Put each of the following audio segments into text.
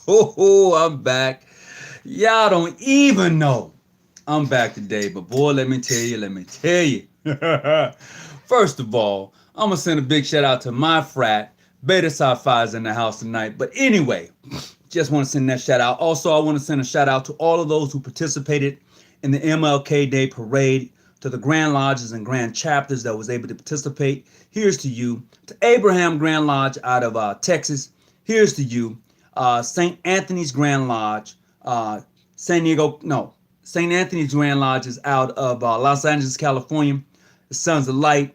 Oh, I'm back. Y'all don't even know I'm back today, but boy, let me tell you. First of all, I'm gonna send a big shout out to my frat. Beta Psi Phi's in the house tonight. But anyway, just want to send that shout out. Also, I want to send a shout out to all of those who participated in the MLK Day Parade, to the Grand Lodges and Grand Chapters that was able to participate. Here's to you. To Abraham Grand Lodge out of Texas, here's to you. St. Anthony's Grand Lodge, San Diego, no, St. Anthony's Grand Lodge is out of Los Angeles, California. The Sons of Light,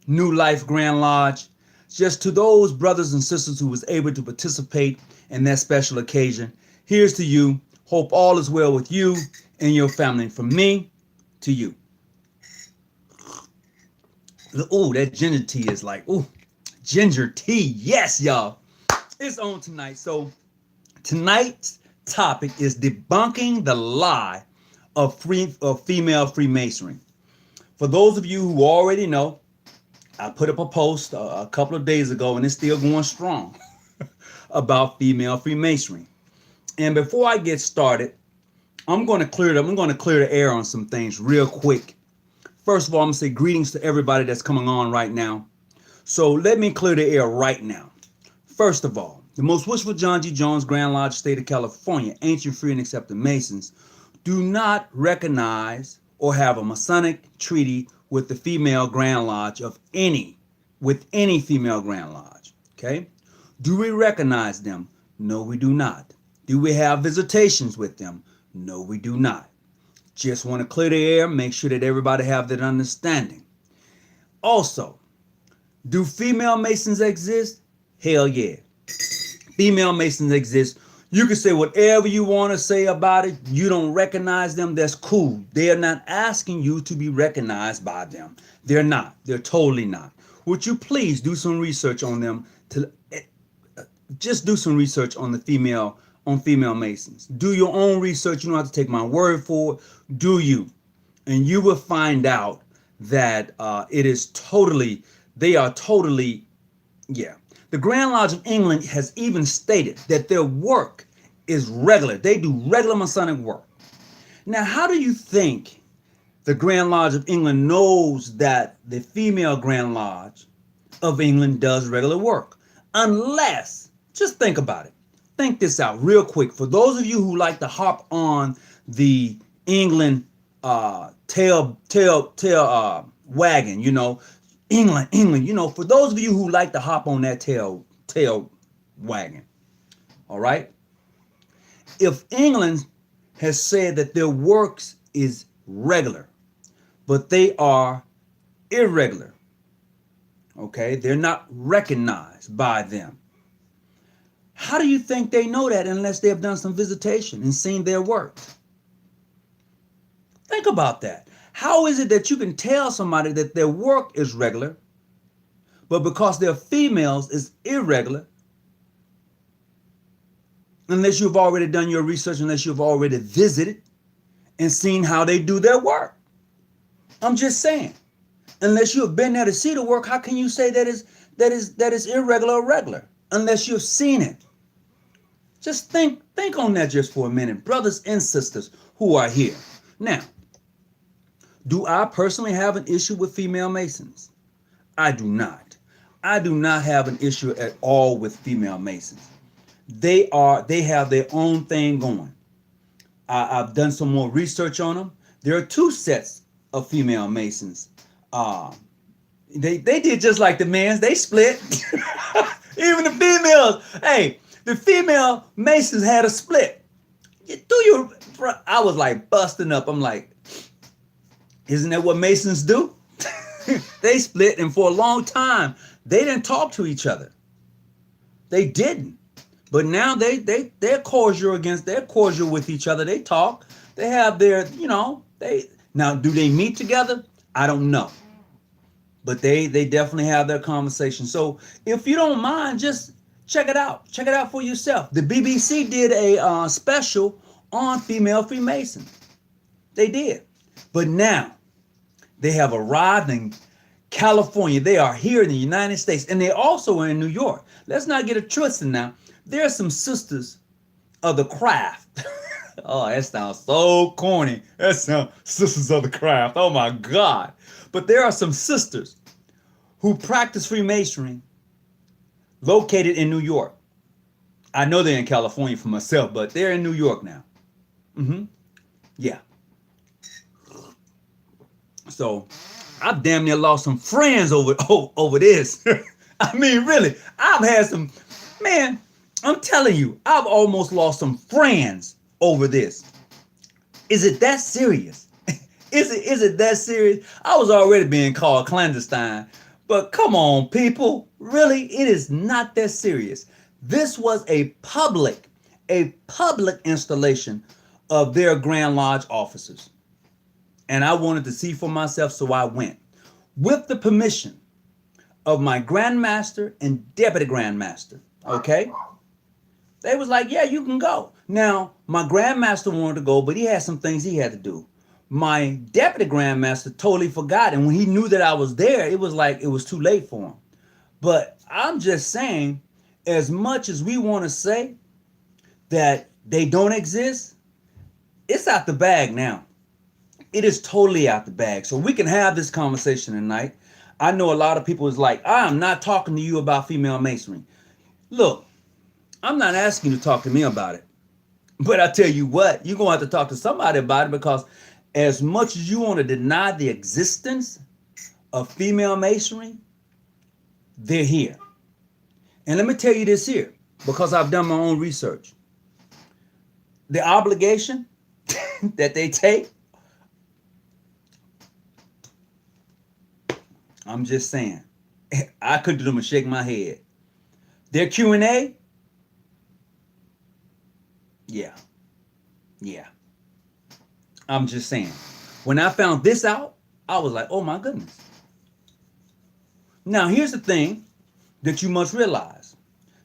New Life Grand Lodge. Just to those brothers and sisters who was able to participate in that special occasion, here's to you. Hope all is well with you and your family. From me to you. Oh, that ginger tea is like, oh, ginger tea. Yes, y'all. It's on tonight. So tonight's topic is debunking the lie of female Freemasonry. For those of you who already know, I put up a post a couple of days ago, and it's still going strong, about female Freemasonry. And before I get started, I'm going to clear the air on some things real quick. First of all, I'm going to say greetings to everybody that's coming on right now. So let me clear the air right now. First of all, the most wishful John G. Jones, Grand Lodge, State of California, ancient, free, and accepted Masons, do not recognize or have a Masonic treaty with the female Grand Lodge with any female Grand Lodge. Okay? Do we recognize them? No, we do not. Do we have visitations with them? No, we do not. Just want to clear the air, make sure that everybody have that understanding. Also, do female Masons exist? Hell yeah. Female Masons exist. You can say whatever you want to say about it. You don't recognize them, that's cool. They're not asking you to be recognized by them. They're not. They're totally not. Would you please do some research on them? Just do some research on female Masons. Do your own research. You don't have to take my word for it. Do you? And you will find out that they are totally, yeah. The Grand Lodge of England has even stated that their work is regular. They do regular Masonic work. Now, how do you think the Grand Lodge of England knows that the female Grand Lodge of England does regular work? Unless, just think about it. Think this out real quick. For those of you who like to hop on the England tail wagon, you know, England, you know, for those of you who like to hop on that tail wagon, all right? If England has said that their works is regular, but they are irregular, okay? They're not recognized by them. How do you think they know that unless they have done some visitation and seen their work? Think about that. How is it that you can tell somebody that their work is regular, but because they're females is irregular, unless you've already done your research, unless you've already visited and seen how they do their work? I'm just saying, unless you have been there to see the work, how can you say that is irregular or regular? Unless you've seen it. Just think on that just for a minute, brothers and sisters who are here. Now, do I personally have an issue with female Masons? I do not. I do not have an issue at all with female Masons. They have their own thing going. I've done some more research on them. There are two sets of female Masons. They did just like the men's. They split. Even the females. Hey, the female Masons had a split. I was like busting up. I'm like, isn't that what Masons do? They split, and for a long time, they didn't talk to each other. They didn't. But now they're cordial with each other. They talk. They have their, now do they meet together? I don't know. But they definitely have their conversation. So if you don't mind, just check it out. Check it out for yourself. The BBC did a special on female Freemasons. They did. But now they have arrived in California. They are here in the United States, and they also are in New York. Let's not get it twisted now. There are some sisters of the craft. Oh, that sounds so corny. That sounds sisters of the craft. Oh my God. But there are some sisters who practice Freemasonry located in New York. I know they're in California for myself, but they're in New York now. Yeah. So I've damn near lost some friends over this. I mean, really, I've had some, man, I'm telling you, I've almost lost some friends over this. Is it that serious? Is it that serious? I was already being called clandestine, but come on, people, really, it is not that serious. This was a public installation of their Grand Lodge officers. And I wanted to see for myself, so I went. With the permission of my Grandmaster and Deputy Grandmaster, okay? They was like, yeah, you can go. Now, my Grandmaster wanted to go, but he had some things he had to do. My Deputy Grandmaster totally forgot, and when he knew that I was there, it was like it was too late for him. But I'm just saying, as much as we want to say that they don't exist, it's out the bag now. It is totally out the bag. So we can have this conversation tonight. I know a lot of people is like, I'm not talking to you about female masonry. Look, I'm not asking you to talk to me about it. But I tell you what, you're going to have to talk to somebody about it, because as much as you want to deny the existence of female masonry, they're here. And let me tell you this here, because I've done my own research. The obligation that they take, I'm just saying, I could do them and shake my head. Their Q&A, yeah. I'm just saying. When I found this out, I was like, oh my goodness. Now, here's the thing that you must realize.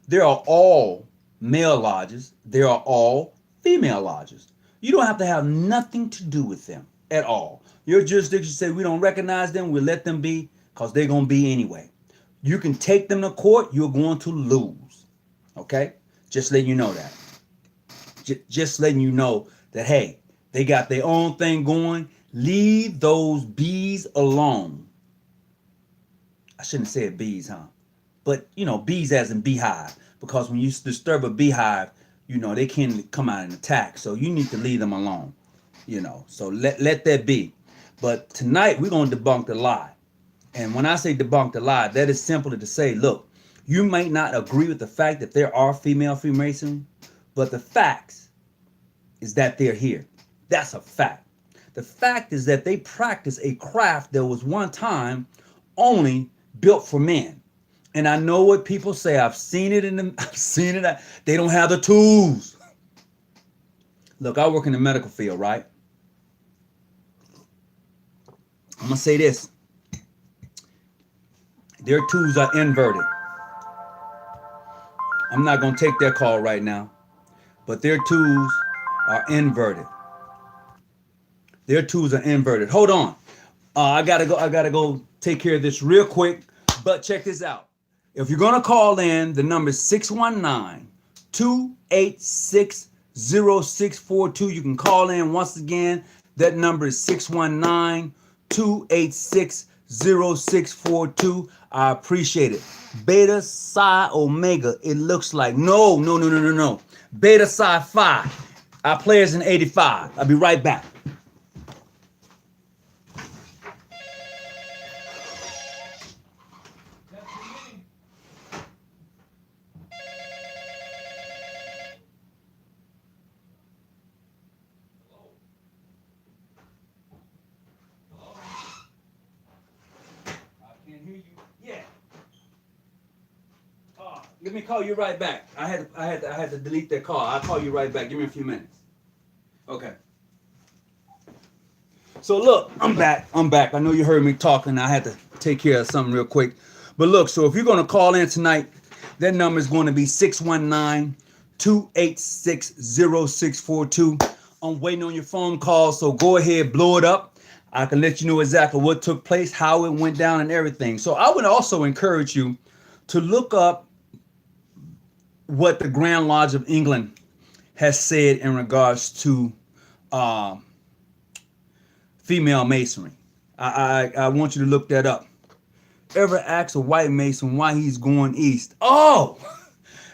There are all male lodges. There are all female lodges. You don't have to have nothing to do with them at all. Your jurisdiction say we don't recognize them, we let them be, because they're going to be anyway. You can take them to court, you're going to lose. Okay? Just letting you know that. Just letting you know that, hey, they got their own thing going. Leave those bees alone. I shouldn't have said bees, huh? But, bees as in beehive. Because when you disturb a beehive, they can come out and attack. So you need to leave them alone. So let that be. But tonight, we're going to debunk the lie. And when I say debunk the lie, that is simply to say, look, you might not agree with the fact that there are female Freemasons, but the facts is that they're here. That's a fact. The fact is that they practice a craft that was one time only built for men. And I know what people say. I've seen it They don't have the tools. Look, I work in the medical field, right? I'm going to say this. Their tools are inverted. I'm not going to take their call right now, but their tools are inverted. Their tools are inverted. Hold on. I gotta go take care of this real quick, but check this out. If you're going to call in, the number is 619-286-0642. You can call in once again. That number is 619-286-0642. I appreciate it. Beta Psi Omega. It looks like no. Beta Psi Phi. Our players in 85. I'll be right back. Let me call you right back. I had to delete that call. I'll call you right back. Give me a few minutes. Okay. So look, I'm back. I know you heard me talking. I had to take care of something real quick. But look, so if you're going to call in tonight, that number is going to be 619-286-0642. I'm waiting on your phone call, so go ahead, blow it up. I can let you know exactly what took place, how it went down, and everything. So I would also encourage you to look up what the Grand Lodge of England has said in regards to um, female masonry. I want you to look that up. Ever ask a white mason why he's going east? Oh,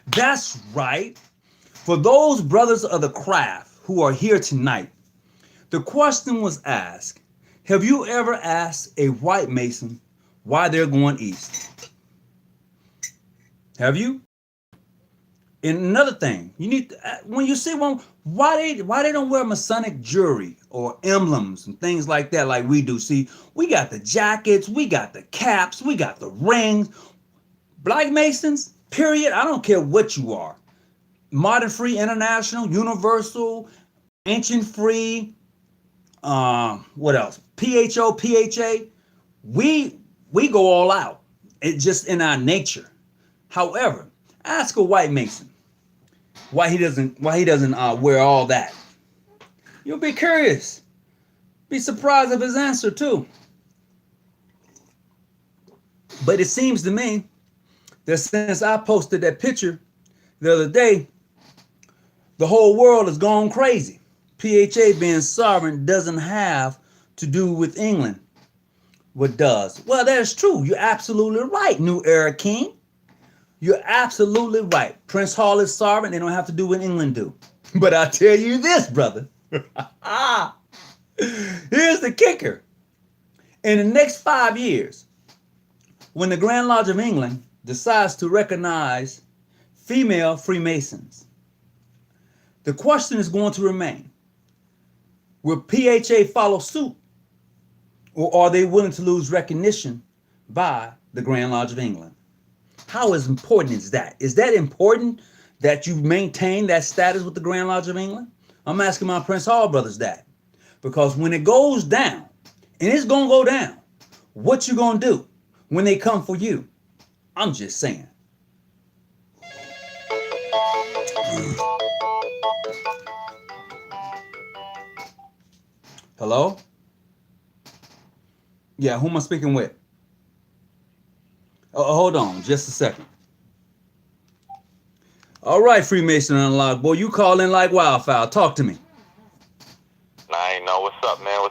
that's right. For those brothers of the craft who are here tonight, the question was asked, have you ever asked a white mason why they're going east? Have you? And another thing, you need to, when you see one, why they don't wear Masonic jewelry or emblems and things like that like we do. See, we got the jackets, we got the caps, we got the rings. Black Masons, period. I don't care what you are. Modern Free, International, Universal, Ancient Free, what else? PHO, PHA. We go all out. It's just in our nature. However, ask a white Mason why he doesn't wear all that. You'll be curious. Be surprised of his answer too. But it seems to me that since I posted that picture the other day, the whole world has gone crazy. PHA being sovereign doesn't have to do with England. What does? Well, that's true. You're absolutely right, New Era King. You're absolutely right. Prince Hall is sovereign. They don't have to do what England do. But I tell you this, brother. Here's the kicker. In the next 5 years, when the Grand Lodge of England decides to recognize female Freemasons, the question is going to remain, will PHA follow suit, or are they willing to lose recognition by the Grand Lodge of England? How important is that? Is that important that you maintain that status with the Grand Lodge of England? I'm asking my Prince Hall brothers that. Because when it goes down, and it's going to go down, what you going to do when they come for you? I'm just saying. Hello? Yeah, who am I speaking with? Hold on, just a second. All right, Freemason Unlocked. Boy, you call in like wildfire. Talk to me. I ain't know what's up, man.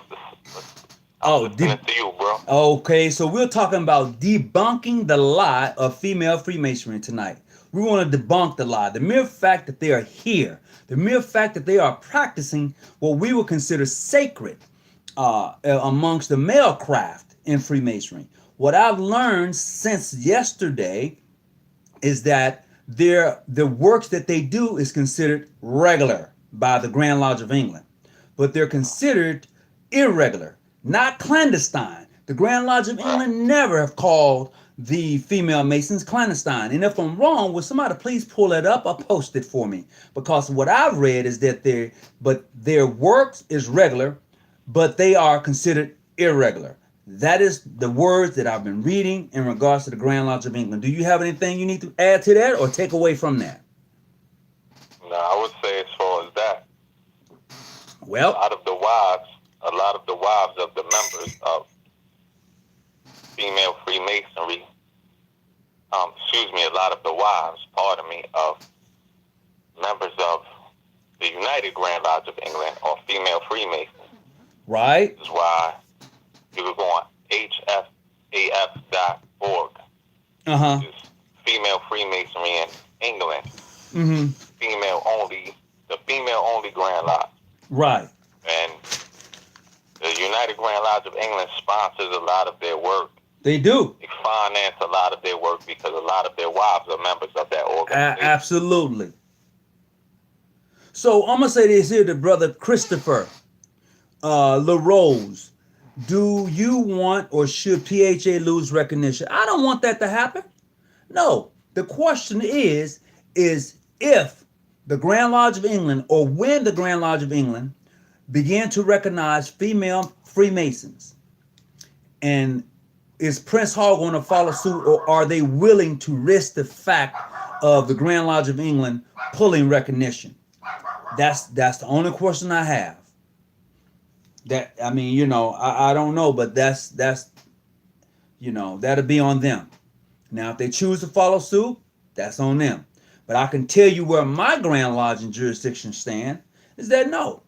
I'm listening to you, bro. Okay, so we're talking about debunking the lie of female Freemasonry tonight. We want to debunk the lie. The mere fact that they are here, the mere fact that they are practicing what we would consider sacred amongst the male craft in Freemasonry. What I've learned since yesterday is that the works that they do is considered regular by the Grand Lodge of England, but they're considered irregular, not clandestine. The Grand Lodge of England never have called the female Masons clandestine. And if I'm wrong, will somebody please pull it up or post it for me? Because what I've read is that their works is regular, but they are considered irregular. That is the words that I've been reading in regards to the Grand Lodge of England. Do you have anything you need to add to that or take away from that? No, I would say as far as that, well, a lot of the wives of the members of female Freemasonry, a lot of the wives, of members of the United Grand Lodge of England are female Freemasons. Right. This is why you could go on hfaf.org. Which is female Freemasonry in England. Mm-hmm. The female only Grand Lodge. Right. And the United Grand Lodge of England sponsors a lot of their work. They do. They finance a lot of their work because a lot of their wives are members of that organization. Absolutely. So I'm going to say this here to Brother Christopher LaRose. Do you want or should PHA lose recognition? I don't want that to happen. No. The question is if the Grand Lodge of England or when the Grand Lodge of England began to recognize female Freemasons, and is Prince Hall going to follow suit, or are they willing to risk the fact of the Grand Lodge of England pulling recognition? That's the only question I have. That, I mean, I don't know, but that's that'll be on them. Now, if they choose to follow suit, that's on them. But I can tell you where my Grand Lodge and jurisdiction stand is that no,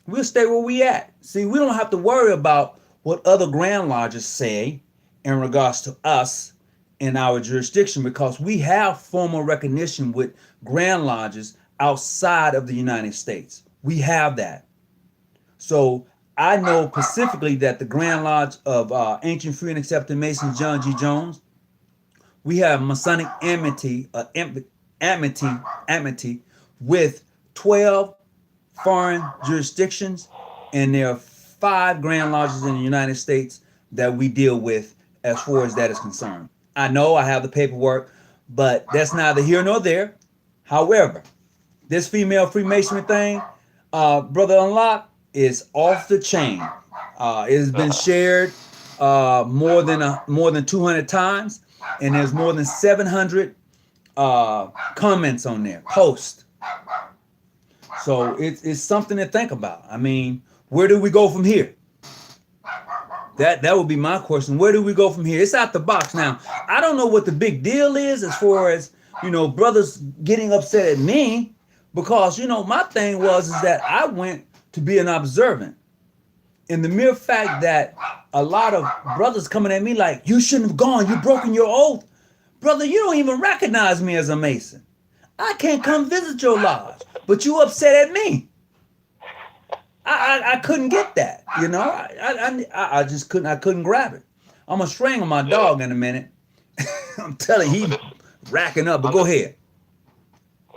we'll stay where we at. See, we don't have to worry about what other Grand Lodges say in regards to us in our jurisdiction because we have formal recognition with Grand Lodges outside of the United States. We have that. So I know specifically that the Grand Lodge of Ancient Free and Accepted Mason John G. Jones, we have Masonic amity with 12 foreign jurisdictions, and there are 5 Grand Lodges in the United States that we deal with as far as that is concerned. I know I have the paperwork, but that's neither here nor there. However, this female Freemasonry thing, Brother Unlock, is off the chain. It has been shared more than 200 times, and there's more than 700 comments on there, posts. So it's something to think about. I mean, where do we go from here? That would be my question. Where do we go from here? It's out the box. Now, I don't know what the big deal is as far as, brothers getting upset at me because, my thing is that I went to be an observant. And the mere fact that a lot of brothers coming at me like, you shouldn't have gone, you've broken your oath. Brother, you don't even recognize me as a Mason. I can't come visit your lodge, but you upset at me. I couldn't get that, I just couldn't grab it. I'm gonna strangle my dog in a minute. I'm telling you, he's racking up, but go ahead.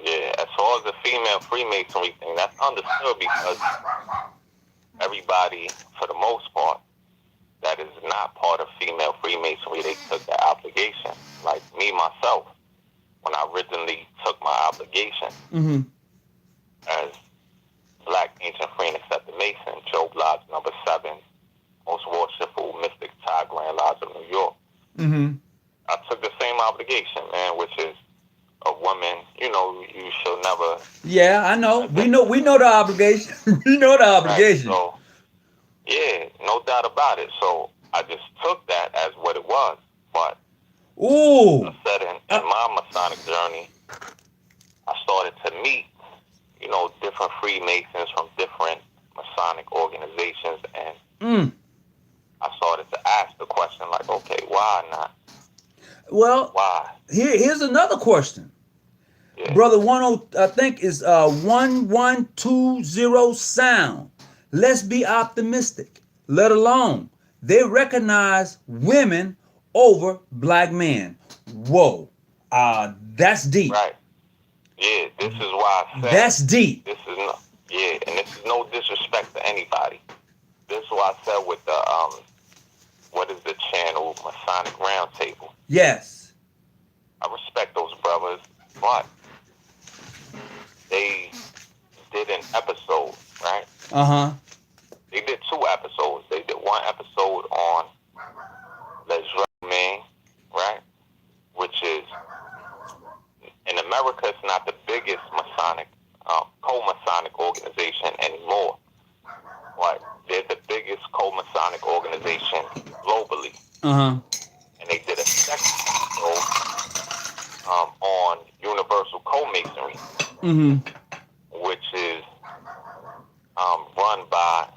Yeah, as far as the female Freemasonry thing, that's understood because everybody, for the most part, that is not part of female Freemasonry, they took that obligation. Like me, myself, when I originally took my obligation as Black Ancient Free and Accepted Mason, Job Lodge number 7, most worshipful mystic Thai Grand Lodge of New York. I took the same obligation, man, which is a woman, you should never. Yeah, I know. We know the obligation. We know the obligation. Right, so, yeah, no doubt about it. So I just took that as what it was. But I said in my Masonic journey, I started to meet, different Freemasons from different Masonic organizations, and I started to ask the question, like, okay, why not? Well, why? Here's another question. Yeah. Brother 10, I think is 1120 sound. Let's be optimistic. Let alone they recognize women over black men. Whoa, that's deep. Right. Yeah, this is why I said that's deep. This is no, and this is no disrespect to anybody. This is why I said with the what is the channel, Masonic Roundtable. Yes. I respect those brothers, but they did an episode, right? They did 2 episodes. They did one episode on Les Man, right? Which is, in America, it's not the biggest Masonic, co-Masonic organization anymore. Like, they're the biggest co-Masonic organization globally. And they did a second episode on Universal Co-Masonry, which is run by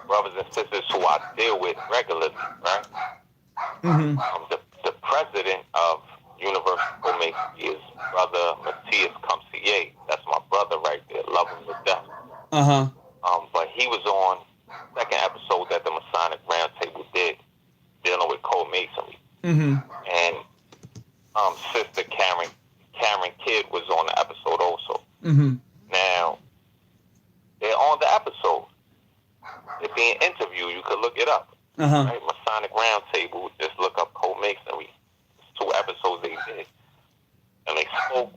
brothers and sisters who I deal with regularly, right? The president of Universal Co-Masonry is Brother Matthias Comsier. That's my brother right there. Love him to death. But he was on second episode that the Masonic Roundtable did, dealing with co-masonry. And Sister Karen Kidd was on the episode also. Now, they're on the episode. They're being interviewed. You could look it up. Right? Masonic Roundtable, just look up co-masonry. It's 2 episodes they did. And they spoke,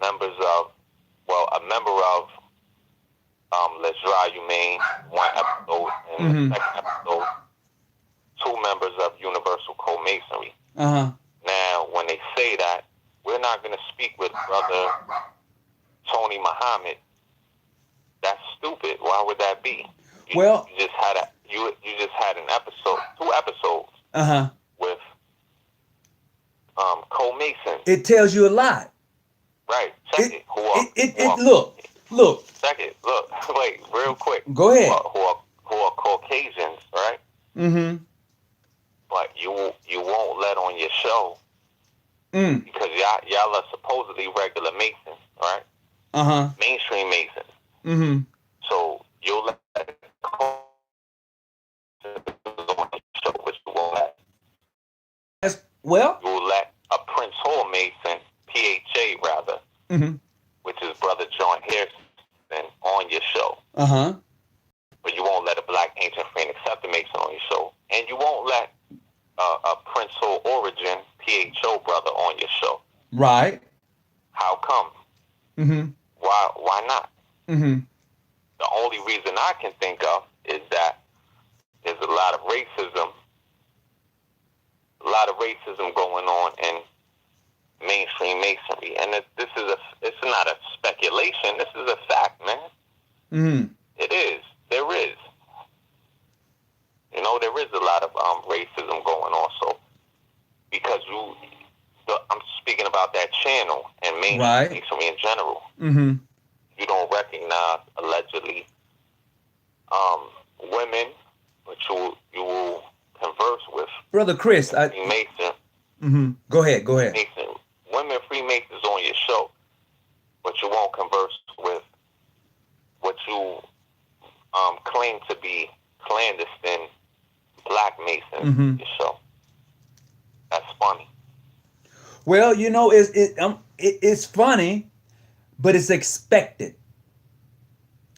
members of, a member of Les Humane, one episode, and the second episode, 2 members of Universal Co-Masonry. Now, when they say that, we're not going to speak with Brother Tony Muhammad. That's stupid. Why would that be? You just had an episode, 2 episodes with co-masons. It tells you a lot. Right. Check it. Look. Check it. Look. Wait, real quick. Go ahead. Who are Caucasians, right? Mm-hmm. But you won't let on your show because y'all are supposedly regular Masons, right? Uh-huh. Mainstream Masons. Mm-hmm. So you'll let on your show, which you won't let. Well, You'll let a Prince Hall Mason, PHA rather, which is Brother John Harrison, on your show. Uh-huh. But you won't let a Black Ancient Free and Accepted Mason on your show. And you won't let a Prince Hall Origin, PHO brother on your show. Right. How come? Mm-hmm. Why not? Mm-hmm. The only reason I can think of is that there's a lot of racism going on in mainstream Masonry. And it's not a speculation. This is a fact, man. Mm-hmm. It is. There is. You know, there is a lot of racism going on. So, because I'm speaking about that channel and mainstream Masonry in general. Mm-hmm. You don't recognize, allegedly, women, but you will converse with. Brother Chris, Freemason. Mm-hmm. Go ahead. Freemason. Women Freemasons on your show, but you won't converse with what you claim to be clandestine Black Masons on your show. That's funny. Well, you know, it's funny, but it's expected.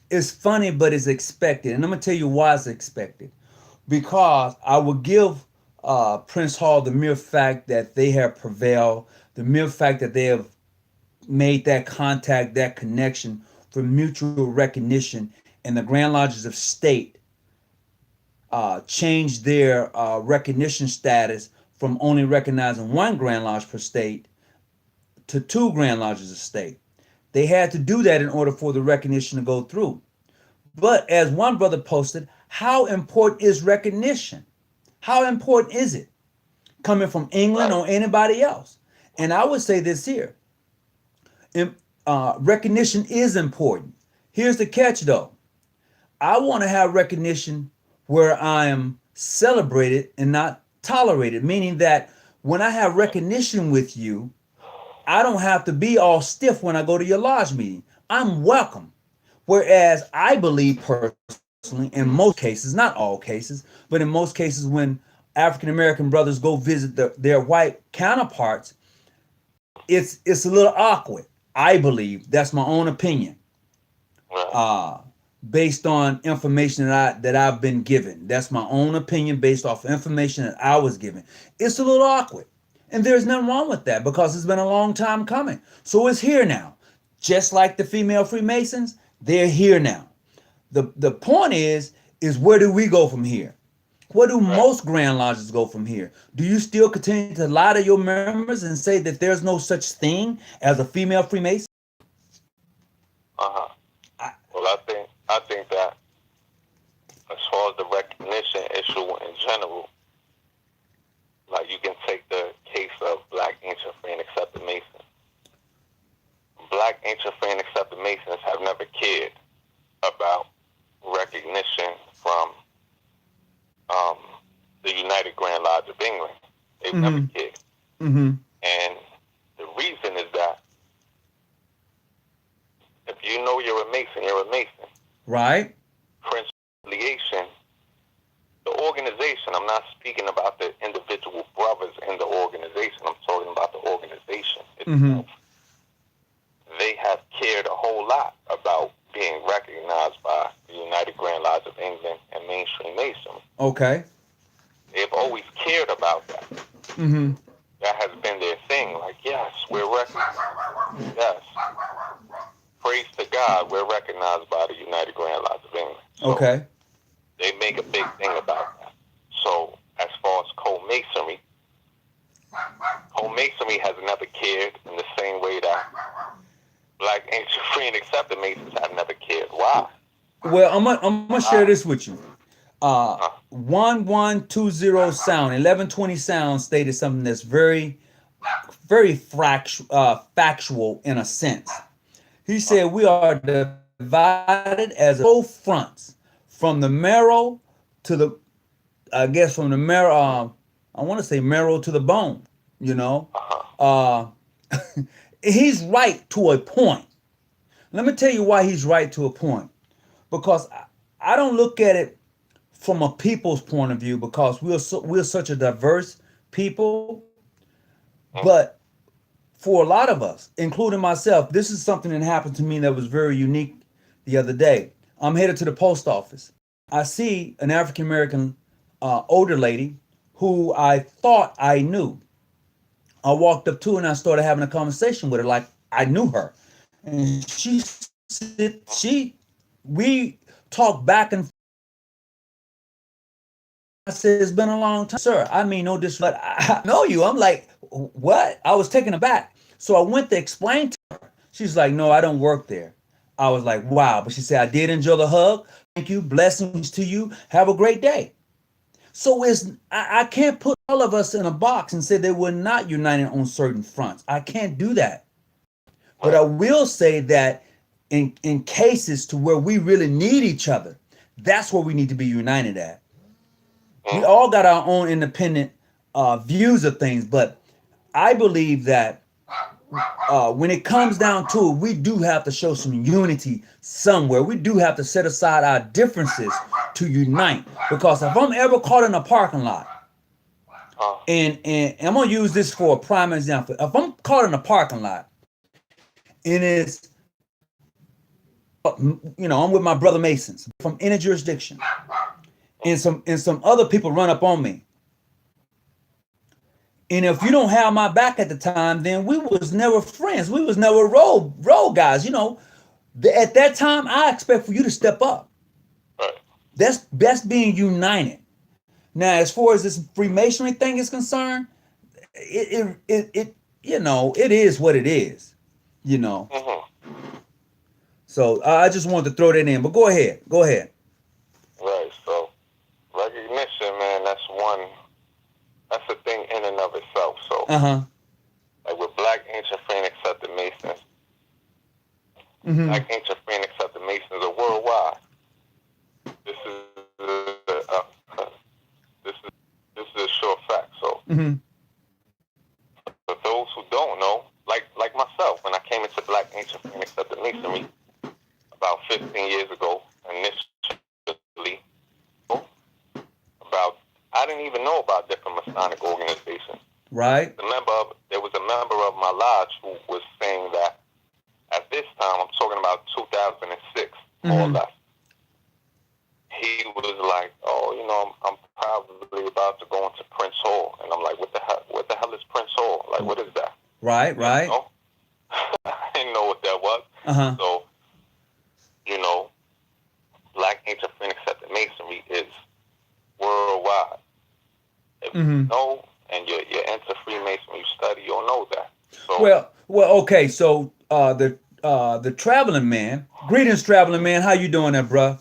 It's funny, but it's expected. And I'm going to tell you why it's expected. Because I will give Prince Hall the mere fact that they have prevailed, the mere fact that they have made that contact, that connection for mutual recognition, and the Grand Lodges of State changed their recognition status from only recognizing one Grand Lodge per state to 2 Grand Lodges of State. They had to do that in order for the recognition to go through. But as one brother posted, how important is recognition? How important is it? Coming from England or anybody else? And I would say this here. Recognition is important. Here's the catch though. I want to have recognition where I am celebrated and not tolerated, meaning that when I have recognition with you, I don't have to be all stiff when I go to your lodge meeting. I'm welcome. Whereas I believe personally, in most cases, not all cases, but in most cases when African American brothers go visit their white counterparts, it's a little awkward. I believe, that's my own opinion, based on information that I've been given. That's my own opinion based off information that I was given. It's a little awkward. And there's nothing wrong with that because it's been a long time coming. So it's here now. Just like the female Freemasons, they're here now. The point is where do we go from here? Where do most Grand Lodges go from here? Do you still continue to lie to your members and say that there's no such thing as a female Freemason? Well, I think that as far as the recognition issue in general, like you can take the case of Black Ancient Free and Accepted Masons. Black Ancient Free and Accepted Masons have never cared about recognition from the United Grand Lodge of England. They've never cared. And the reason is that if you know you're a Mason, you're a Mason. Right. Prince Affiliation, the organization, I'm not speaking about the individual brothers in the organization, I'm talking about the organization itself. They have cared a whole lot about being recognized by the United Grand Lodge of England and mainstream Masonry. Okay. They've always cared about that. That has been their thing. Like, yes, we're recognized. Yes. Praise to God, we're recognized by the United Grand Lodge of England. So okay. They make a big thing about that. So as far as co-masonry has never cared in the same way that Black Ancient Free and Accepted Masons have never cared. Why? Well, I'm gonna share this with you. 1120 Sound, 1120 Sound stated something that's very factual in a sense. He said we are divided as both fronts, from the marrow to the, I guess from the marrow, I want to say marrow to the bone, you know. Uh, he's right to a point. Let me tell you why he's right to a point. Because I don't look at it from a people's point of view, because we're such a diverse people. But for a lot of us, including myself, this is something that happened to me that was very unique the other day. I'm headed to the post office. I see an African American older lady who I thought I knew. I walked up to her and I started having a conversation with her like I knew her. And we talked back and I said, it's been a long time, sir. I mean, no disrespect. I know you. I'm like, what? I was taken aback. So I went to explain to her. She's like, no, I don't work there. I was like, wow. But she said, I did enjoy the hug. Thank you. Blessings to you. Have a great day. So I can't put all of us in a box and say that we're not united on certain fronts. I can't do that. But I will say that in cases to where we really need each other, that's where we need to be united at. We all got our own independent views of things, but I believe that when it comes down to it, we do have to show some unity somewhere. We do have to set aside our differences to unite. Because if I'm ever caught in a parking lot, and I'm gonna use this for a prime example. If I'm caught in a parking lot, and it's I'm with my brother Masons from any jurisdiction, and some other people run up on me. And if you don't have my back at the time, then we was never friends. We was never road guys. At that time, I expect for you to step up. That's being united. Now, as far as this Freemasonry thing is concerned, it is what it is. So I just wanted to throw that in. But go ahead. Right. So recognition, man. That's a thing in and of itself. So, like with Black Ancient Phoenix at the Masons, Black Ancient Phoenix at the Masons are worldwide. This is a sure fact. So, for those who don't know, like myself, when I came into Black Ancient Phoenix at the Masonry about 15 years ago, initially, I didn't even know about different Masonic organizations. Right. There was a member of my lodge who was saying that at this time, I'm talking about 2006 or less, he was like, oh, I'm probably about to go into Prince Hall. And I'm like, what the hell is Prince Hall? Like, what is that? Right. I didn't know what that was. So, Black Ancient Phoenix at the Masonry is worldwide. If you know and you're into Freemasonry, you study, you'll know that. So, well, okay. So the traveling man, greetings, traveling man. How you doing, there, bruh?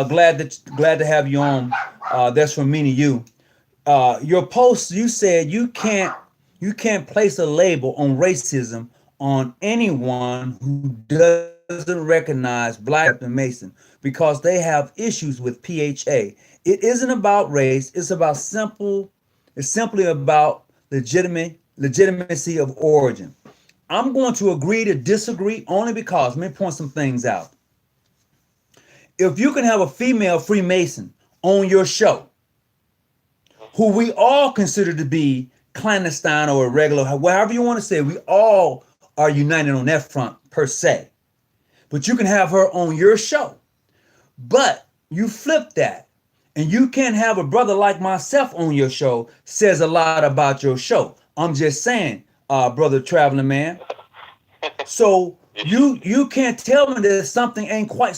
Glad to have you on. That's from me to you. Your post, you said you can't place a label on racism on anyone who doesn't recognize Black Mason because they have issues with PHA. It isn't about race. It's simply about legitimacy of origin. I'm going to agree to disagree only because, let me point some things out. If you can have a female Freemason on your show, who we all consider to be clandestine or irregular, however you want to say it, we all are united on that front per se. But you can have her on your show. But you flip that, and you can't have a brother like myself on your show, says a lot about your show. I'm just saying, brother traveling man. So you can't tell me that something ain't quite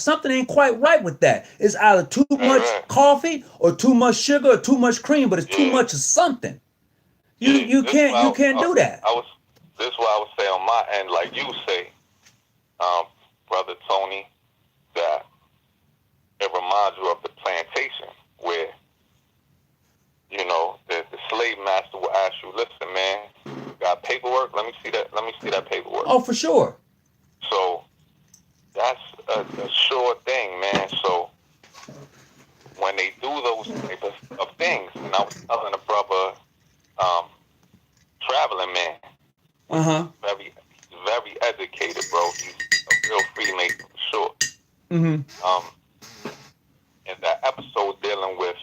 right with that. It's either too much coffee or too much sugar or too much cream, but it's too much of something. You can't do that. This is what I would say on my end, like you say, brother Tony, that it reminds you of the plantation where the slave master will ask you, listen, man, you got paperwork see that paperwork. Oh, for sure. So that's a sure thing, man. So when they do those type of things, and I was telling a brother, traveling man, very educated, bro. He's a real Freemason for sure. In that episode dealing with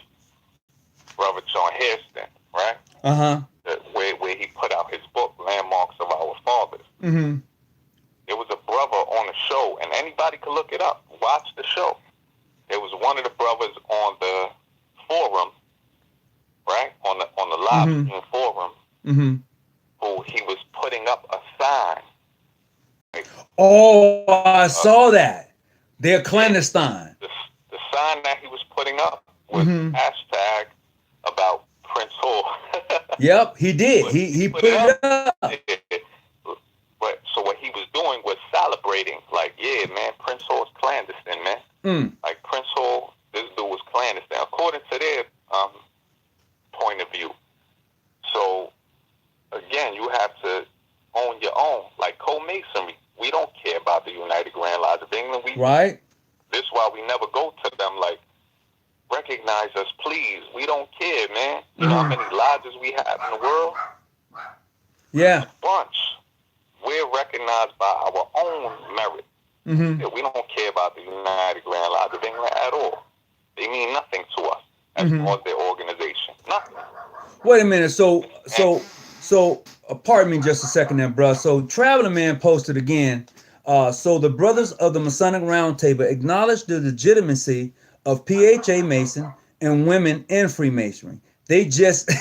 Brother John Hairston, right? Where he put out his book, Landmarks of Our Fathers. There was a brother on the show, and anybody could look it up. Watch the show. There was one of the brothers on the forum, right? On the live stream forum, who he was putting up a sign. Like, oh, I saw that. They're clandestine. The sign that he was putting up was hashtag about Prince Hall. Yep, he did. He put it up. But so what he was doing was celebrating, like, yeah, man, Prince Hall's clandestine, man. Like Prince Hall, this dude was clandestine, according to their point of view. So again, you have to own your own. Like co-masonry, we don't care about the United Grand Lodge of England. Right. This is why we never go to them like, recognize us, please. We don't care, man. You know how many lodges we have in the world? Yeah. A bunch. We're recognized by our own merit. Yeah, we don't care about the United Grand Lodge of England at all. They mean nothing to us as far as their organization. Nothing. Wait a minute. So, pardon me just a second there, bro. So, Traveling Man posted again. So, the Brothers of the Masonic Roundtable acknowledge the legitimacy of PHA Mason and women in Freemasonry. They just,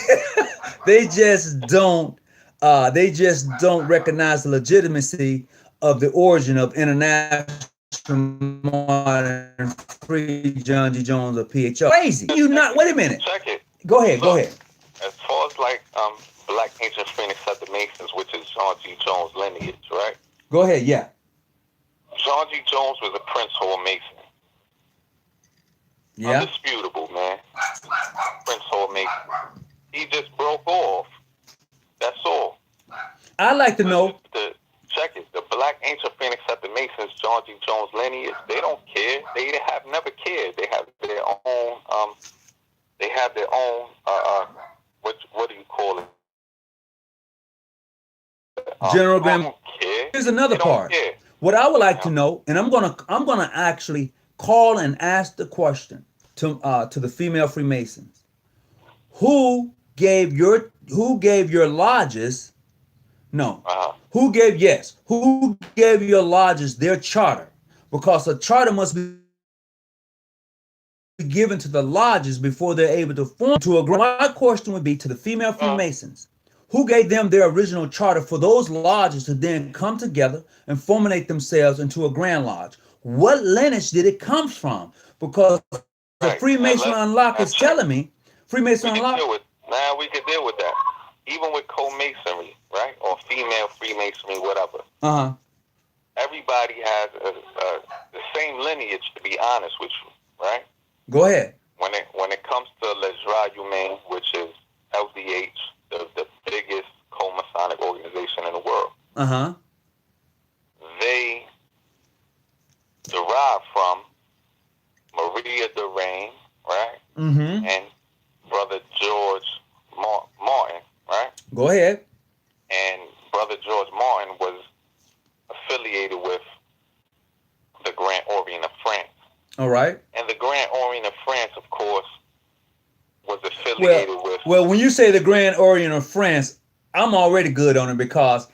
they just don't recognize the legitimacy of the origin of International Modern Free John G. Jones of PHO. Crazy. You not? Wait a minute. Check it. Go ahead. Go ahead. As far as like Black Ancient Phoenix at the Masons, which is John G. Jones' lineage, right? Go ahead. Yeah. John G. Jones was a Prince Hall Mason. Yeah. Undisputable, man. Prince Hall Mason. He just broke off. That's all. I'd like to know. Check it. The Black Ancient Phoenix at the Masons, John G. Jones lineage, they don't care. They have never cared. They have their own. They have their own. What do you call it? General Graham. Here's another part. Care. What I would like to know, and I'm gonna actually call and ask the question to the female Freemasons. Who gave your lodges? No. Who gave your lodges their charter? Because a charter must be given to the lodges before they're able to form to a. My question would be to the female Freemasons. Who gave them their original charter for those lodges to then come together and formulate themselves into a Grand Lodge? What lineage did it come from? Because the Freemason Unlock is telling me, Freemason Unlock. Now we can deal with that. Even with co-masonry, right? Or female Freemasonry, whatever. Everybody has the same lineage, to be honest with you, right? Go ahead. When it comes to Les Humains, which is LDH, the biggest co-Masonic organization in the world. They derive from Maria Derain, right? And Brother George Martin, right? Go ahead. And Brother George Martin was affiliated with the Grand Orient of France. All right. And the Grand Orient of France, of course, was affiliated with. Well, when you say the Grand Orient of France, I'm already good on it because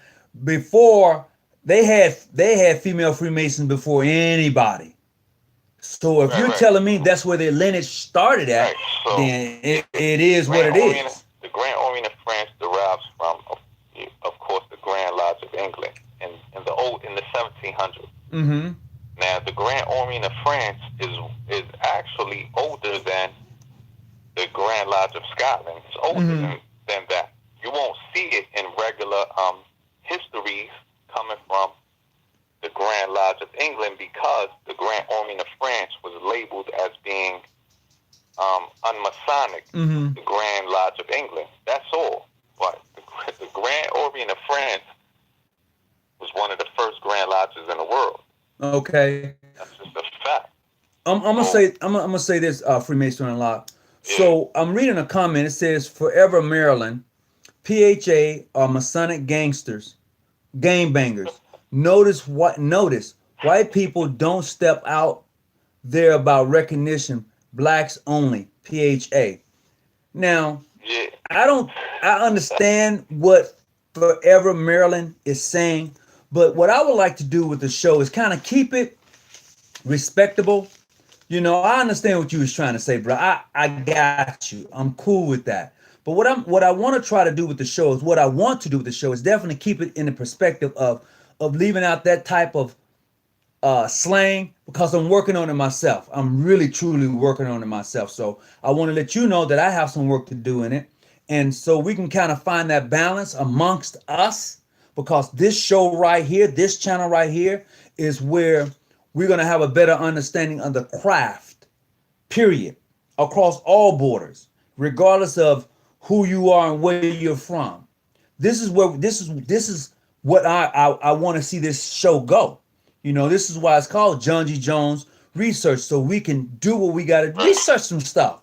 before they had female Freemasons before anybody. So if you're telling me that's where their lineage started at, so then it is what it is. The Grand Orient of France derives from, of course, the Grand Lodge of England in the 1700s. Now, the Grand Orient of France is actually older than the Grand Lodge of Scotland. It's older than that. You won't see it in regular histories coming from the Grand Lodge of England because the Grand Orient of France was labeled as being unmasonic, the Grand Lodge of England. That's all. But the Grand Orient of France was one of the first Grand Lodges in the world. Okay. That's just a fact. I'm gonna say this, Freemason Unlocked. So Yeah. I'm reading a comment. It says, "Forever Maryland, PHA are Masonic gangsters, game bangers. Notice white people don't step out there about recognition. Blacks only. PHA." Now, Yeah. I understand what Forever Maryland is saying, but what I would like to do with the show is kind of keep it respectable. You know, I understand what you was trying to say, bro. I got you. I'm cool with that. But what I want to try to do with the show is what I want to do with the show is definitely keep it in the perspective of leaving out that type of slang, because I'm working on it myself. I'm really truly working on it myself. So I want to let you know that I have some work to do in it. And so we can kind of find that balance amongst us, because this show right here, this channel right here, is where we're going to have a better understanding of the craft, period, across all borders, regardless of who you are and where you're from. This is what I want to see this show go. You know, this is why it's called John G. Jones Research, so we can do what we got to research some stuff.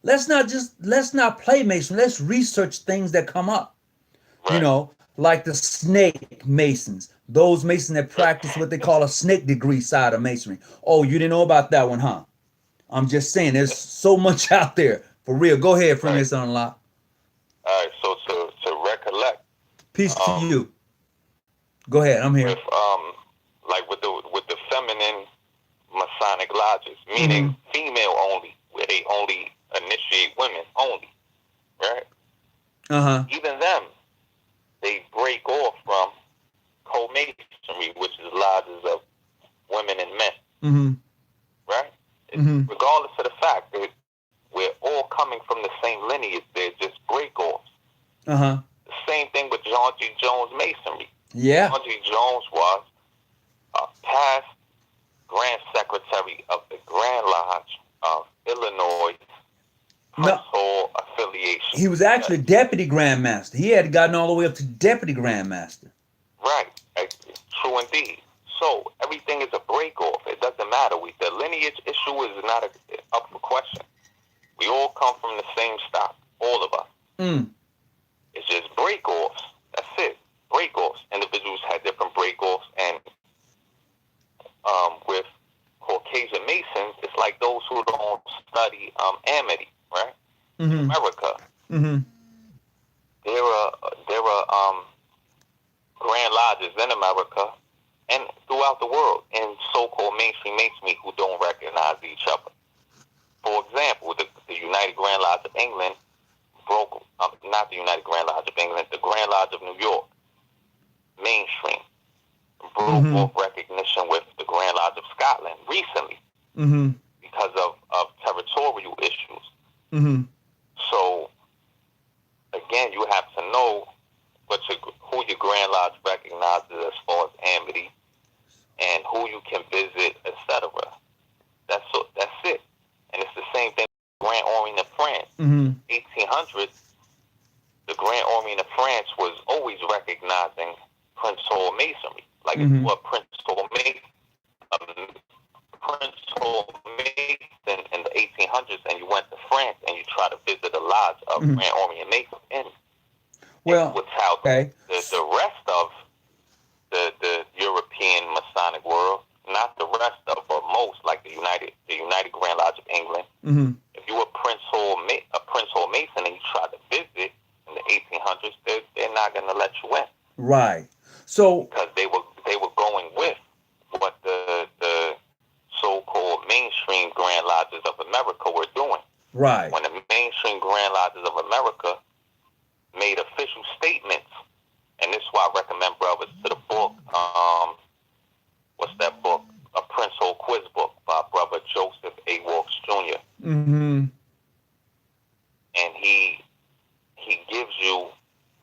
Let's not play Mason. Let's research things that come up. You know, like the snake Masons, those Masons that practice what they call a snake degree side of Masonry. Oh, you didn't know about that one, huh? I'm just saying, there's so much out there. For real. Go ahead, Freemason Unlocked. All right, so to recollect. Peace to you. Go ahead, I'm here. Like with the feminine Masonic lodges, meaning female only, where they only initiate women only, right? Even them, they break off from co-masonry, which is lodges of women and men, right? Regardless of the fact that we're all coming from the same lineage, they're just break-offs. The same thing with John G. Jones Masonry. Yeah. John G. Jones was a past Grand Secretary of the Grand Lodge of Illinois Prince Hall affiliation. He was actually Deputy Grand Master. He had gotten all the way up to Deputy Grand Master. Right. True indeed. So everything is a break-off. It doesn't matter. The lineage issue is not up for question. We all come from the same stock, all of us. It's just break-offs. That's it. Break-offs. Individuals had different break-offs, and with Caucasian Masons, it's like those who don't study amity, right? In America, there are Grand Lodges in America and throughout the world in so-called mainstream Masonry who don't recognize each other. For example, the United Grand Lodge of England broke, not the United Grand Lodge of England, the Grand Lodge of New York, mainstream, broke off recognition with the Grand Lodge of Scotland recently because of territorial issues. So, again, you have to know who your Grand Lodge recognizes as far as amity and who you can visit, etc. That's it. And it's the same thing with Grand Orient of France. 1800s, the Grand Orient of France was always recognizing Prince Hall Masonry. Like if you were Prince Hall Mason in the 1800s and you went to France and you tried to visit a lodge of Grand Orient Mason, well, was how the rest of the European Masonic world, not the rest of, but most, like the United Grand Lodge of England. If you were a Prince Hall Mason and you tried to visit in the 1800s, they're not going to let you in. Right. So because they were going with what the so-called mainstream Grand Lodges of America were doing. Right. When the mainstream Grand Lodges of America made official statements, and this is why I recommend brothers to the book, what's that book? A Prince Hall Quiz book by Brother Joseph A. Walks Jr. And he gives you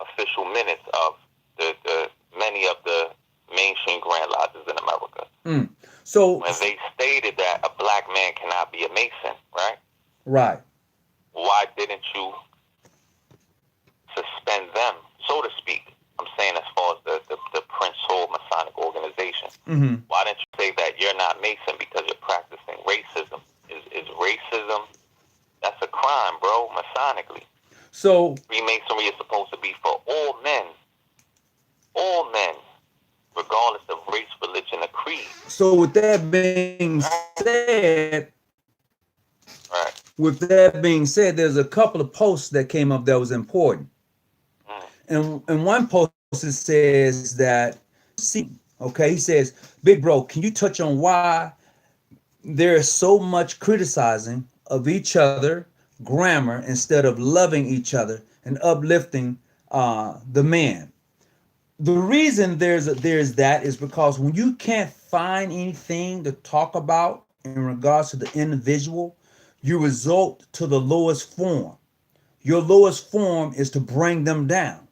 official minutes of the many of the mainstream Grand Lodges in America. So when they stated that a black man cannot be a Mason, right? Right. Why didn't you suspend them, so to speak? I'm saying as far as the Prince Hall Masonic organization. Why didn't you say that you're not Mason because you're practicing racism? Is racism, that's a crime, bro, Masonically. So Freemasonry is supposed to be for all men, regardless of race, religion, or creed. So with that being said, there's a couple of posts that came up that was important. And one post it says that, he says, Big Bro, can you touch on why there is so much criticizing of each other grammar instead of loving each other and uplifting the man? The reason there's that is because when you can't find anything to talk about in regards to the individual, you resort to the lowest form. Your lowest form is to bring them down.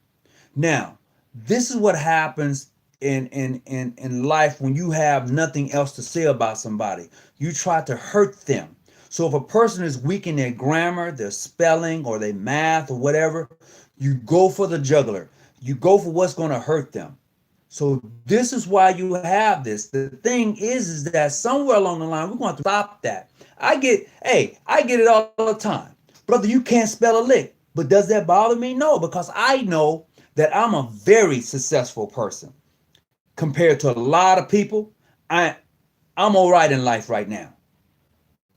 Now, this is what happens in life when you have nothing else to say about somebody. You try to hurt them. So if a person is weak in their grammar, their spelling, or their math, or whatever, you go for the jugular. You go for what's going to hurt them. So this is why you have this. The thing is that somewhere along the line, we're going to stop that. I get it all the time. Brother, you can't spell a lick. But does that bother me? No, because I know that I'm a very successful person. Compared to a lot of people, I'm all right in life right now.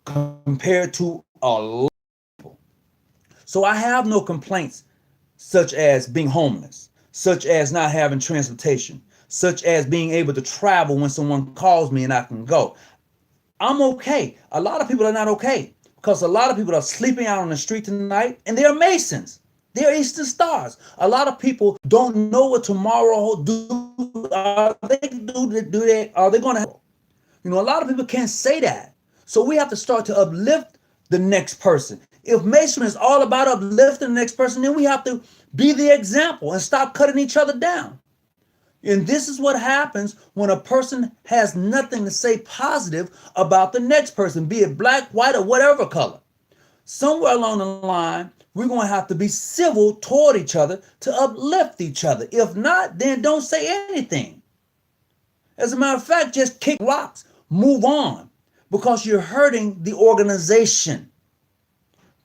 Compared to a lot of people. So I have no complaints, such as being homeless, such as not having transportation, such as being able to travel when someone calls me and I can go. I'm okay. A lot of people are not okay because a lot of people are sleeping out on the street tonight and they're Masons. They're Eastern Stars. A lot of people don't know what tomorrow will do. Are they going to? A lot of people can't say that. So we have to start to uplift the next person. If Masonry is all about uplifting the next person, then we have to be the example and stop cutting each other down. And this is what happens when a person has nothing to say positive about the next person, be it black, white, or whatever color. Somewhere along the line, we're going to have to be civil toward each other to uplift each other. If not, then don't say anything. As a matter of fact, just kick rocks, move on, because you're hurting the organization.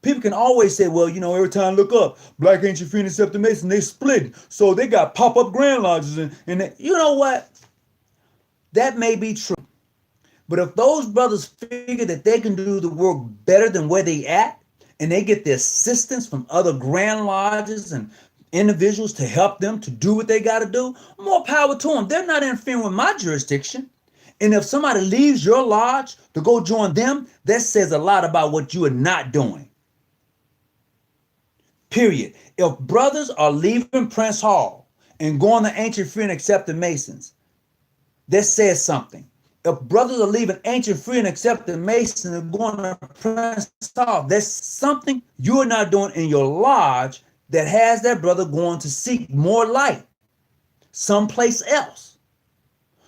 People can always say, well, every time I look up, Black Ancient Freemasons, Accepted Masons, they split. So they got pop-up Grand Lodges. And they, you know what? That may be true. But if those brothers figure that they can do the work better than where they at, and they get the assistance from other Grand Lodges and individuals to help them to do what they got to do, more power to them. They're not interfering with my jurisdiction. And if somebody leaves your lodge to go join them, that says a lot about what you are not doing. Period. If brothers are leaving Prince Hall and going to Ancient Free and Accepted Masons, that says something. If brothers are leaving Ancient Free and Accepted Masons and going to Prince Hall, that's something you're not doing in your lodge that has that brother going to seek more light someplace else.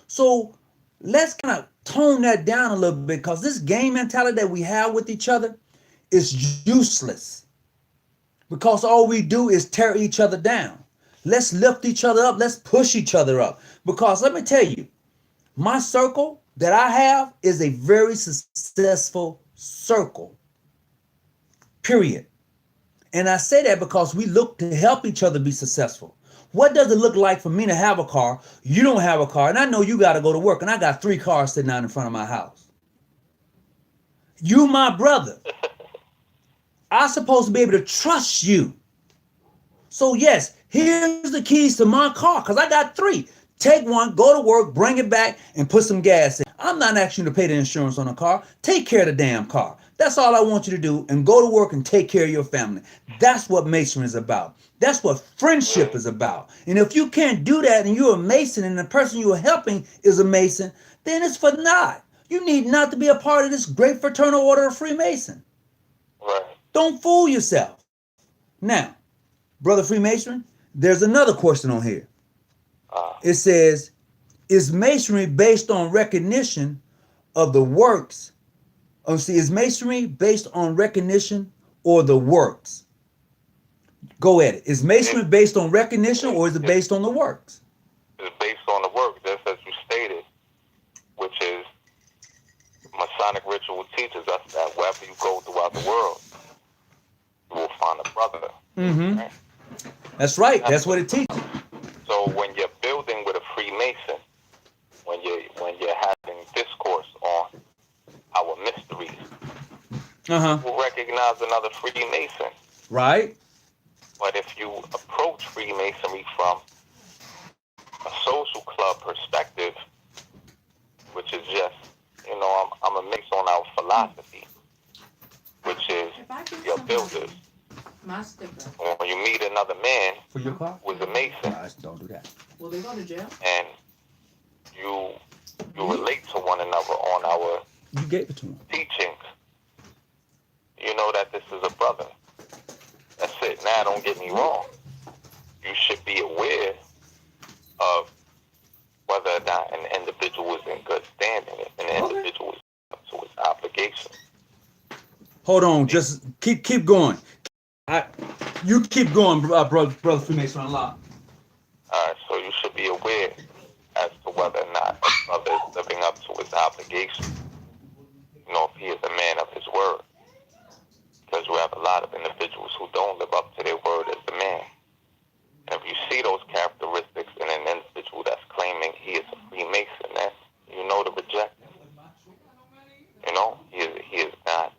So let's kind of tone that down a little bit, because this game mentality that we have with each other is useless, because all we do is tear each other down. Let's lift each other up. Let's push each other up, because let me tell you, my circle that I have is a very successful circle, period. And I say that because we look to help each other be successful. What does it look like for me to have a car? You don't have a car, and I know you got to go to work, and I got 3 cars sitting out in front of my house. You, my brother, I'm supposed to be able to trust you. So yes, here's the keys to my car, because I got 3. Take one, go to work, bring it back, and put some gas in. I'm not asking you to pay the insurance on a car. Take care of the damn car. That's all I want you to do, and go to work and take care of your family. That's what Masonry is about. That's what friendship is about. And if you can't do that and you're a Mason and the person you're helping is a Mason, then it's for naught. You need not to be a part of this great fraternal order of Freemason. Right. Don't fool yourself. Now, Brother Freemason, there's another question on here. It says, is Masonry based on recognition of the works? Is Masonry based on recognition or the works? Go at it. Is Masonry based on recognition or is it based on the works? It's based on the work. Just as you Masonic ritual teaches us that wherever you go throughout the world, you will find a brother. Mm-hmm. Right? That's right. That's what it teaches. So when you're building with a Freemason, when you're having discourse on our mysteries, you will recognize another Freemason. Right. But if you approach Freemasonry from a social club perspective, which is just, I'm a mix on our philosophy, which is your builders. When you meet another man who is a Mason, don't do that. Will they go to jail? And you relate to one another on our You gave it to him. teachings, you know that this is a brother. That's it. Now, don't get me wrong. You should be aware of whether or not an individual is in good standing, if an individual is up to his obligation. Hold on, just keep going. You keep going, brother Freemason Unlocked. All right, so you should be aware as to whether or not a brother is living up to his obligation. If he is a man of his word. Because we have a lot of individuals who don't live up to their word as a man. And if you see those characteristics in an individual that's claiming he is a Freemason, then you know to reject him. He is not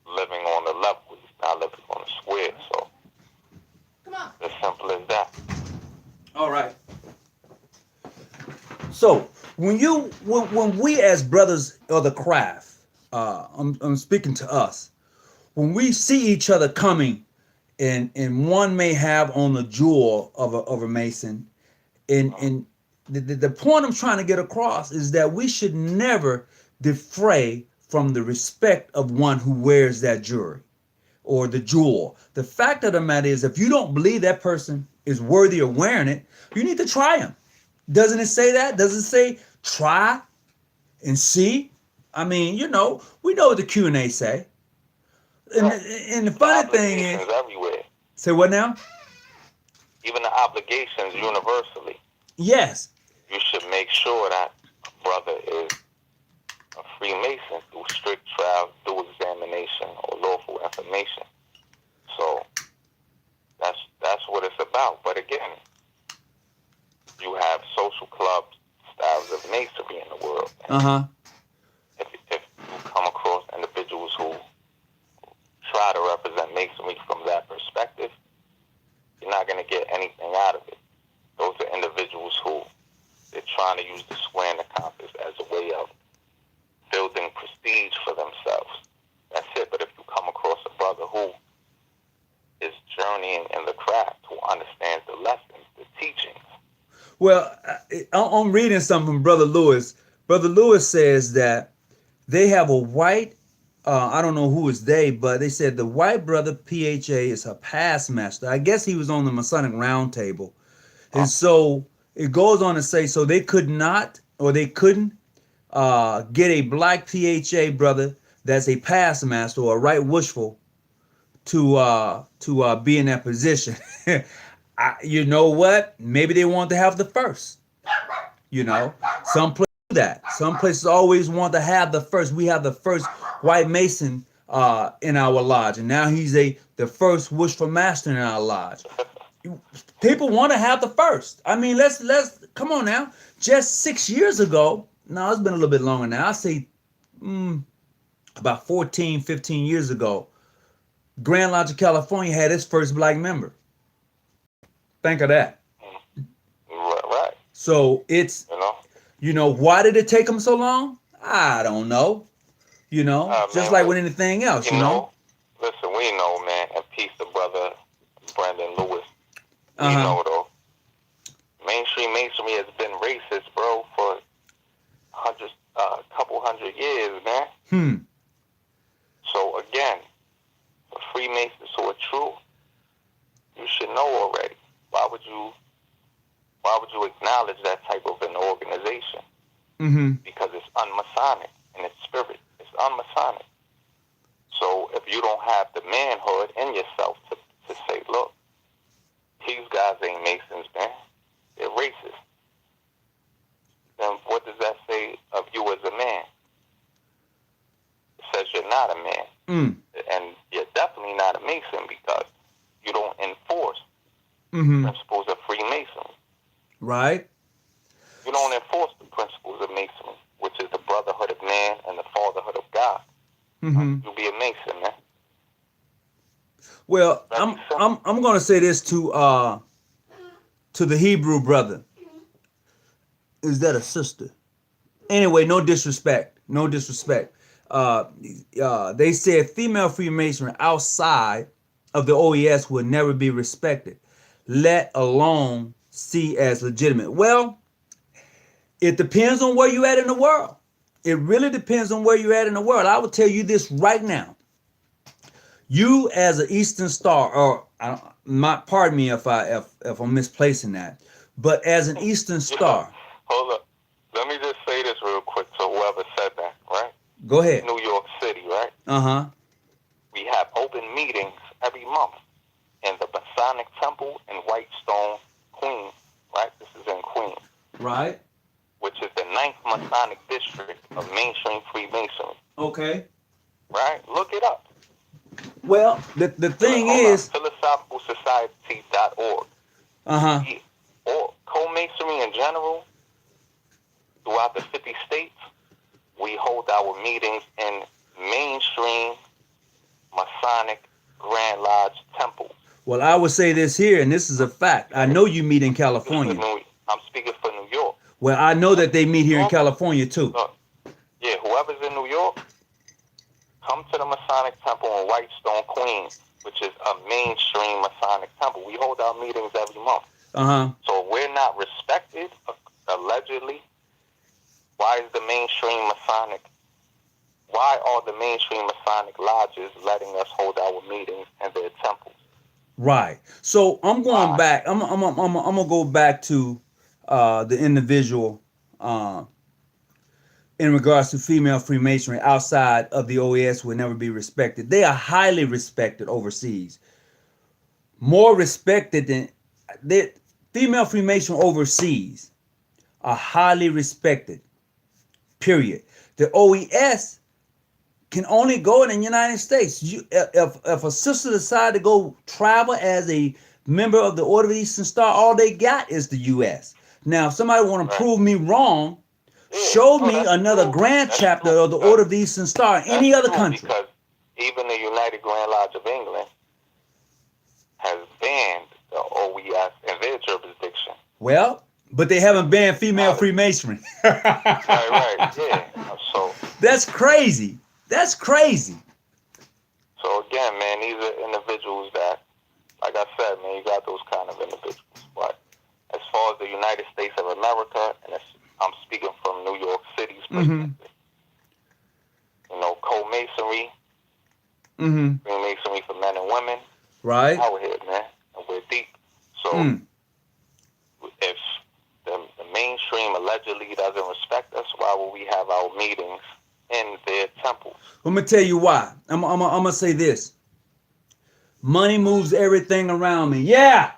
living on the level. He's not living on the square. So, as simple as that. All right. So when we as brothers of the craft, I'm speaking to us. When we see each other coming, and one may have on the jewel of a Mason, and the point I'm trying to get across is that we should never defray from the respect of one who wears that jewelry or the jewel. The fact of the matter is, if you don't believe that person is worthy of wearing it, you need to try him. Doesn't it say that? Does it say try and see? I mean, we know what the Q&A say. And the funny thing is, everywhere. Say what now? Even the obligations universally. Yes. You should make sure that a brother is a Freemason through strict trial, through examination, or lawful information. So that's what it's about. But again, you have social clubs, styles of masonry in the world. If you come across individuals who try to represent masonry from that perspective, you're not going to get anything out of it. Those are individuals who they're trying to use the square and the compass as a way of building prestige for themselves. That's it. But if you come across a brother who is journeying in the craft, who understands the lessons, the teachings. Well, I'm reading something from Brother Lewis. Brother Lewis says that they have a white, I don't know who is they, but they said the white brother PHA is a past master. I guess he was on the Masonic round table. And so it goes on to say, so they could not, or they couldn't get a black PHA brother that's a past master or a right wishful to be in that position. You know what? Maybe they want to have the first. Some places do that. Some places always want to have the first. We have the first white Mason in our lodge, and now he's the first wishful master in our lodge. People want to have the first. I mean, let's come on now. Just 6 years ago, no, it's been a little bit longer now. I say about 14, 15 years ago, Grand Lodge of California had its first black member. Think of that. Right. So it's, why did it take them so long? I don't know. Just like with anything else, Listen, we know, man, and peace to brother Brandon Lewis. We know, though. Mainstream masonry has been racist, bro, for a couple hundred years, man. So, again, for Freemasons who are true, you should know already. Why would you acknowledge that type of an organization? Because it's un-Masonic in its spirit. It's un-Masonic. So if you don't have the manhood in yourself to say, look, these guys ain't Masons, man. They're racist. Then what does that say of you as a man? not a man. And you're definitely not a Mason because you don't enforce principles of Freemasonry. Right. You don't enforce the principles of Masonry, which is the brotherhood of man and the fatherhood of God. You'll be a Mason, man. Well, I'm gonna say this to the Hebrew brother. Is that a sister? Anyway, no disrespect. No disrespect. They said female Freemasonry outside of the OES would never be respected, let alone see as legitimate. Well, it depends on where you're at in the world. It really depends on where you're at in the world. I will tell you this right now. You as an Eastern Star, or pardon me if I'm misplacing that, but as an Eastern Star. Hold up. Let me just say this real quick to whoever said that, right? Go ahead. New York City, right? We have open meetings every month in the Masonic Temple in Whitestone, Queens, right? This is in Queens. Right. Which is the 9th Masonic district of mainstream Freemasonry. Okay. Right? Look it up. Well, the thing is... philosophicalsociety.org. Or co-masonry in general, throughout the 50 states, we hold our meetings in mainstream Masonic Grand Lodge temples. Well, I would say this here, and this is a fact. I know you meet in California. I'm speaking for New York. Well, I know that they meet here in California, too. Yeah, whoever's in New York, come to the Masonic Temple in Whitestone, Queens, which is a mainstream Masonic temple. We hold our meetings every month. So we're not respected, allegedly. Why are the mainstream Masonic lodges letting us hold our meetings in their temples? Right. So I'm going back. I'm gonna go back to the individual in regards to female Freemasonry outside of the OES will never be respected. They are highly respected overseas. More respected than the female Freemason overseas are highly respected. Period. The OES can only go in the United States. If a sister decide to go travel as a member of the Order of the Eastern Star, all they got is the U.S. Now, if somebody want to prove me wrong, show me another grand chapter of the Order of the Eastern Star in any other country. Because even the United Grand Lodge of England has banned the OES in their jurisdiction. Well, but they haven't banned female Freemasonry. Right, yeah. So that's crazy. That's crazy. So again, man, these are individuals that, like I said, man, you got those kind of individuals. But as far as the United States of America, and I'm speaking from New York City's perspective, you know, co-masonry, Freemasonry for men and women, right? Out here, man, and we're deep. So if the mainstream allegedly doesn't respect us, why would we have our meetings in their temples? Let me tell you why. I'm gonna say this. Money moves everything around me. Yeah.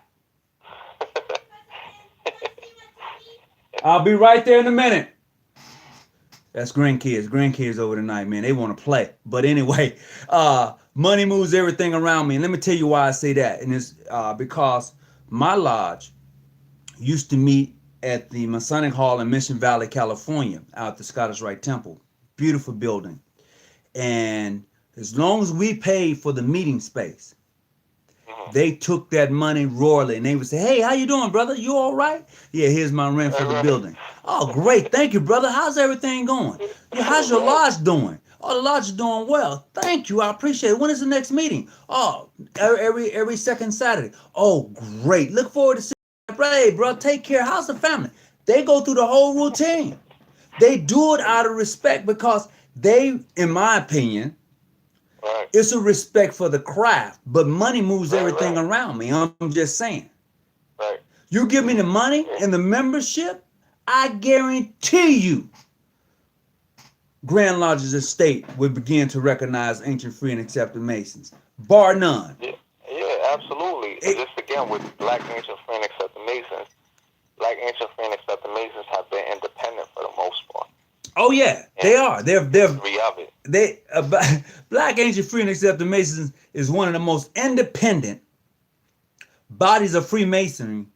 I'll be right there in a minute. That's grandkids over tonight, man. They want to play. But anyway, money moves everything around me. And let me tell you why I say that. And it's because my lodge used to meet at the Masonic Hall in Mission Valley, California, out at the Scottish Rite Temple. Beautiful building. And as long as we paid for the meeting space, they took that money royally, and they would say, "Hey, how you doing, brother? You all right? Yeah, here's my rent for the building." "Oh, great. Thank you, brother. How's everything going? Yeah, how's your lodge doing?" "Oh, the lodge is doing well. Thank you. I appreciate it. When is the next meeting?" "Oh, every second Saturday." "Oh, great. Look forward to seeing you. Hey, bro, take care. How's the family?" They go through the whole routine. They do it out of respect because they, in my opinion, it's a respect for the craft, but money moves everything around me. I'm just saying. You give me the money and the membership, I guarantee you Grand Lodges Estate would begin to recognize ancient, free, and accepted Masons. Bar none. Yeah, absolutely. And just again, with Black Ancient, Free, and Accepted Masons, Black Ancient, Free, and Accepted Masons have been independent for the most part. Oh yeah, they are. They're Three of it. Black Ancient Free and Accepted Masons is one of the most independent bodies of Freemasonry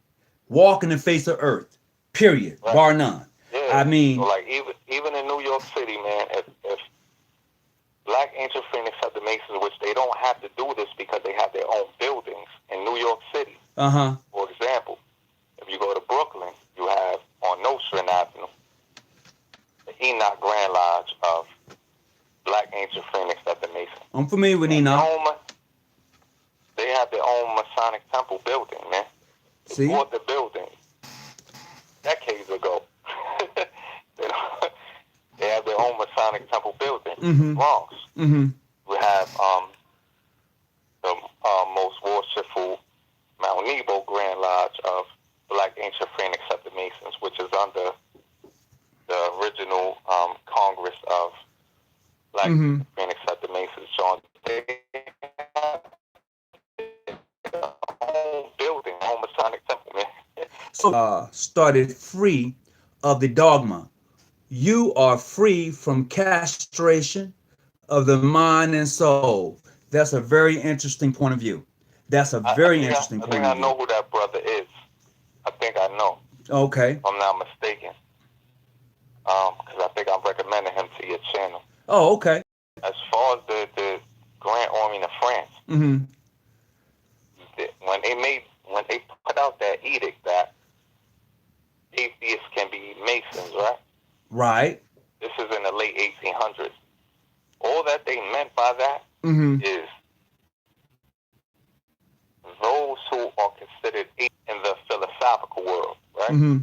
walking the face of earth. Period. Right. Bar none. Yeah. I mean, so like even in New York City, man, if Black Ancient Free and Accepted Masons, which they don't have to do this because they have their own buildings in New York City. For example, if you go to Brooklyn, you have on Nostrand Avenue the Enoch Grand Lodge of Black Ancient Free and Accepted Masons. I'm familiar with Enoch. They have their own Masonic temple building, man. They bought the building decades ago. They have their own Masonic temple building in Bronx. We have the most worshipful Mount Nebo Grand Lodge of Black Ancient Free and Accepted Masons, which is under the original Congress of Black Free and Accepted Masons. John, they have their own building, own Masonic temple, man. So started free of the dogma. You are free from castration of the mind and soul. That's a very interesting point of view. That's a very interesting point of view. I think I know who that brother is. I think I know. Okay. If I'm not mistaken. Because I think I'm recommending him to your channel. Oh, okay. As far as the Grand Orient of France, when they put out that edict that atheists can be Masons, right? Right. This is in the late 1800s. All that they meant by that is those who are considered in the philosophical world, right?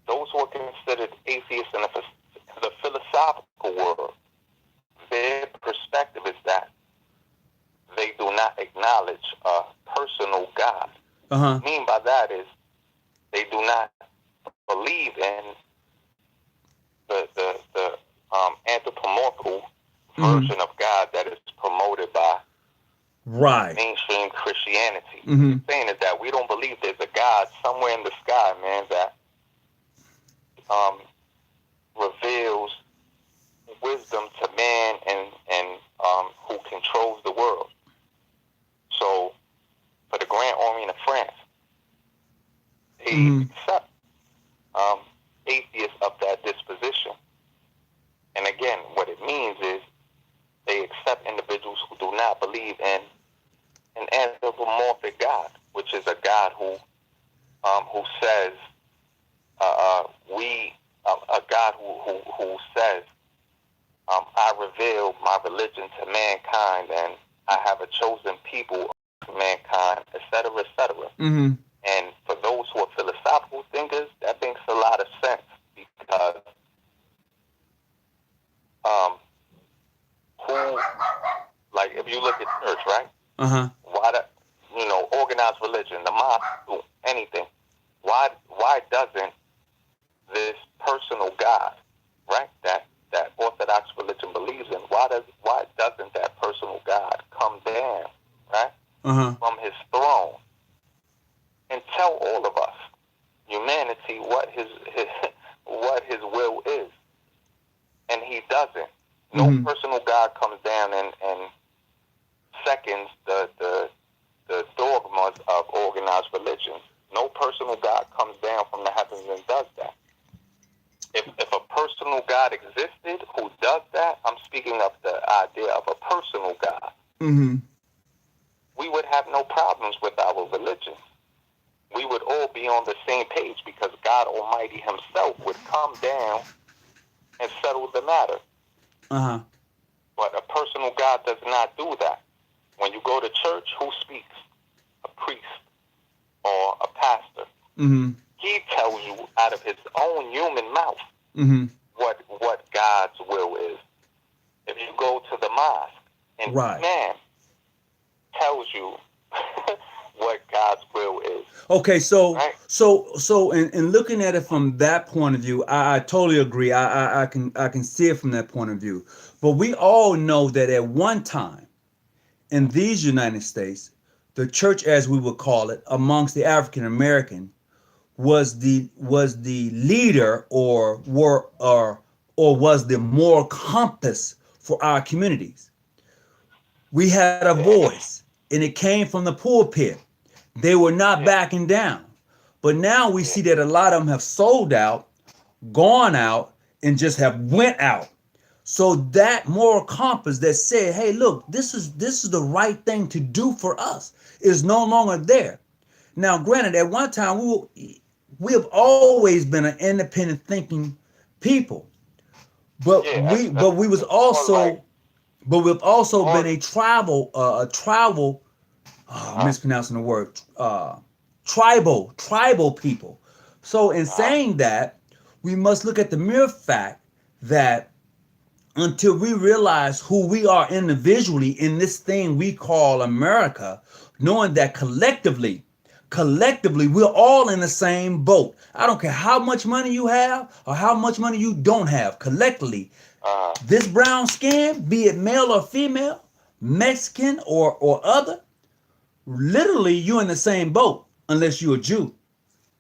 Those who are considered atheists in the philosophical world, their perspective is that they do not acknowledge a personal God. What I mean by that is they do not believe in the anthropomorphical version of God that is promoted by mainstream Christianity. What I'm saying is that we don't believe there's a God somewhere in the sky, man, that reveals wisdom to man and who controls the world. So for the Grand Orient of France, they accept atheists of that disposition. And again, what it means is they accept individuals who do not believe in an anthropomorphic God, which is a God who says a God who says I reveal my religion to mankind and I have a chosen people of mankind, etc., etc. And for those who are philosophical thinkers, that makes a lot of sense because like if you look at church, right? Why organized religion, the mosque, anything. Why doesn't this personal God, right, that Orthodox religion believes in, why doesn't that personal God come down, right, from his throne and tell all of us, humanity, what his will is? And he doesn't. No personal God comes down and seconds the dogmas of organized religions. No personal God comes down from the heavens and does that. If a personal God existed who does that, I'm speaking of the idea of a personal God, we would have no problems with our religion. We would all be on the same page because God Almighty himself would come down and settle the matter. But a personal God does not do that. When you go to church, who speaks? A priest or a pastor. He tells you out of his own human mouth what God's will is. If you go to the mosque and man tells you what God's will is. Okay, so in looking at it from that point of view, I totally agree. I can see it from that point of view. But we all know that at one time in these United States, the church, as we would call it, amongst the African American, was the leader or was the moral compass for our communities. We had a voice, and it came from the pulpit. They were not backing down. But now we see that a lot of them have sold out, gone out, and just have went out. So that moral compass that said, hey, look, this is the right thing to do for us is no longer there. Now, granted, at one time we have always been an independent thinking people. But we've also been a tribal mispronouncing the word, tribal people. So in saying that, we must look at the mere fact that until we realize who we are individually in this thing we call America, knowing that collectively, we're all in the same boat. I don't care how much money you have or how much money you don't have. Collectively, this brown skin, be it male or female, Mexican or other, literally you're in the same boat unless you're a Jew.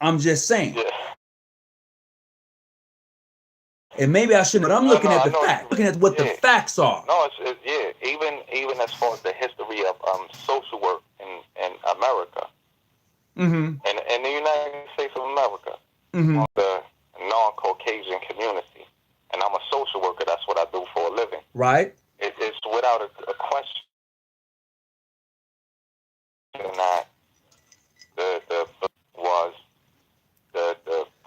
I'm just saying. Yeah. And maybe I shouldn't, but I'm looking at the facts, looking at what the facts are. No, even as far as the history of social work in America, and in the United States of America, the non-Caucasian community, and I'm a social worker. That's what I do for a living. Right. It's without a question that the was the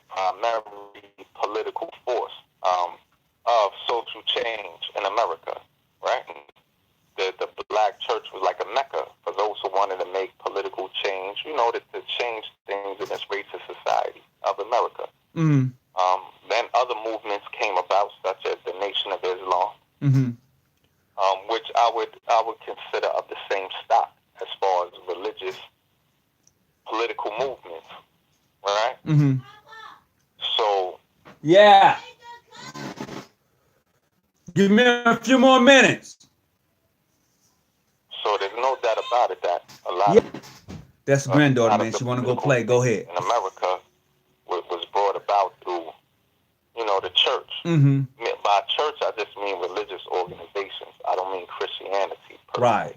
primary political force of social change in America, right? The black church was like a mecca for those who wanted to make political change, to change things in this racist society of America. Then other movements came about, such as the Nation of Islam, which I would consider of the same stock as far as religious political movements, right? So yeah. Give me a few more minutes. So there's no doubt about it that a lot of that's granddaughter, man. She want to go play. Go ahead. In America was brought about through, the church. By church, I just mean religious organizations. I don't mean Christianity. Personally. Right.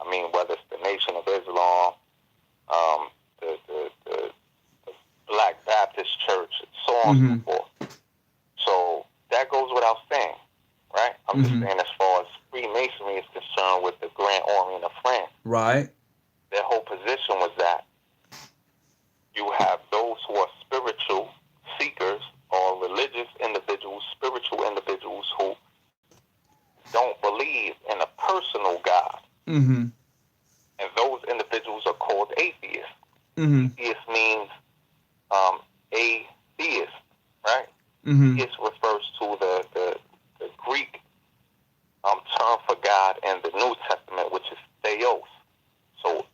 I mean, whether it's the Nation of Islam, the Black Baptist Church, and so on and so forth. So that goes without saying, right? I'm just saying as far as Freemasonry is concerned with the Grand Orient of France. Right. Their whole position was that you have those who are spiritual seekers or religious individuals, spiritual individuals who don't believe in a personal God. And those individuals are called atheists. Atheist means atheist, right? It refers to the Greek term for God in the New Testament, which is theos. So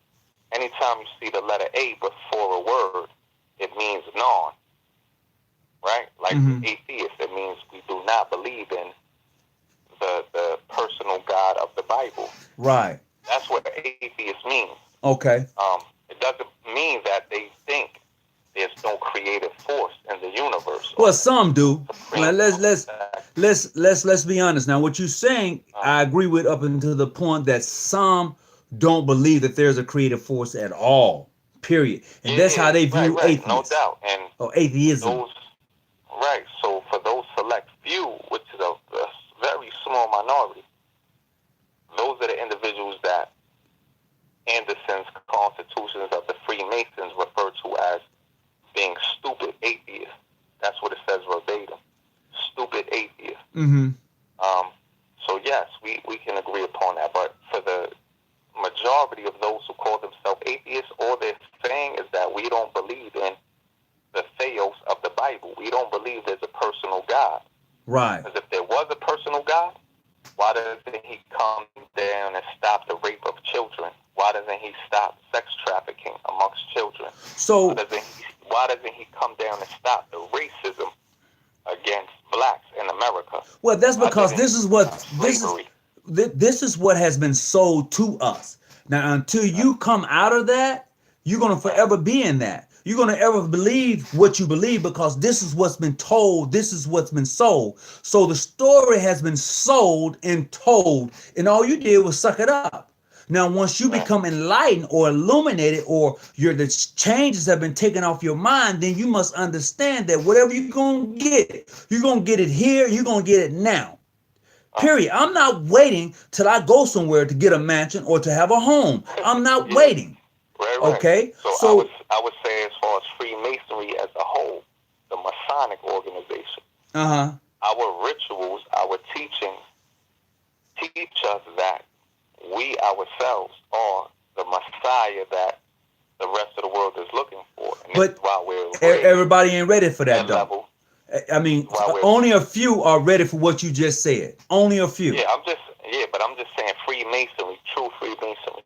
anytime you see the letter A before a word, it means non, right? Like atheist, it means we do not believe in the personal God of the Bible. Right. That's what atheist means. Okay. It doesn't mean that they think there's no creative force in the universe. Well, some do. Let's be honest. Now, what you're saying, I agree with up until the point that some don't believe that there's a creative force at all. Period. And that's how they view atheists. No doubt. And atheism. Right. So for those select few, which is a very small minority, those are the individuals that Anderson's Constitutions of the Freemasons refer to as being stupid atheists. That's what it says verbatim. Stupid atheists. So yes, we can agree upon that. But for the majority of those who call themselves atheists, all they're saying is that we don't believe in the theos of the Bible. We don't believe there's a personal God. Right. Because if there was a personal God, why doesn't he come down and stop the rape of children? Why doesn't he stop sex trafficking amongst children? So why doesn't he come down and stop the racism against blacks in America? Well, that's because this is what has been sold to us. Now, until you come out of that, you're going to forever be in that. you're going to ever believe what you believe, because this is what's been told. This is what's been sold. So the story has been sold and told, and all you did was suck it up. Now, once you become enlightened or illuminated, or the changes have been taken off your mind, then you must understand that whatever you're going to get it here, you're going to get it now. Period. I'm not waiting till I go somewhere to get a mansion or to have a home. I'm not waiting. Right. Okay. So I would say, as far as Freemasonry as a whole, the Masonic organization, our rituals, our teachings teach us that we ourselves are the Messiah that the rest of the world is looking for. And but this is why we're everybody ain't ready for that, though. Level. I mean, only a few are ready for what you just said. Only a few. Yeah, but I'm just saying Freemasonry, true Freemasonry.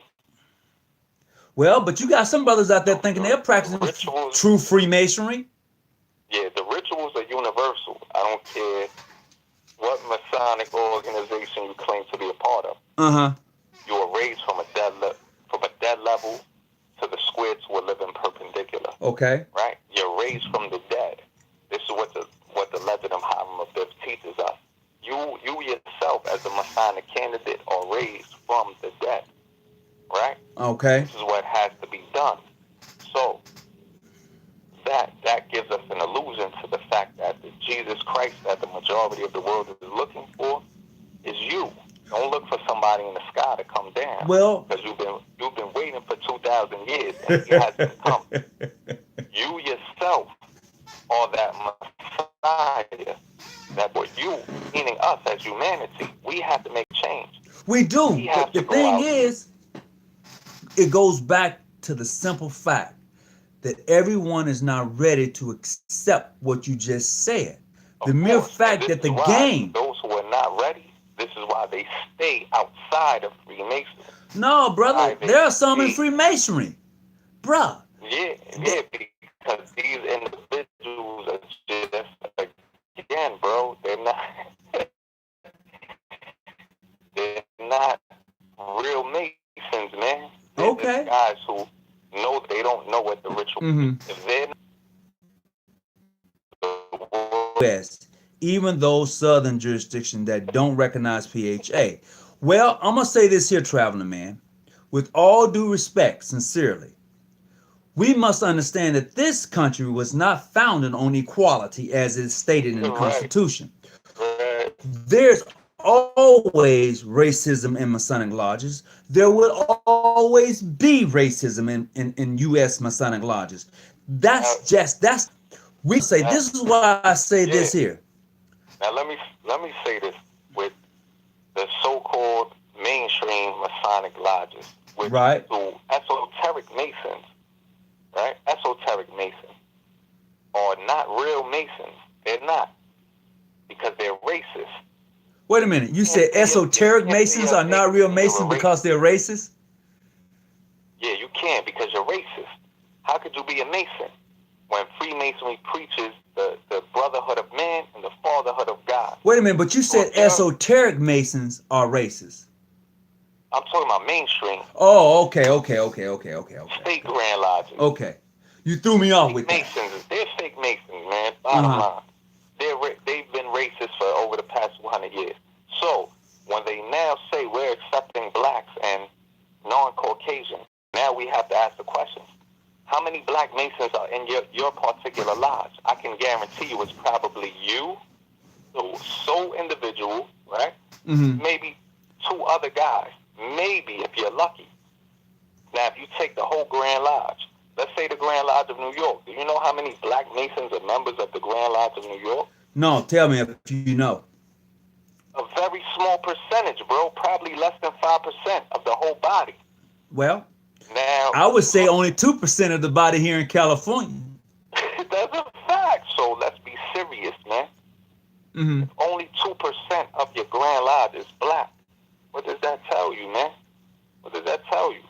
Well, but you got some brothers out there thinking they're practicing true Freemasonry. Yeah, the rituals are universal. I don't care what Masonic organization you claim to be a part of. You are raised from a dead level to the square to a living perpendicular. Okay. Right? You're raised from the dead. This is what the legend of Hiram of Death teaches us. You yourself, as a Masonic candidate, are raised from the dead. Right? Okay. This is what has to be done. So that gives us an illusion to the fact that the Jesus Christ that the majority of the world is looking for is you. Don't look for somebody in the sky to come down. Well, because you've been waiting for 2,000 years and he hasn't come. You yourself are that Messiah. That for you, meaning us as humanity, we have to make change. We do. The thing is, it goes back to the simple fact that everyone is not ready to accept what you just said. The mere fact that the game. Those who are not ready, this is why they stay outside of Freemasonry. No, brother, there are some in Freemasonry. Bruh. Yeah, because these individuals are just, again, bro, they're not real Masons, man. They're just guys who know they don't know what the ritual is. If they're West, even those southern jurisdictions that don't recognize PHA. Well, I'm going to say this here, traveling man. With all due respect, sincerely, we must understand that this country was not founded on equality as is stated in the Constitution. There's always racism in Masonic lodges. There will always be racism in U.S. Masonic lodges. We say, this is why I say this here. Now let me say this with the so-called mainstream Masonic lodges, which the esoteric Masons, right? Esoteric Masons are not real Masons. They're not, because they're racist. Wait a minute. You said esoteric Masons are not real Masons because they're racist? Yeah, you can't, because you're racist. How could you be a Mason when Freemasonry preaches the brotherhood of man and the fatherhood of God? Wait a minute, but you said esoteric Masons are racist. I'm talking about mainstream. Oh, okay. Fake Grand Lodges. Okay. You threw me off with Masons. They're fake Masons, man. Bottom line. They've been racist for over the past 200 years. So when they now say we're accepting blacks and non-Caucasian, now we have to ask the question: how many black Masons are in your particular lodge? I can guarantee you it's probably you, the sole individual, right? Maybe 2 other guys. Maybe, if you're lucky. Now, if you take the whole Grand Lodge, let's say the Grand Lodge of New York. Do you know how many black Masons are members of the Grand Lodge of New York? No, tell me if you know. A very small percentage, bro. Probably less than 5% of the whole body. Well, now I would say only 2% of the body here in California. That's a fact. So let's be serious, man. If only 2% of your Grand Lodge is black, what does that tell you, man? What does that tell you?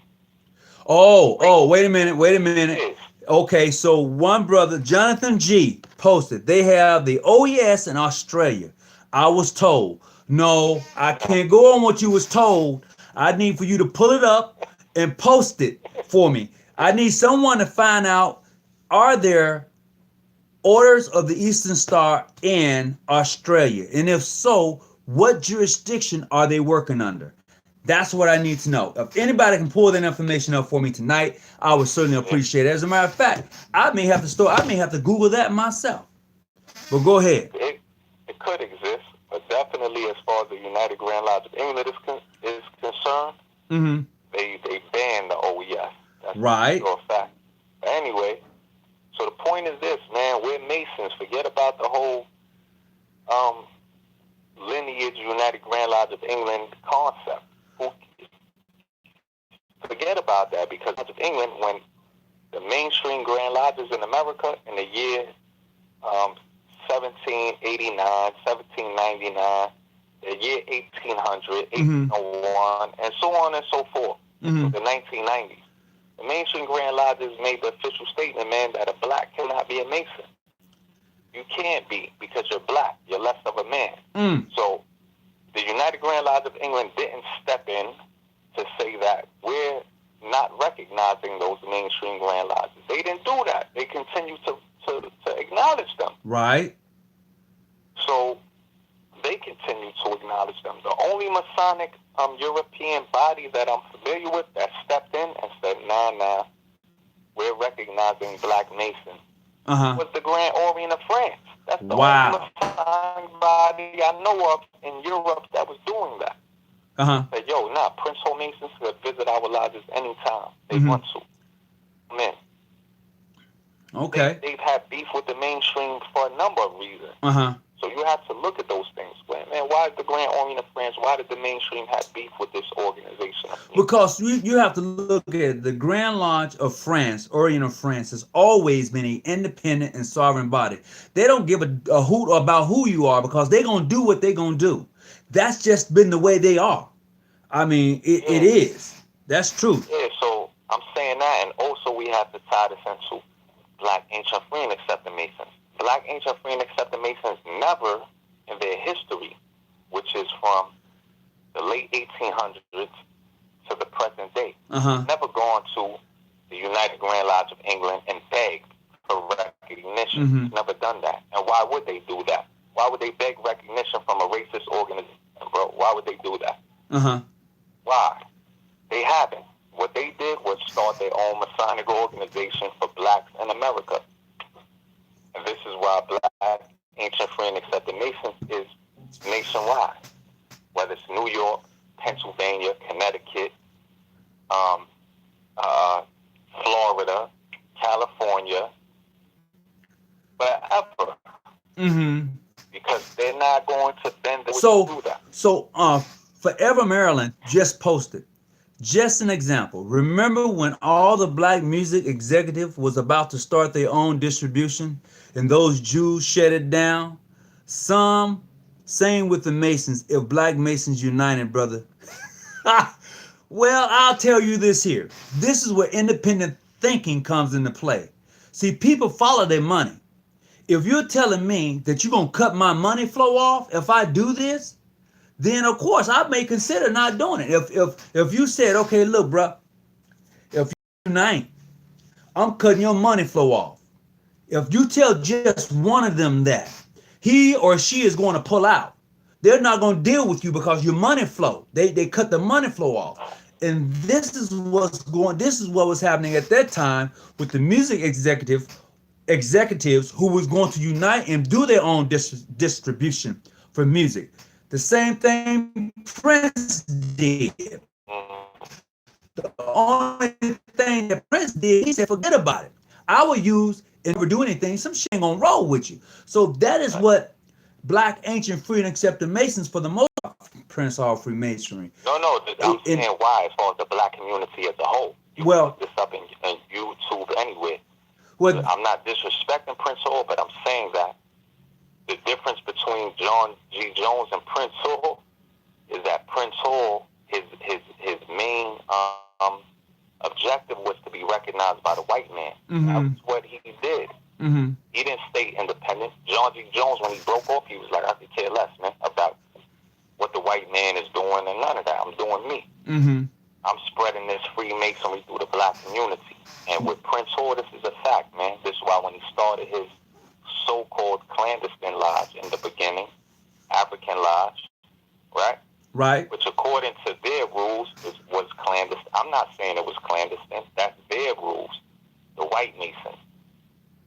Oh, wait a minute. Okay, so one brother, Jonathan G, posted, they have the OES in Australia. I was told. No, I can't go on what you was told. I need for you to pull it up and post it for me. I need someone to find out are there orders of the Eastern Star in Australia? And if so, what jurisdiction are they working under? That's what I need to know. If anybody can pull that information up for me tonight, I would certainly appreciate it. As a matter of fact, I may have to Google that myself. But go ahead. It could exist, but definitely as far as the United Grand Lodge of England is concerned, Mm-hmm. they banned the OES. That's right. a fact. But anyway, so the point is this, man, we're Masons. Forget about the whole lineage United Grand Lodge of England concept. Forget about that, because of England, when the mainstream Grand Lodges in America in the year 1789, 1799, the year 1800, 1801, and so on and so forth, until the 1990s. The mainstream Grand Lodges made the official statement, man, that a black cannot be a Mason. You can't be, because you're black. You're less of a man. So the United Grand Lodge of England didn't step in to say that we're not recognizing those mainstream Grand Lodges. They didn't do that. They continue to acknowledge them. Right. So they continue to acknowledge them. The only Masonic European body that I'm familiar with that stepped in and said, nah, we're recognizing black Masons, was the Grand Orient of France. That's the only Masonic body I know of in Europe that was doing that. Said, yo, Prince Hall Masons could visit our lodges anytime they want to. Come in. Okay. They've had beef with the mainstream for a number of reasons. So you have to look at those things. Man, why is the Grand Orient of France, why did the mainstream have beef with this organization? Because you have to look at the Grand Lodge of France, Orient of France, has always been an independent and sovereign body. They don't give a hoot about who you are, because they're going to do what they're going to do. That's just been the way they are. I mean, it is. That's true. Yeah, so I'm saying that, and also we have to tie this into Black Ancient Free and Accepted Masons. Black Ancient Free and Accepted Masons never, in their history, which is from the late 1800s to the present day, never gone to the United Grand Lodge of England and begged for recognition. Never done that. And why would they do that? Why would they beg recognition from a racist organization, bro? Why would they do that? Why? They haven't. What they did was start their own Masonic organization for blacks in America. And this is why Black Ancient Free and Accepted Masons is nationwide. Whether it's New York, Pennsylvania, Connecticut, Florida, California, wherever. Because they're not going to bend to do that. So, Forever Maryland just posted. Just an example. Remember when all the black music executive was about to start their own distribution and those Jews shut it down? Same with the Masons, if Black Masons united, brother. Well, I'll tell you this here. This is where independent thinking comes into play. See, people follow their money. If you're telling me that you're going to cut my money flow off if I do this, then of course I may consider not doing it. If you said, okay, look, bro, if you unite, I'm cutting your money flow off. If you tell just one of them that, he or she is going to pull out. They're not going to deal with you because your money flow. They cut the money flow off. And this is what was happening at that time with the music executives who was going to unite and do their own distribution for music. The same thing Prince did. The only thing that Prince did, he said, forget about it. I will use and never do anything. Some shit ain't gonna roll with you. So that is what Black Ancient Free and Accepted Masons, for the most part, Prince Hall Freemasonry. No, I'm saying why, as far as the black community as a whole. You put this up in YouTube anyway. Well, I'm not disrespecting Prince Hall, but I'm saying that the difference between John G. Jones and Prince Hall is that Prince Hall, his main objective was to be recognized by the white man. That's what he did. He didn't stay independent. John G. Jones, when he broke off, he was like, I could care less, man, about what the white man is doing and none of that. I'm doing me. I'm spreading this Freemasonry through the black community. And with Prince Hall, this is a fact, man. This is why when he started his so-called clandestine lodge in the beginning, African lodge, right? Right. Which according to their rules was clandestine. I'm not saying it was clandestine. That's their rules. The white Masons,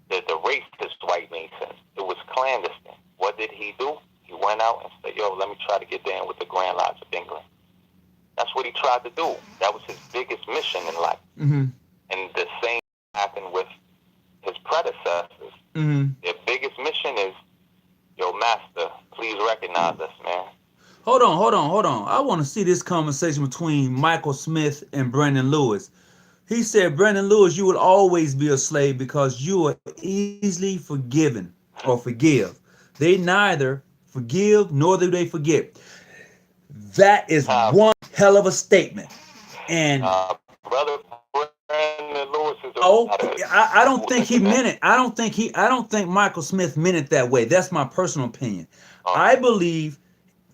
the racist white Masons, it was clandestine. What did he do? He went out and said, yo, let me try to get down with the Grand Lodge of England. That's what he tried to do. That was his biggest mission in life. Mm-hmm. And the same happened with his predecessors. Mm-hmm. Their biggest mission is, yo, master, please recognize us, man. Hold on. I want to see this conversation between Michael Smith and Brandon Lewis. He said, Brandon Lewis, you will always be a slave because you are easily forgiven or forgive. They neither forgive nor do they forget. That is one hell of a statement. And brother Brandon Lewis is I don't think he meant it. I don't think Michael Smith meant it that way. That's my personal opinion. I believe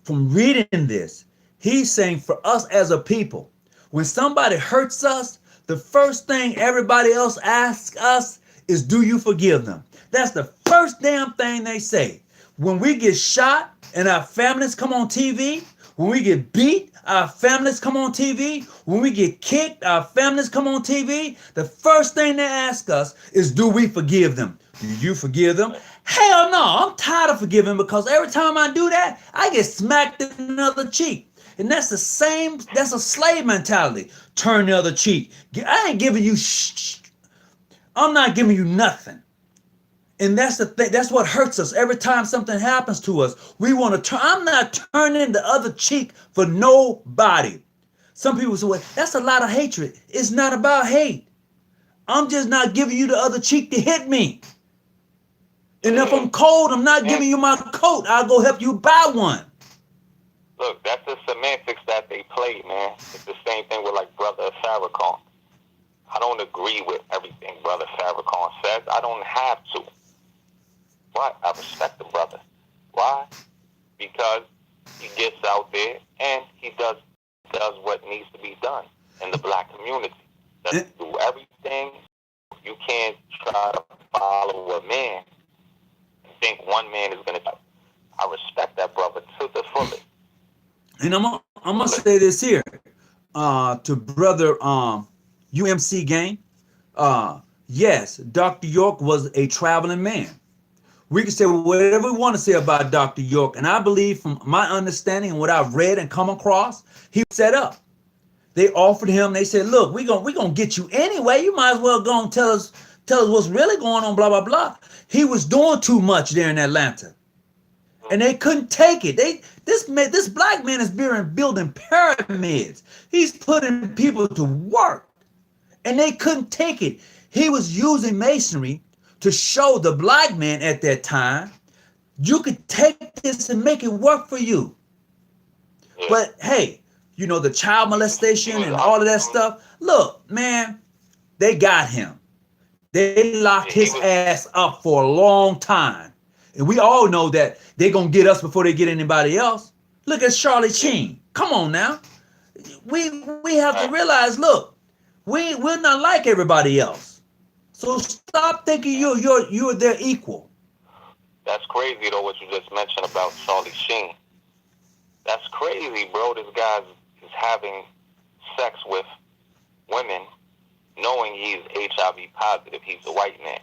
from reading this, he's saying for us as a people, when somebody hurts us, the first thing everybody else asks us is, do you forgive them? That's the first damn thing they say. When we get shot and our families come on TV, when we get beat, our families come on TV. When we get kicked, our families come on TV. The first thing they ask us is, do we forgive them? Do you forgive them? Hell no, I'm tired of forgiving because every time I do that, I get smacked in another cheek. And that's a slave mentality. Turn the other cheek. I ain't giving you I'm not giving you nothing. And that's the thing. That's what hurts us. Every time something happens to us, we want to turn. I'm not turning the other cheek for nobody. Some people say, well, that's a lot of hatred. It's not about hate. I'm just not giving you the other cheek to hit me. And if I'm cold, I'm not giving you my coat. I'll go help you buy one. Look, that's the semantics that they play, man. It's the same thing with like Brother Farrakhan. I don't agree with everything Brother Farrakhan says. I don't have to. Why? I respect the brother. Why? Because he gets out there and he does what needs to be done in the black community. Doesn't do everything. You can't try to follow a man and think one man is going to. I respect that brother to the fullest. And I'm gonna say this here to brother UMC gang. Yes, Dr. York was a traveling man. We can say whatever we want to say about Dr. York, and I believe from my understanding and what I've read and come across, he was set up. They offered him. They said, "Look, we gonna get you anyway. You might as well go and tell us what's really going on." Blah blah blah. He was doing too much there in Atlanta. And they couldn't take it. This black man is building pyramids. He's putting people to work. And they couldn't take it. He was using masonry to show the black man at that time, you could take this and make it work for you. Yeah. But hey, you know, the child molestation and all of that stuff. Look, man, they got him. They locked his ass up for a long time. And we all know that they're going to get us before they get anybody else. Look at Charlie Sheen. Come on now. We have to realize, look, we're not like everybody else. So stop thinking you're their equal. That's crazy, though, what you just mentioned about Charlie Sheen. That's crazy, bro. This guy is having sex with women knowing he's HIV positive. He's a white man.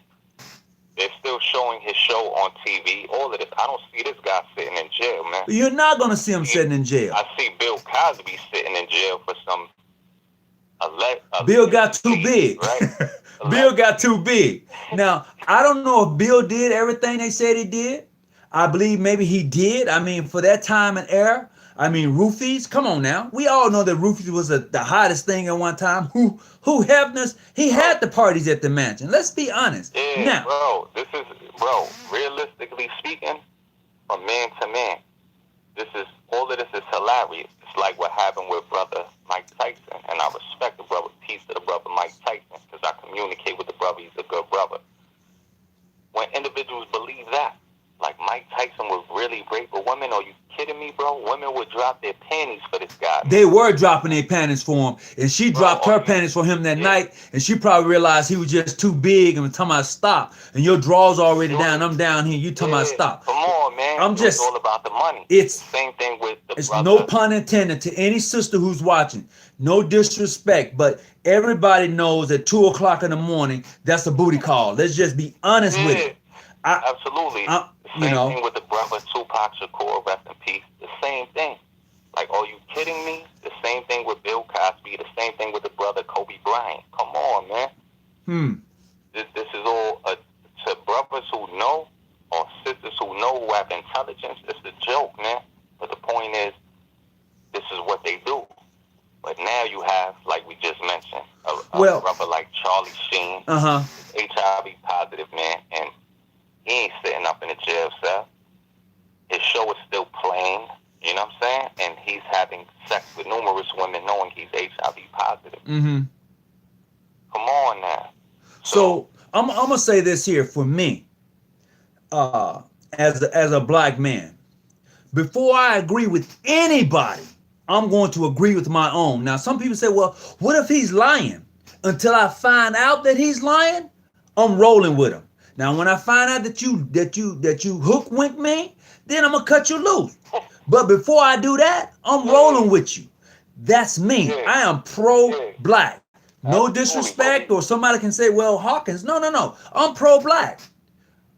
They're still showing his show on TV. All of this. I don't see this guy sitting in jail, man. You're not going to see him sitting in jail. I see Bill Cosby sitting in jail for some... Bill got too big. Right? Bill got too big. Now, I don't know if Bill did everything they said he did. I believe maybe he did. I mean, for that time and era. I mean, roofies, come on now. We all know that roofies was the hottest thing at one time. Hugh Hefner's, he had the parties at the mansion. Let's be honest. Yeah, now, bro, realistically speaking, from man to man, all of this is hilarious. It's like what happened with brother Mike Tyson, and I respect the brother. Peace to the brother Mike Tyson, because I communicate with the brother. He's a good brother. When individuals believe that, like Mike Tyson would really rape a woman, are you kidding me, bro? Women would would drop their panties for this guy. They were dropping their panties for him, and she dropped her panties for him that night, and she probably realized he was just too big and was talking about stop. And your drawers already down, I'm down here, you talking about stop. Come on, man. I'm just, it's all about the money. It's the same thing with the it's brother. no pun intended to any sister who's watching. No disrespect, but everybody knows at 2 o'clock in the morning, that's a booty call. Let's just be honest with it. Absolutely. The same thing with the brother Tupac Shakur, rest in peace. The same thing. Like, are you kidding me? The same thing with Bill Cosby. The same thing with the brother Kobe Bryant. Come on, man. This is all to brothers who know or sisters who know who have intelligence. It's a joke, man. But the point is, this is what they do. But now you have, like we just mentioned, a brother like Charlie Sheen, HIV positive, man, and he ain't sitting up in a jail cell. His show is still playing, you know what I'm saying? And he's having sex with numerous women knowing he's HIV positive. Come on now. So I'm gonna say this here for me, as a black man. Before I agree with anybody, I'm going to agree with my own. Now, some people say, well, what if he's lying? Until I find out that he's lying, I'm rolling with him. Now, when I find out that you hook wink me, then I'm gonna cut you loose. But before I do that, I'm rolling with you. That's me. I am pro-black. No disrespect, or somebody can say, well, Hawkins. No. I'm pro-black.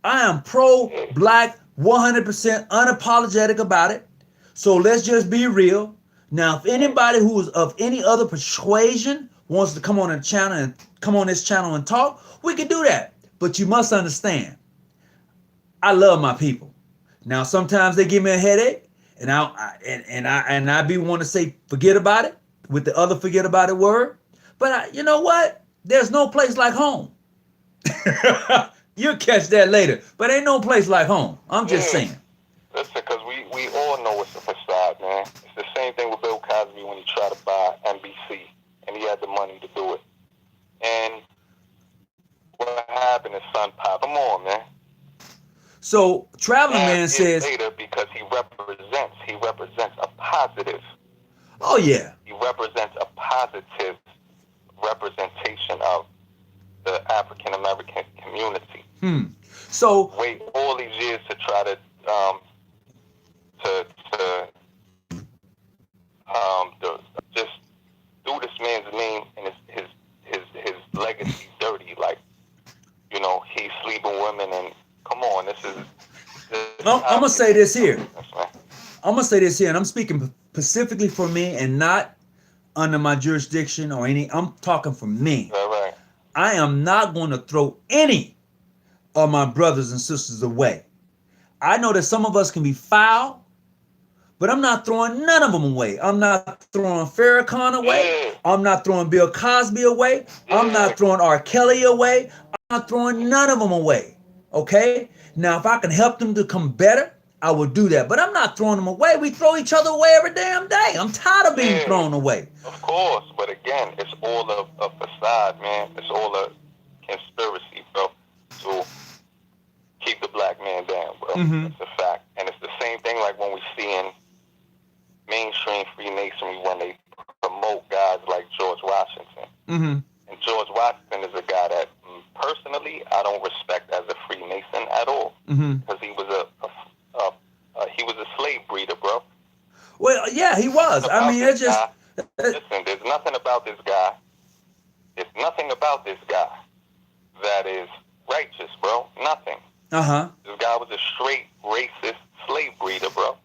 I am pro-black, 100% unapologetic about it. So let's just be real. Now, if anybody who is of any other persuasion wants to come on this channel and talk, we can do that. But you must understand, I love my people. Now, sometimes they give me a headache, and I be want to say forget about it with the other forget about it word. But you know what? There's no place like home. You'll catch that later. But ain't no place like home. I'm just saying. Listen, because we all know it's a facade, man. It's the same thing with Bill Cosby when he tried to buy NBC, and he had the money to do it. And what happened? His son popped. Come on, man. So Traveling Man says later, because he represents a positive. Oh yeah. He represents a positive representation of the African American community. So wait all these years to try to just do this man's name and his legacy dirty, like, you know, he's sleeping women, and come on, this is I'm gonna say this here. And I'm speaking specifically for me and not under my jurisdiction or any. I'm talking for me. Right. I am not going to throw any of my brothers and sisters away. I know that some of us can be foul, but I'm not throwing none of them away. I'm not throwing Farrakhan away. I'm not throwing Bill Cosby away. I'm not throwing R. Kelly away. I'm not throwing none of them away. Okay? Now, if I can help them to become better, I will do that. But I'm not throwing them away. We throw each other away every damn day. I'm tired of being thrown away. Of course. But again, it's all a facade, man. It's all a conspiracy, bro, to keep the black man down, bro. It's a fact. And it's the same thing like when we see in mainstream Freemasonry when they promote guys like George Washington. And George Washington is a guy that personally I don't respect as a Freemason at all, because he was a slave breeder, bro. Well, yeah, he was. I mean, it's just listen. There's nothing about this guy. There's nothing about this guy that is righteous, bro. Nothing. This guy was a straight racist slave breeder, bro.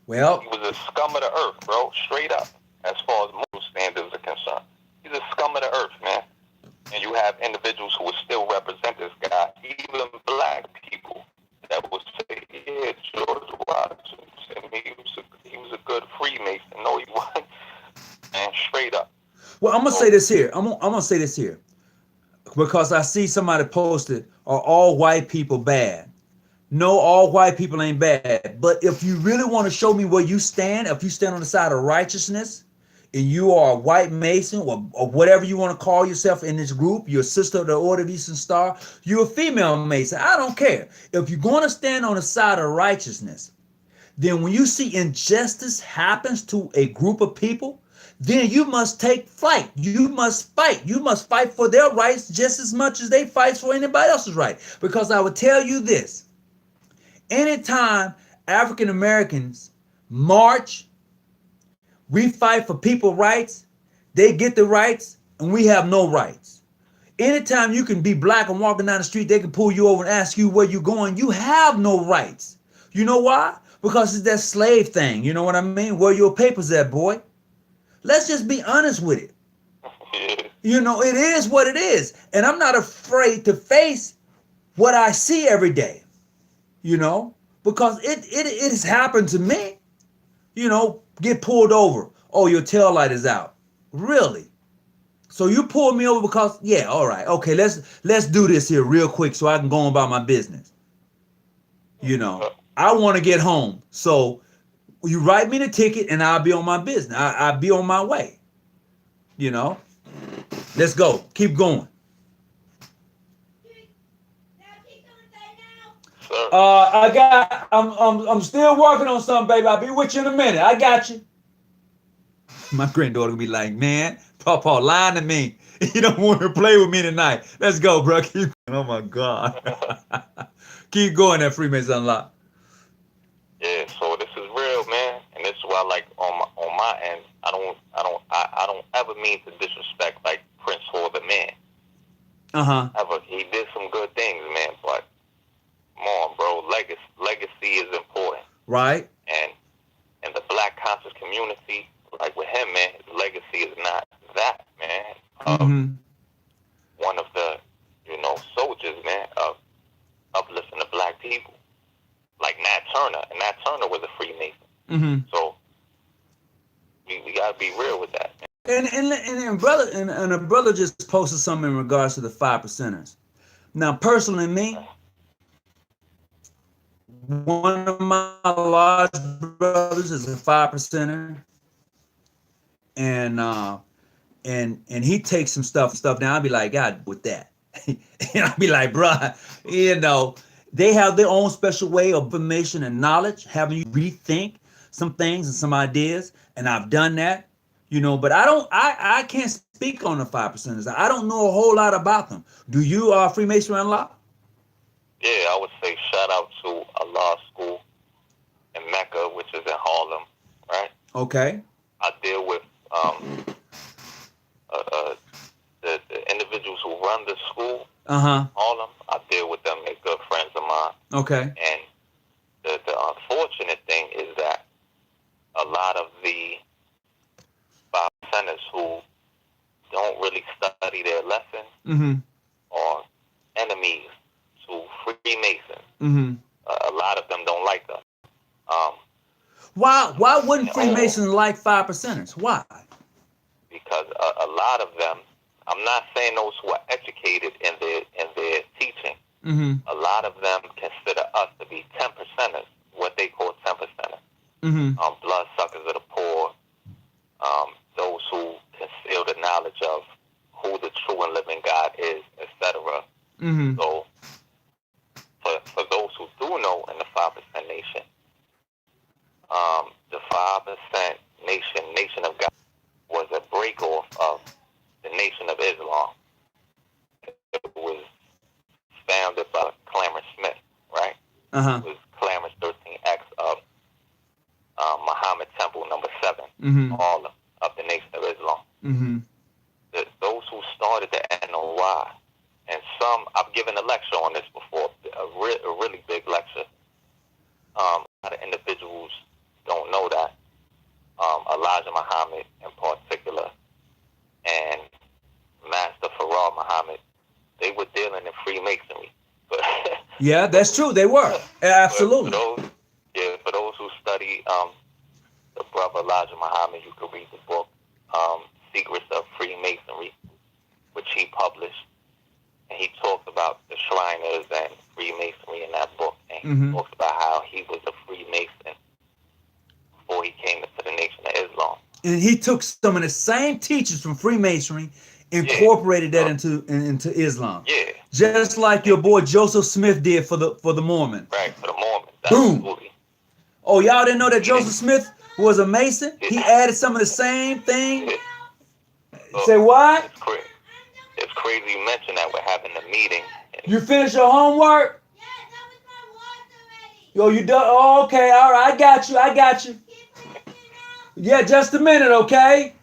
Well, he was a scum of the earth, bro. Straight up, as far as moral standards are concerned, he's a scum of the earth, man. And you have individuals who will still represent this guy, even black people that will say, yeah, George Washington, he was a good Freemason. No, he wasn't. And straight up. Well, I'm gonna say this here. I'm gonna say this here, because I see somebody posted, "Are all white people bad?" No, all white people ain't bad. But if you really want to show me where you stand, if you stand on the side of righteousness, and you are a white Mason or whatever you want to call yourself in this group, you're a sister of the Order of Eastern Star, you're a female Mason, I don't care. If you're going to stand on the side of righteousness, then when you see injustice happens to a group of people, then you must take flight. You must fight. You must fight for their rights just as much as they fight for anybody else's right. Because I would tell you this, anytime African Americans march, we fight for people's rights, they get the rights, and we have no rights. Anytime you can be black and walking down the street, they can pull you over and ask you where you're going. You have no rights. You know why? Because it's that slave thing. You know what I mean? Where your papers at, boy? Let's just be honest with it. You know, it is what it is. And I'm not afraid to face what I see every day, you know, because it has happened to me. You know, get pulled over. Oh, your tail light is out. Really? So you pulled me over because, yeah, all right. Okay, let's do this here real quick so I can go on about my business. You know, I want to get home. So you write me the ticket and I'll be on my business. I'll be on my way. You know, let's go. Keep going. I'm still working on something, baby. I'll be with you in a minute. I got you. My granddaughter will be like, man, Papa lying to me. You don't want to play with me tonight. Let's go, bro. Oh my God. Keep going that Freemason Unlocked. Yeah, so this is real, man, and this is why, like, on my end, I don't ever mean to disrespect like Prince Hall the man. He did some good things, man, but come on, bro, legacy is important, right? And in the Black conscious community, like with him, man, his legacy is not that, man. One of the, soldiers, man, of uplifting the Black people. Like Nat Turner, and Nat Turner was a Freemason. So we gotta be real with that. And a brother just posted something in regards to the 5%ers. Now, personally, me, one of my large brothers is a 5%er, and he takes some stuff down. I'll be like, God, with that, and I'll be like, bruh, they have their own special way of information and knowledge, having you rethink some things and some ideas. And I've done that, but I can't speak on the 5%ers. I don't know a whole lot about them. Do you, Freemasonry Unlocked? Yeah, I would say shout out to a law school in Mecca, which is in Harlem, right? Okay. I deal with the individuals who run the school. Harlem. I deal with them. They're good friends of mine. Okay. And the unfortunate thing is that a lot of the 5%ers who don't really study their lessons are enemies to Freemasons. A lot of them don't like us. Why wouldn't Freemasons like 5%ers? Why? Because a lot of them, I'm not saying those who are educated in their teaching. A lot of them consider us to be 10%ers, what they call 10%ers. Bloodsuckers of the poor, those who conceal the knowledge of who the true and living God is, etc. So, for those who do know in the 5% nation, the 5% nation of God was a break-off of the Nation of Islam. It was founded by Clarence Smith, right? It was Clarence 13X of Muhammad Temple number 7, all of the Nation of Islam. Those who started the NOI, and some, I've given a lecture on this before, a really big lecture. A lot of individuals don't know that. Elijah Muhammad in particular, and Master Farrar Muhammad, they were dealing in Freemasonry. Yeah, that's true. They were. Absolutely. For those who study the brother Elijah Muhammad, you could read the book Secrets of Freemasonry, which he published. And he talks about the Shriners and Freemasonry in that book. And he talks about how he was a Freemason before he came into the Nation of Islam. And he took some of the same teachings from Freemasonry, incorporated that into Islam. Yeah. Just like your boy Joseph Smith did for the Mormons. Right, for the Mormons. Boom. Absolutely. Oh, y'all didn't know that Joseph Smith was a Mason? He added some of the same thing. Say what? It's crazy you mentioned that we're having a meeting. You finished your homework? Yo, you done? Oh, okay, all right, I got you. Yeah, just a minute, okay?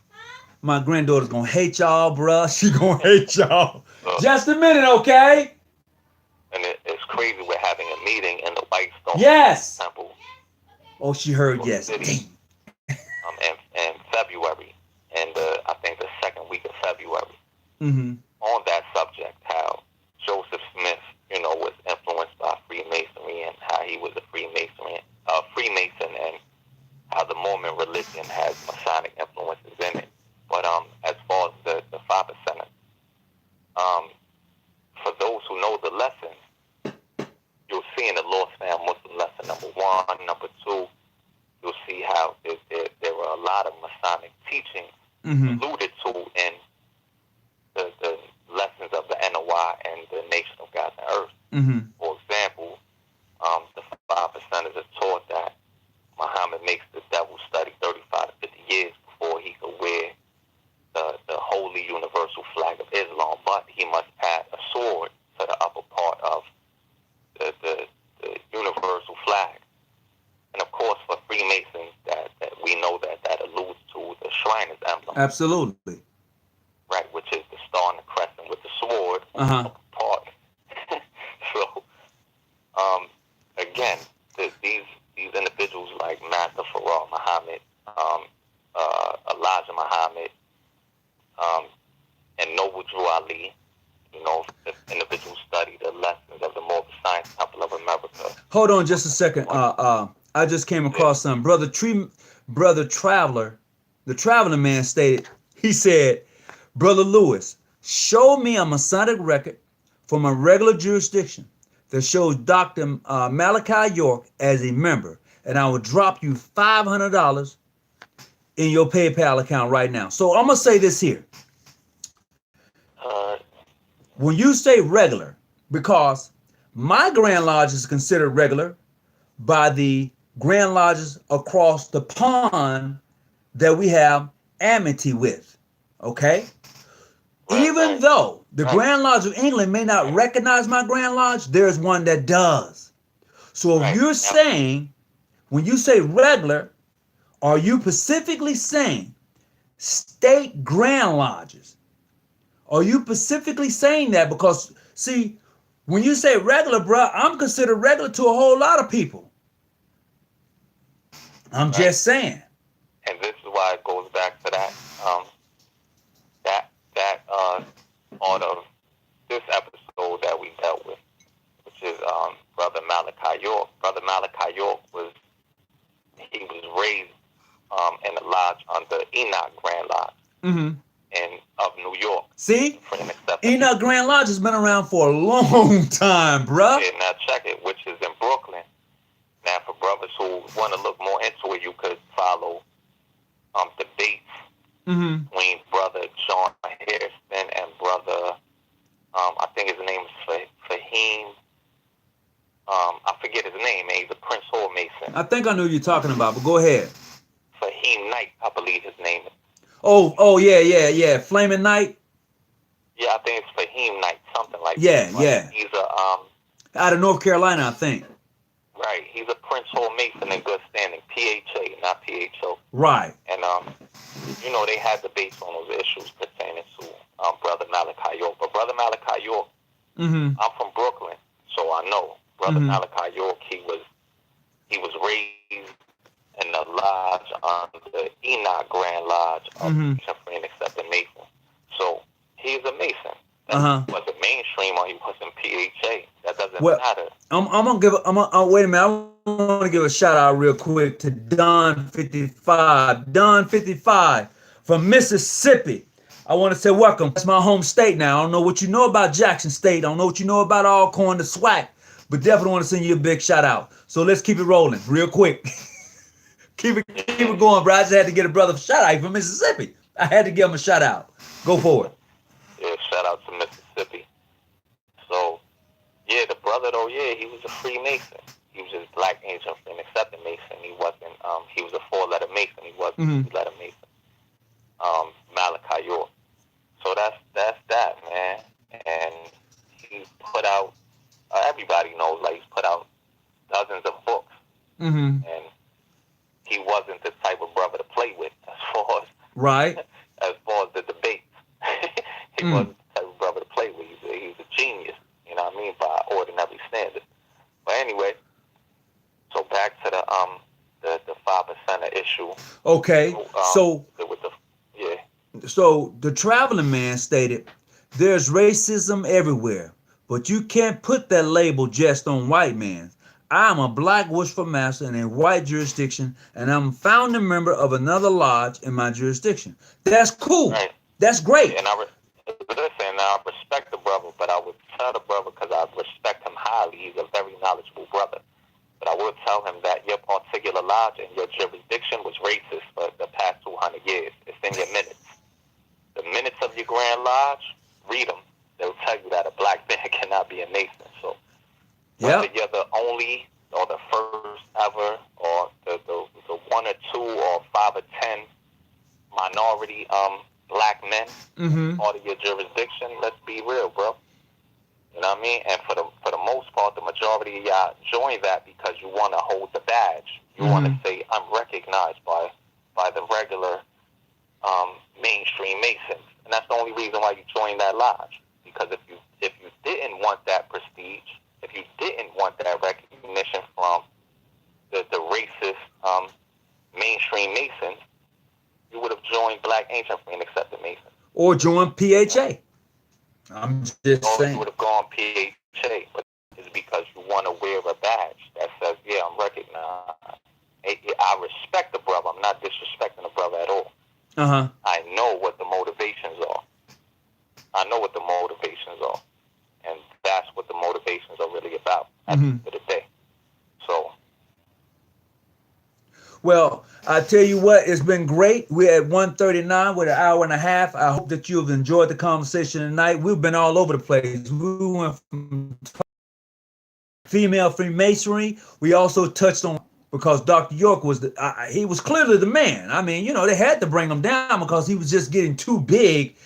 My granddaughter's gonna hate y'all, bruh. She gonna hate y'all. Just a minute, okay? And it's crazy we're having a meeting in the Whitestone Temple. Oh, she heard yes. In February, and I think the second week of February. Mm-hmm. On that subject, how Joseph Smith, was influenced by Freemasonry, and how he was a Freemason, and how the Mormon religion has Masonic influences in it. But as far as the 5%, for those who know the lessons, you'll see in the Lost Found Muslim lesson number 1, number 2, you'll see how there were a lot of Masonic teachings alluded to in the lessons of the NOI and the Nation of God and Earth. Mm-hmm. For example, the 5%ers are taught that Muhammad makes the devil study 35 to 50 years before he could wear the holy universal flag of Islam, but he must add a sword to the upper part of the universal flag. And of course, for Freemasons, that we know that alludes to the Shriners emblem. Absolutely. Right, which is the star and the crescent with the sword part. So, again, these individuals like Master Farrar Muhammad, Elijah Muhammad, and Noble Drew Ali, the individuals study the lessons of the Morbid Science Temple of America. Hold on just a second. I just came across some. Brother Traveler, the Traveling Man stated, he said, Brother Lewis, show me a Masonic record from a regular jurisdiction that shows Dr. Malachi York as a member, and I will drop you $500 in your PayPal account right now. So I'm going to say this here. When you say regular, because my Grand Lodge is considered regular by the Grand Lodges across the pond that we have amity with, okay? Even though the Grand Lodge of England may not recognize my Grand Lodge, there's one that does. So if you're saying, when you say regular, are you specifically saying state Grand Lodges? Are you specifically saying that? Because, see, when you say regular, bruh, I'm considered regular to a whole lot of people. I'm just saying. And this is why it goes back to that, part of this episode that we dealt with, which is Brother Malachi York. Brother Malachi York was raised in a lodge under Enoch Grand Lodge of New York. See? Enoch Grand Lodge has been around for a long time, bruh. Yeah, now check it, which is in Brooklyn. Now, for brothers who want to look more into it, you could follow debates between Brother John Hairston and Brother, I think his name is Fahim. I forget his name, man. He's a Prince Hall Mason. I think I know who you're talking about, but go ahead. Fahim Knight, I believe his name is. Oh, yeah. Flaming Knight? Yeah, I think it's Fahim Knight, something like that. Yeah. He's out of North Carolina, I think. Right. He's a Prince Hall Mason in good standing. PHA, not PHO. Right. And, they had debates on those issues pertaining to Brother Malachi York. But Brother Malachi York, I'm from Brooklyn, so I know. Brother Malachi York, he was raised in the lodge under the Enoch Grand Lodge of Free and Accepted Mason. So he's a Mason. Was it mainstream or he wasn't PHA? That doesn't matter. I'm gonna wait a minute. I want to give a shout out real quick to Don 55. Don 55 from Mississippi. I want to say welcome. That's my home state now. I don't know what you know about Jackson State. I don't know what you know about Alcorn, the SWAC, but definitely want to send you a big shout out. So let's keep it rolling real quick. keep it going, bro. I just had to get a brother shout out from Mississippi. I had to give him a shout out. Go for it. Yeah, shout out to Mississippi. So, yeah, the brother though, he was a Freemason. He was just Black Angel and accepted Mason. He wasn't. He was a 4-letter Mason. He wasn't a 2-letter Mason. Malachi York. So that's that, man. And he put out. Everybody knows, like, he's put out dozens of books. And he wasn't the type of brother to play with as far as the debates. He wasn't the type of brother to play with. He's a genius, you know what I mean, by ordinary standards. But anyway, so back to the 5% issue. Okay, so the traveling man stated, "There's racism everywhere, but you can't put that label just on white men. I'm a Black Worshipful Master in a white jurisdiction, and I'm founding member of another lodge in my jurisdiction." That's cool. Right. That's great. And I respect the brother, but I would tell the brother, because I respect him highly. He's a very knowledgeable brother. But I would tell him that your particular lodge and your jurisdiction was racist for the past 200 years. It's in your minutes. The minutes of your Grand Lodge, read them. They'll tell you that a Black man cannot be a Mason. So whether you're the only or the first ever, or the 1 or 2 or 5 or 10 minority Black men part of your jurisdiction, let's be real, bro. You know what I mean? And for the most part, the majority of y'all join that because you want to hold the badge. You want to say, I'm recognized by the regular mainstream Masons. And that's the only reason why you join that lodge. Because if you didn't want that prestige, if you didn't want that recognition from the racist mainstream Masons, you would have joined Black Ancient and accepted Mason. Or joined PHA. I'm just saying. You would have gone PHA, but it's because you want to wear a badge that says, yeah, I'm recognized. I respect the brother. I'm not disrespecting the brother at all. I know what the motivations are. And that's what the motivations are really about at the end of the day. So. Well, I tell you what, it's been great. We're at 1:39 with an hour and a half. I hope that you've enjoyed the conversation tonight. We've been all over the place. We went from female Freemasonry. We also touched on, because Dr. York was he was clearly the man. I mean, you know, they had to bring him down because he was just getting too big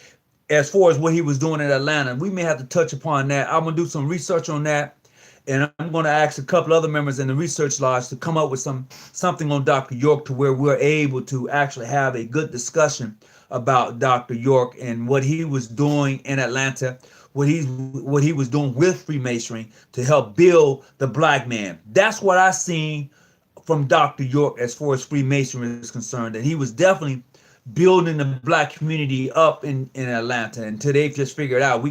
as far as what he was doing in Atlanta. We may have to touch upon that. I'm going to do some research on that. And I'm going to ask a couple other members in the research lodge to come up with something on Dr. York, to where we're able to actually have a good discussion about Dr. York and what he was doing in Atlanta, what he was doing with Freemasonry to help build the Black man. That's what I seen from Dr. York as far as Freemasonry is concerned, that he was definitely building the Black community up in Atlanta until they've just figured out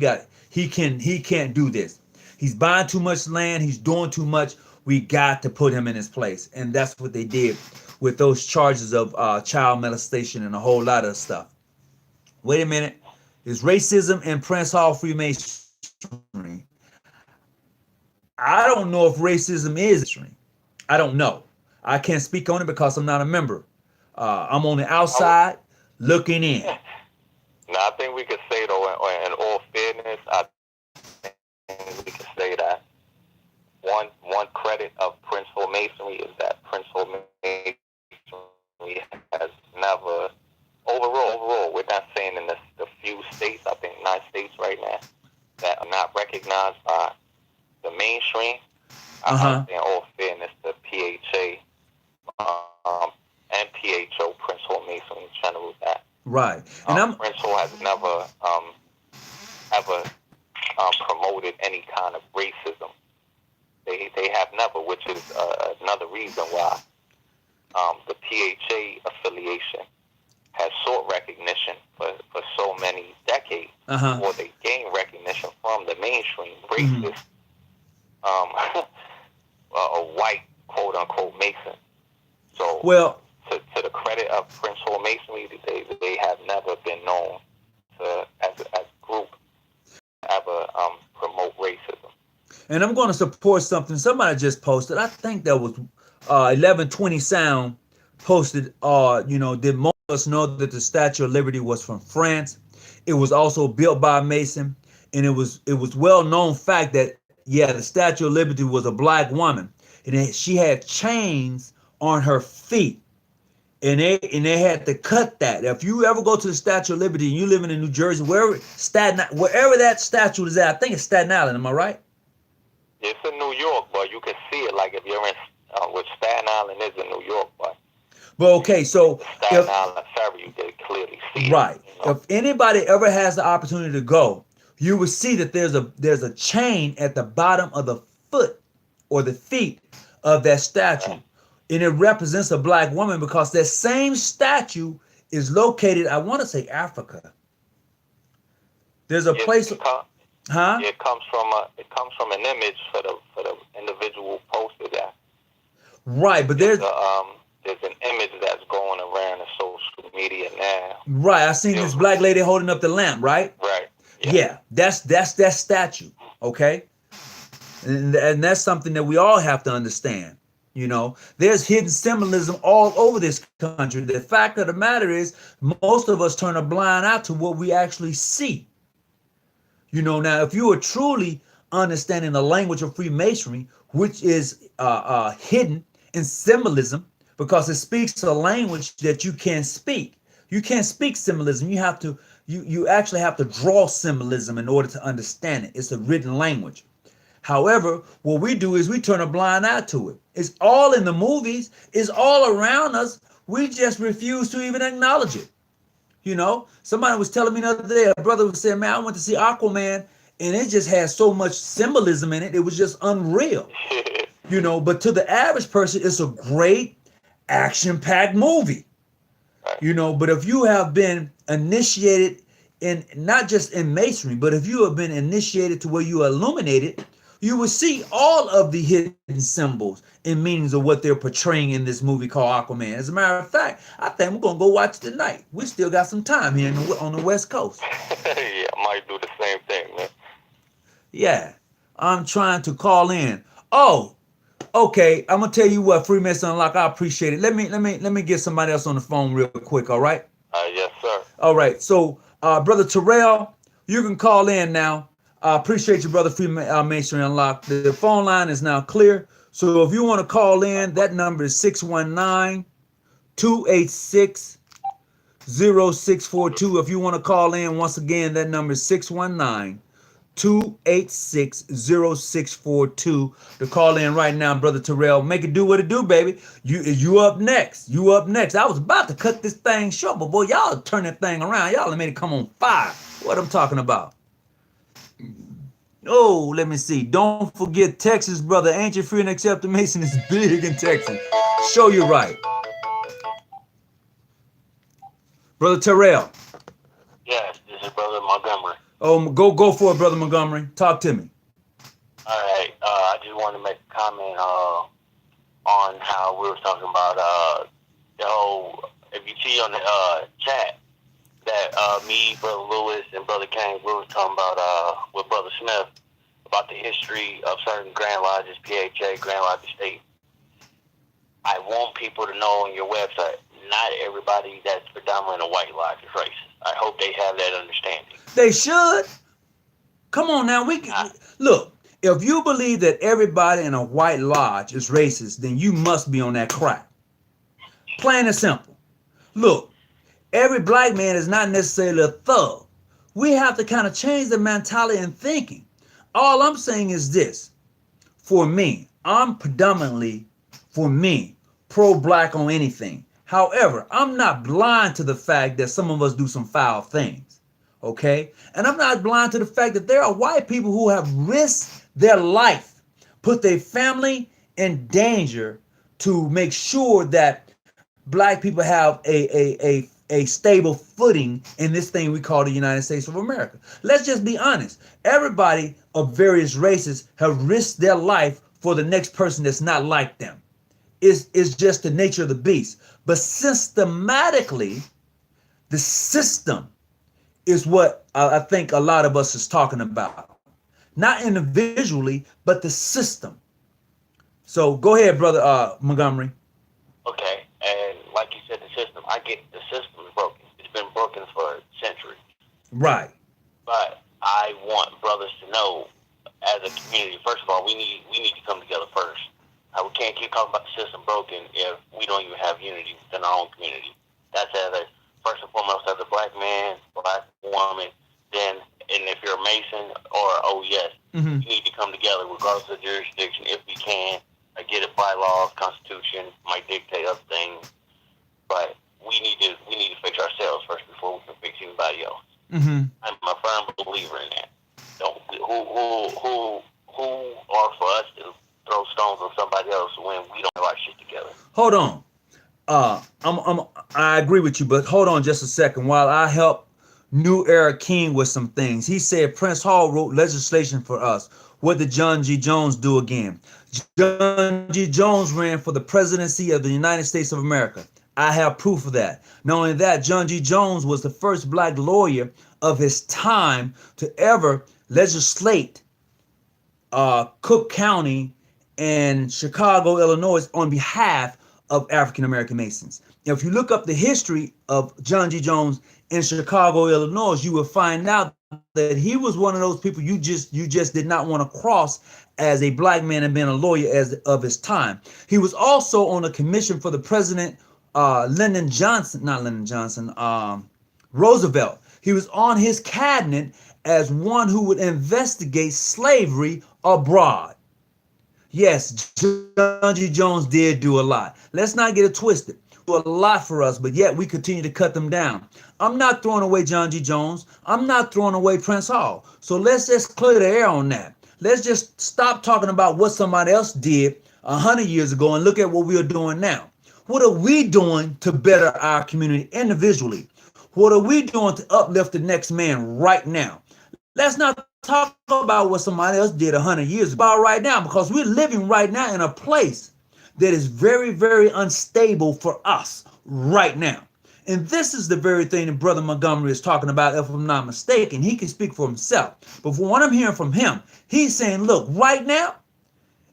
he can't do this. He's buying too much land. He's doing too much. We got to put him in his place. And that's what they did with those charges of child molestation and a whole lot of stuff. Wait a minute. Is racism in Prince Hall Freemasonry? I don't know if racism is. I don't know. I can't speak on it because I'm not a member. I'm on the outside looking in. Now, I think we could say, though, in all fairness, I think we can say that one credit of Prince Hall Masonry is that Prince Hall Masonry has never, overall, we're not saying in the few states, I think 9 states right now, that are not recognized by the mainstream. I think in all fairness, the PHA and PHO, Prince Hall Masonry, trying to move that. Right. And Prince Hall has never ever promoted any kind of racism. They have never, which is another reason why the PHA affiliation has sought recognition for so many decades, or they gain recognition from the mainstream racist, a white quote unquote Mason. So, well, to the credit of Prince Hall Masonry, they have never been known to, as a group, ever promote racism. And I'm going to support something somebody just posted. I think that was 1120 Sound posted. Did most of us know that the Statue of Liberty was from France? It was also built by a Mason, and it was well known fact that the Statue of Liberty was a Black woman. and she had chains on her feet. And they had to cut that. If you ever go to the Statue of Liberty and you living in New Jersey, wherever that statue is at, I think it's Staten Island. Am I right? It's in New York, but you can see it like if you're in which Staten Island is in New York, but. But okay, so Staten Island Ferry, you can clearly see right. it. You know? If anybody ever has the opportunity to go, you will see that there's a chain at the bottom of the foot or the feet of that statue. Right. And it represents a black woman because that same statue is located, I want to say Africa. There's a place. It comes from an image for the individual posted that. Right, but there's an image that's going around in social media now. Right, I seen this black lady holding up the lamp, right? Right. Yeah, that's that statue, okay? And that's something that we all have to understand. You know, there's hidden symbolism all over this country. The fact of the matter is, most of us turn a blind eye to what we actually see. You know, now, if you are truly understanding the language of Freemasonry, which is hidden in symbolism, because it speaks a language that you can't speak. You can't speak symbolism. You have to, you actually have to draw symbolism in order to understand it. It's a written language. However, what we do is we turn a blind eye to it. It's all in the movies. It's all around us. We just refuse to even acknowledge it. You know, somebody was telling me the other day, a brother was saying, man, I went to see Aquaman and it just has so much symbolism in it. It was just unreal. You know, but to the average person, it's a great action-packed movie. You know, but if you have been initiated in, not just in masonry, but if you have been initiated to where you are illuminated, you will see all of the hidden symbols and meanings of what they're portraying in this movie called Aquaman. As a matter of fact, I think we're going to go watch it tonight. We still got some time here on the West Coast. Yeah, I might do the same thing, man. Yeah, I'm trying to call in. Oh, okay. I'm going to tell you what, Freemason Unlock, I appreciate it. Let me get somebody else on the phone real quick, all right? Yes, sir. All right. So, Brother Terrell, you can call in now. I appreciate you, Brother Freemasonry Unlocked. The phone line is now clear. So if you want to call in, that number is 619-286-0642. If you want to call in, once again, that number is 619-286-0642. To call in right now, Brother Terrell. Make it do what it do, baby. You up next. You up next. I was about to cut this thing short, but boy, y'all turn that thing around. Y'all made it come on fire. What I'm talking about. Oh, let me see. Don't forget Texas, brother. Ancient Free and Accepted Mason is big in Texas. Show you right. Brother Terrell. Yes, this is Brother Montgomery. Oh, go for it, Brother Montgomery. Talk to me. All right. I just want to make a comment on how we were talking about the whole, if you see on the chat, that me, Brother Lewis, and Brother King, we were talking about with Brother Smith about the history of certain Grand Lodges, PHA, Grand Lodge State. I want people to know on your website, not everybody that's predominantly a white lodge is racist. I hope they have that understanding. They should. Come on now. Look, if you believe that everybody in a white lodge is racist, then you must be on that crack. Plain and simple. Look. Every black man is not necessarily a thug. We have to kind of change the mentality and thinking. All I'm saying is this. For me, I'm predominantly, pro-black on anything. However, I'm not blind to the fact that some of us do some foul things. Okay? And I'm not blind to the fact that there are white people who have risked their life, put their family in danger to make sure that black people have a stable footing in this thing we call the United States of America. Let's just be honest. Everybody of various races have risked their life for the next person that's not like them. It's just the nature of the beast. But systematically, the system is what I think a lot of us is talking about. Not individually, but the system. So go ahead, Brother Montgomery. Okay, and like you said, the system, I get the system is broken. It's been broken for centuries. Right. But I want brothers to know, as a community, first of all, we need to come together first. We can't keep talking about the system broken if we don't even have unity within our own community. That's first and foremost, as a black man, black woman, then, and if you're a Mason or OES, you need to come together regardless of jurisdiction if we can. I get it, bylaws, constitution might dictate other things, but we need to fix ourselves first before we can fix anybody else. I'm a firm believer in that. Who are for us to throw stones on somebody else when we don't have our shit together? Hold on. I agree with you, but hold on just a second. While I help New Era King with some things, he said Prince Hall wrote legislation for us. What did John G. Jones do again? John G. Jones ran for the presidency of the United States of America. I have proof of that. Not only that, John G. Jones was the first black lawyer of his time to ever legislate Cook County and Chicago, Illinois, on behalf of African American Masons. Now, if you look up the history of John G. Jones in Chicago, Illinois, you will find out that he was one of those people you just did not want to cross as a black man and being a lawyer as of his time. He was also on a commission for the president Roosevelt. He was on his cabinet as one who would investigate slavery abroad. Yes, John G. Jones did do a lot. Let's not get it twisted. Do a lot for us, but yet we continue to cut them down. I'm not throwing away John G. Jones. I'm not throwing away Prince Hall. So let's just clear the air on that. Let's just stop talking about what somebody else did 100 years ago and look at what we are doing now. What are we doing to better our community individually? What are we doing to uplift the next man right now? Let's not talk about what somebody else did 100 years ago right now, because we're living right now in a place that is very, very unstable for us right now. And this is the very thing that Brother Montgomery is talking about, if I'm not mistaken. He can speak for himself. But from what I'm hearing from him, he's saying, look, right now,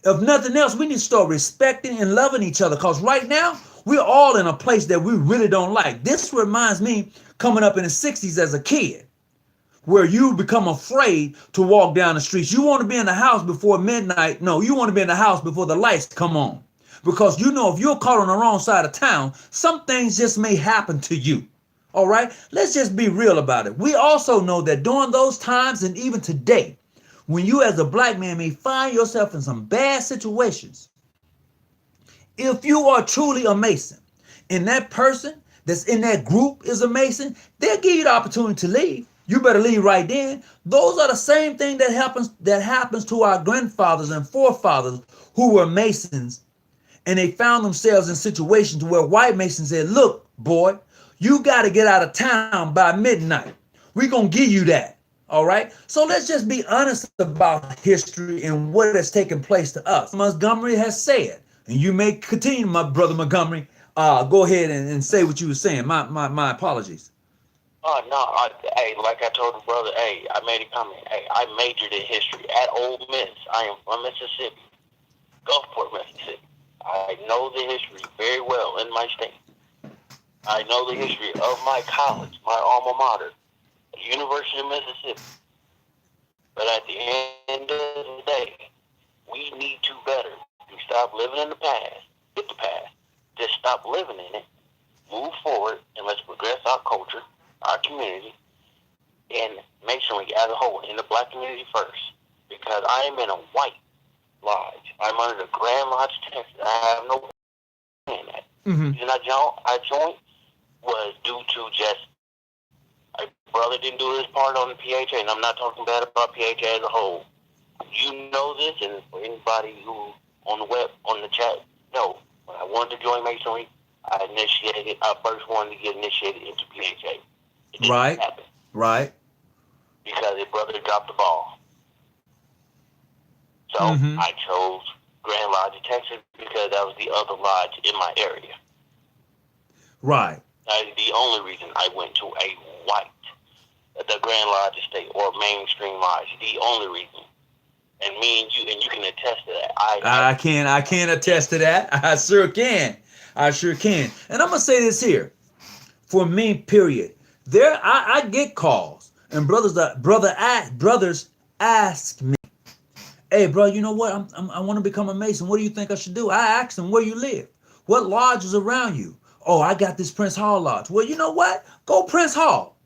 if nothing else, we need to start respecting and loving each other, because right now, we're all in a place that we really don't like. This reminds me coming up in the 60s as a kid, where you become afraid to walk down the streets. You want to be in the house before midnight. No, you want to be in the house before the lights come on. Because you know if you're caught on the wrong side of town, some things just may happen to you. All right? Let's just be real about it. We also know that during those times and even today, when you as a black man may find yourself in some bad situations, if you are truly a Mason and that person that's in that group is a Mason, they'll give you the opportunity to leave. You better leave right then. Those are the same thing that happens to our grandfathers and forefathers who were Masons, and they found themselves in situations where white Masons said, look, boy, you got to get out of town by midnight. We're going to give you that. All right. So let's just be honest about history and what has taken place to us. Montgomery has said, and you may continue, my brother Montgomery, go ahead and say what you were saying. My apologies. Oh, no, hey, like I told the brother, hey, I made a comment. Hey, I majored in history at Ole Miss. I am from Mississippi, Gulfport, Mississippi. I know the history very well in my state. I know the history of my college, my alma mater, University of Mississippi. But at the end of the day, we need to better. We stop living in the past, get the past. Just stop living in it, move forward, and let's progress our culture, our community, and Masonry as a whole, in the black community first. Because I am in a white lodge. I'm under the Grand Lodge, Texas. I have no in that. And I joined was due to just my brother didn't do his part on the PHA, and I'm not talking bad about PHA as a whole. You know this, and for anybody who on the web, on the chat, no. When I wanted to join Masonry, I first wanted to get initiated into PHA. It didn't happen. Right. Because his brother dropped the ball. So I chose Grand Lodge of Texas because that was the other lodge in my area. Right. That is the only reason I went to a white, the Grand Lodge Estate or mainstream lodge. The only reason. And me and you can attest to that. I can attest to that. I sure can. And I'm gonna say this here. For me, period. I get calls, and brothers ask me, Hey, bro, you know what? I want to become a Mason. What do you think I should do? I asked him, where you live? What lodge is around you? Oh, I got this Prince Hall Lodge. Well, you know what? Go Prince Hall.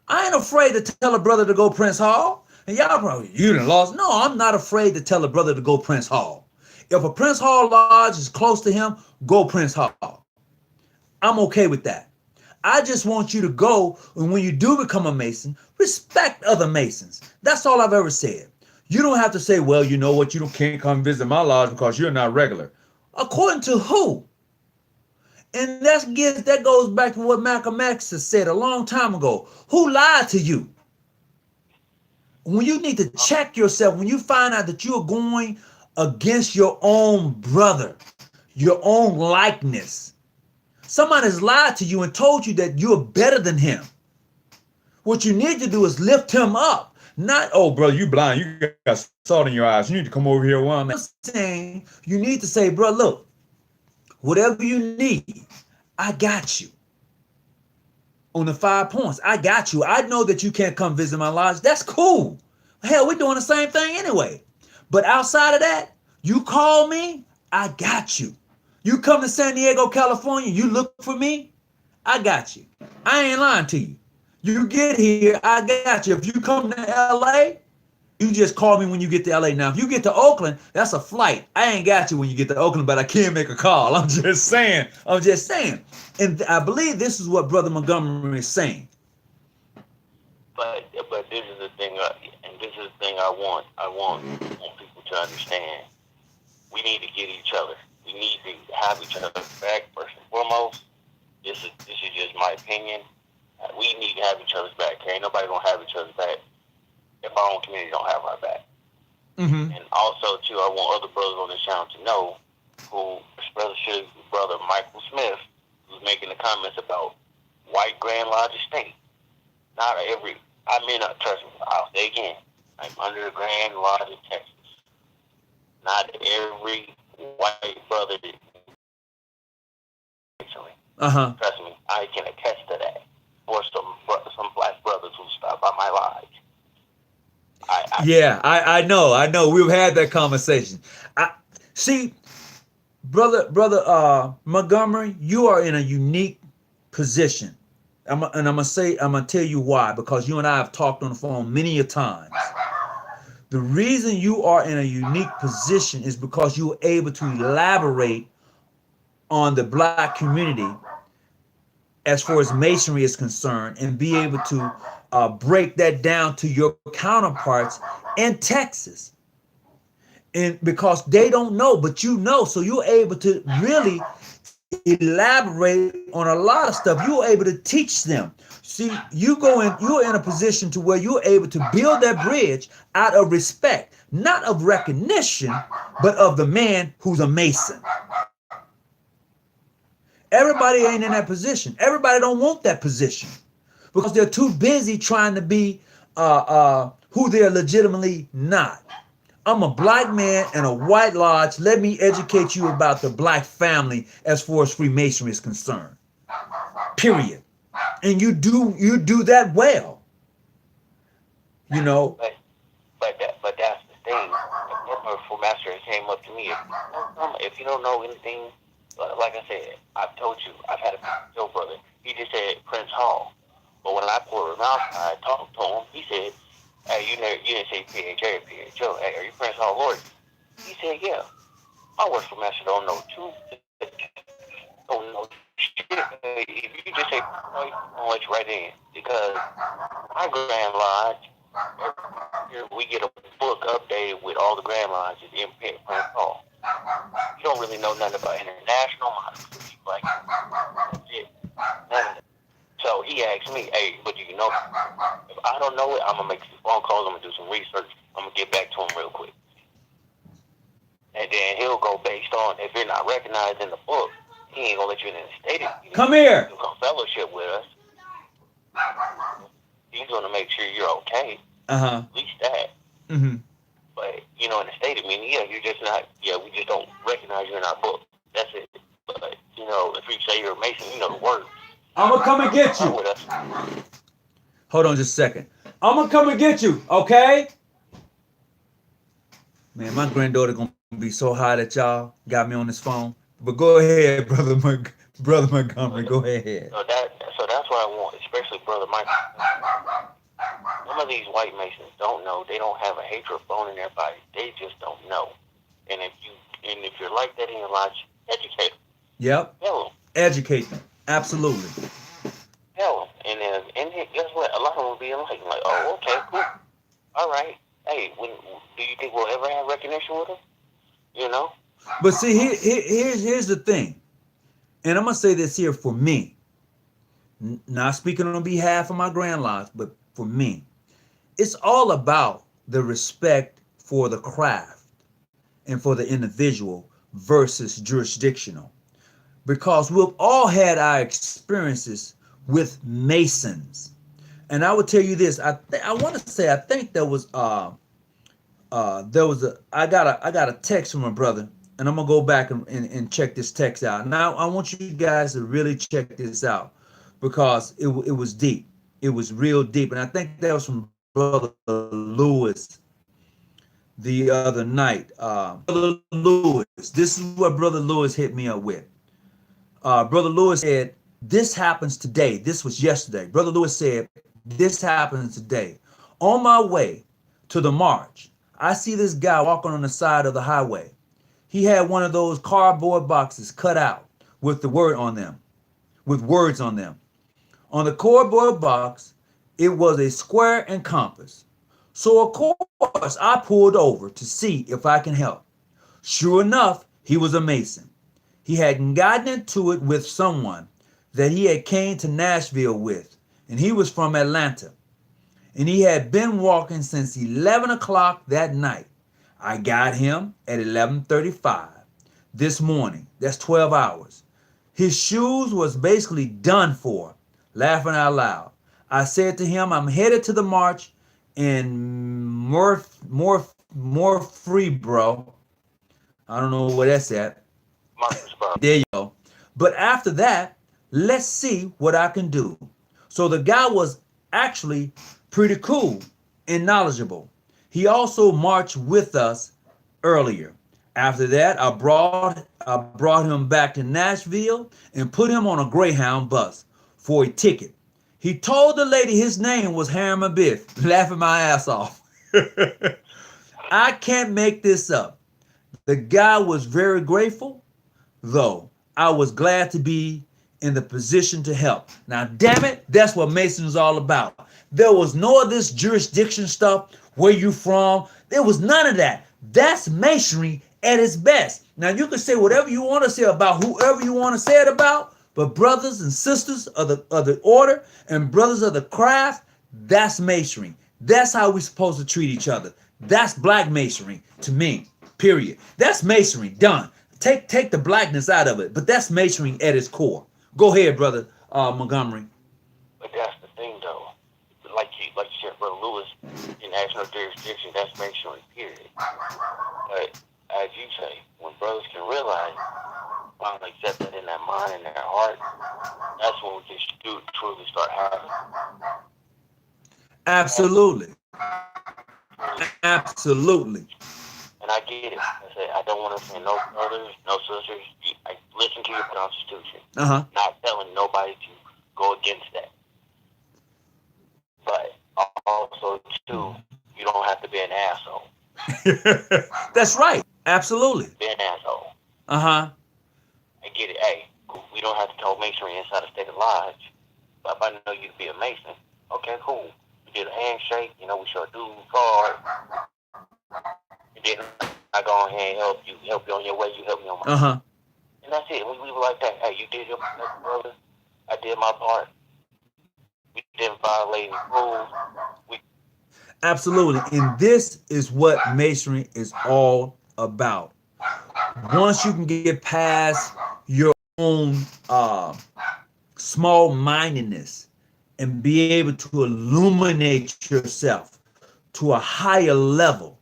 I ain't afraid to tell a brother to go Prince Hall. And y'all probably, you done lost. No, I'm not afraid to tell a brother to go Prince Hall. If a Prince Hall Lodge is close to him, go Prince Hall. I'm okay with that. I just want you to go, and when you do become a Mason, respect other Masons. That's all I've ever said. You don't have to say, well, you know what, can't come visit my lodge because you're not regular. According to who? And that goes back to what Malcolm X has said a long time ago. Who lied to you? When you need to check yourself, when you find out that you're going against your own brother, your own likeness, somebody has lied to you and told you that you're better than him. What you need to do is lift him up. Not, oh, bro, you blind. You got salt in your eyes. You need to come over here. One. I'm saying you need to say, bro, look, whatever you need, I got you. On the 5 points, I got you. I know that you can't come visit my lodge. That's cool. Hell, we're doing the same thing anyway. But outside of that, you call me, I got you. You come to San Diego, California, you look for me, I got you. I ain't lying to you. You get here, I got you. If you come to LA, you just call me when you get to LA. Now, if you get to Oakland, that's a flight. I ain't got you when you get to Oakland, but I can make a call. I'm just saying. And I believe this is what Brother Montgomery is saying. But this is the thing, and this is the thing I want people to understand. We need to get each other. We need to have each other back first and foremost. This is just my opinion. We need to have each other's back. Ain't nobody gonna have each other's back if our own community don't have our back. Mm-hmm. And also, too, I want other brothers on this channel to know who, especially Brother Michael Smith, who's making the comments about white Grand Lodge estate. Not every, trust me, I'll say again, I'm under the Grand Lodge of Texas. Not every white brother did. Trust me, I can attest to that. Or some black brothers who stop by my lodge. I know. We've had that conversation. See, brother Montgomery, you are in a unique position. I'm gonna tell you why, because you and I have talked on the phone many a times. The reason you are in a unique position is because you were able to elaborate on the black community as far as Masonry is concerned, and be able to break that down to your counterparts in Texas. And because they don't know, but you know, so you're able to really elaborate on a lot of stuff. You're able to teach them. See, you're in a position to where you're able to build that bridge out of respect, not of recognition, but of the man who's a Mason. Everybody ain't in that position. Everybody don't want that position because they're too busy trying to be who they're legitimately not. I'm a black man in a white lodge. Let me educate you about the black family as far as Freemasonry is concerned. Period. And you do that well. You know. But that's the thing. The former master came up to me. If you don't know anything, like I said, I've told you, I've had a brother. He just said Prince Hall. But when I pulled him out, I talked to him. He said, hey, you didn't say PHA or PHO. Hey, are you Prince Hall Lord? He said, yeah. My worship master don't know too. Don't know shit. If you just say, oh, you don't let you right in. Because my Grand Lodge, we get a book updated with all the Grand Lodges in Prince Hall. You don't really know nothing about international models. Like, shit. So he asked me, hey, what do you know? If I don't know it, I'm going to make some phone calls. I'm going to do some research. I'm going to get back to him real quick. And then he'll go based on, if you're not recognized in the book, he ain't going to let you in the state. Come here. He'll come fellowship with us. He's going to make sure you're okay. At least that. Mm-hmm. But, in the state of meaning, you're just not, we just don't recognize you in our book. That's it. But, if you say you're a Mason, you know the word. I'm going to come and get you. Hold on just a second. I'm going to come and get you, okay? Man, my granddaughter gonna be so high that y'all got me on this phone. But go ahead, brother Montgomery. Go ahead. So that's what I want, especially Brother Mike. Some of these white Masons don't know. They don't have a hatred bone in their body. They just don't know. And if you're like that in your life, educate them. Yep. Tell them. Educate them. Absolutely. Tell them. And guess what? A lot of them will be enlightened. Like, oh, okay, cool. All right. Hey, do you think we'll ever have recognition with them? You know? But see, here's the thing. And I'm going to say this here for me. Not speaking on behalf of my grandlines, but for me. It's all about the respect for the craft and for the individual versus jurisdictional. Because we've all had our experiences with Masons. And I will tell you this, I want to say, I think there was I got a text from a brother, and I'm gonna go back and check this text out. Now I want you guys to really check this out because it was deep. It was real deep. And I think that was from Brother Lewis the other night. Brother Lewis, this is what Brother Lewis hit me up with. Brother Lewis said, this happens today. This was yesterday. Brother Lewis said, this happens today. On my way to the march, I see this guy walking on the side of the highway. He had one of those cardboard boxes cut out with the word on them, with words on them. On the cardboard box, it was a square and compass. So of course, I pulled over to see if I can help. Sure enough, he was a Mason. He had gotten into it with someone that he had came to Nashville with, and he was from Atlanta. And he had been walking since 11 o'clock that night. I got him at 11:35 this morning. That's 12 hours. His shoes was basically done for, laughing out loud. I said to him, I'm headed to the march in more free, bro. I don't know where that's at. There you go. But after that, let's see what I can do. So the guy was actually pretty cool and knowledgeable. He also marched with us earlier. After that, I brought him back to Nashville and put him on a Greyhound bus for a ticket. He told the lady his name was Harriman Biff, laughing my ass off. I can't make this up. The guy was very grateful, though I was glad to be in the position to help. Now, damn it, that's what Mason is all about. There was no of this jurisdiction stuff, where you from. There was none of that. That's Masonry at its best. Now, you can say whatever you want to say about whoever you want to say it about, but brothers and sisters of the order and brothers of the craft, that's Masonry. That's how we're supposed to treat each other. That's Black Masonry to me, period. That's Masonry, done. Take the blackness out of it, but that's Masonry at its core. Go ahead, brother Montgomery. But that's the thing, though. Like you said, Brother Lewis, in national jurisdiction, that's Masonry, period. But as you say, when brothers can realize, finally accept that in their mind and their heart, that's when we can truly start having. Absolutely. Absolutely. And I get it. I say, I don't want to say no brothers, no sisters. I listen to your Constitution. Not telling nobody to go against that. But also, too, you don't have to be an asshole. That's right. Absolutely. Be an asshole. I get it. Hey, we don't have to tell Masonry inside the state of Lodge. But if I know you to be a Mason, okay, cool. We did a handshake. You know, we show a dude card. And then I go ahead and help you on your way. You help me on my way. And that's it. We were like that. Hey, you did your part, brother. I did my part. We didn't violate any rules. Absolutely. And this is what Masonry is all about. Once you can get past your own small-mindedness and be able to illuminate yourself to a higher level,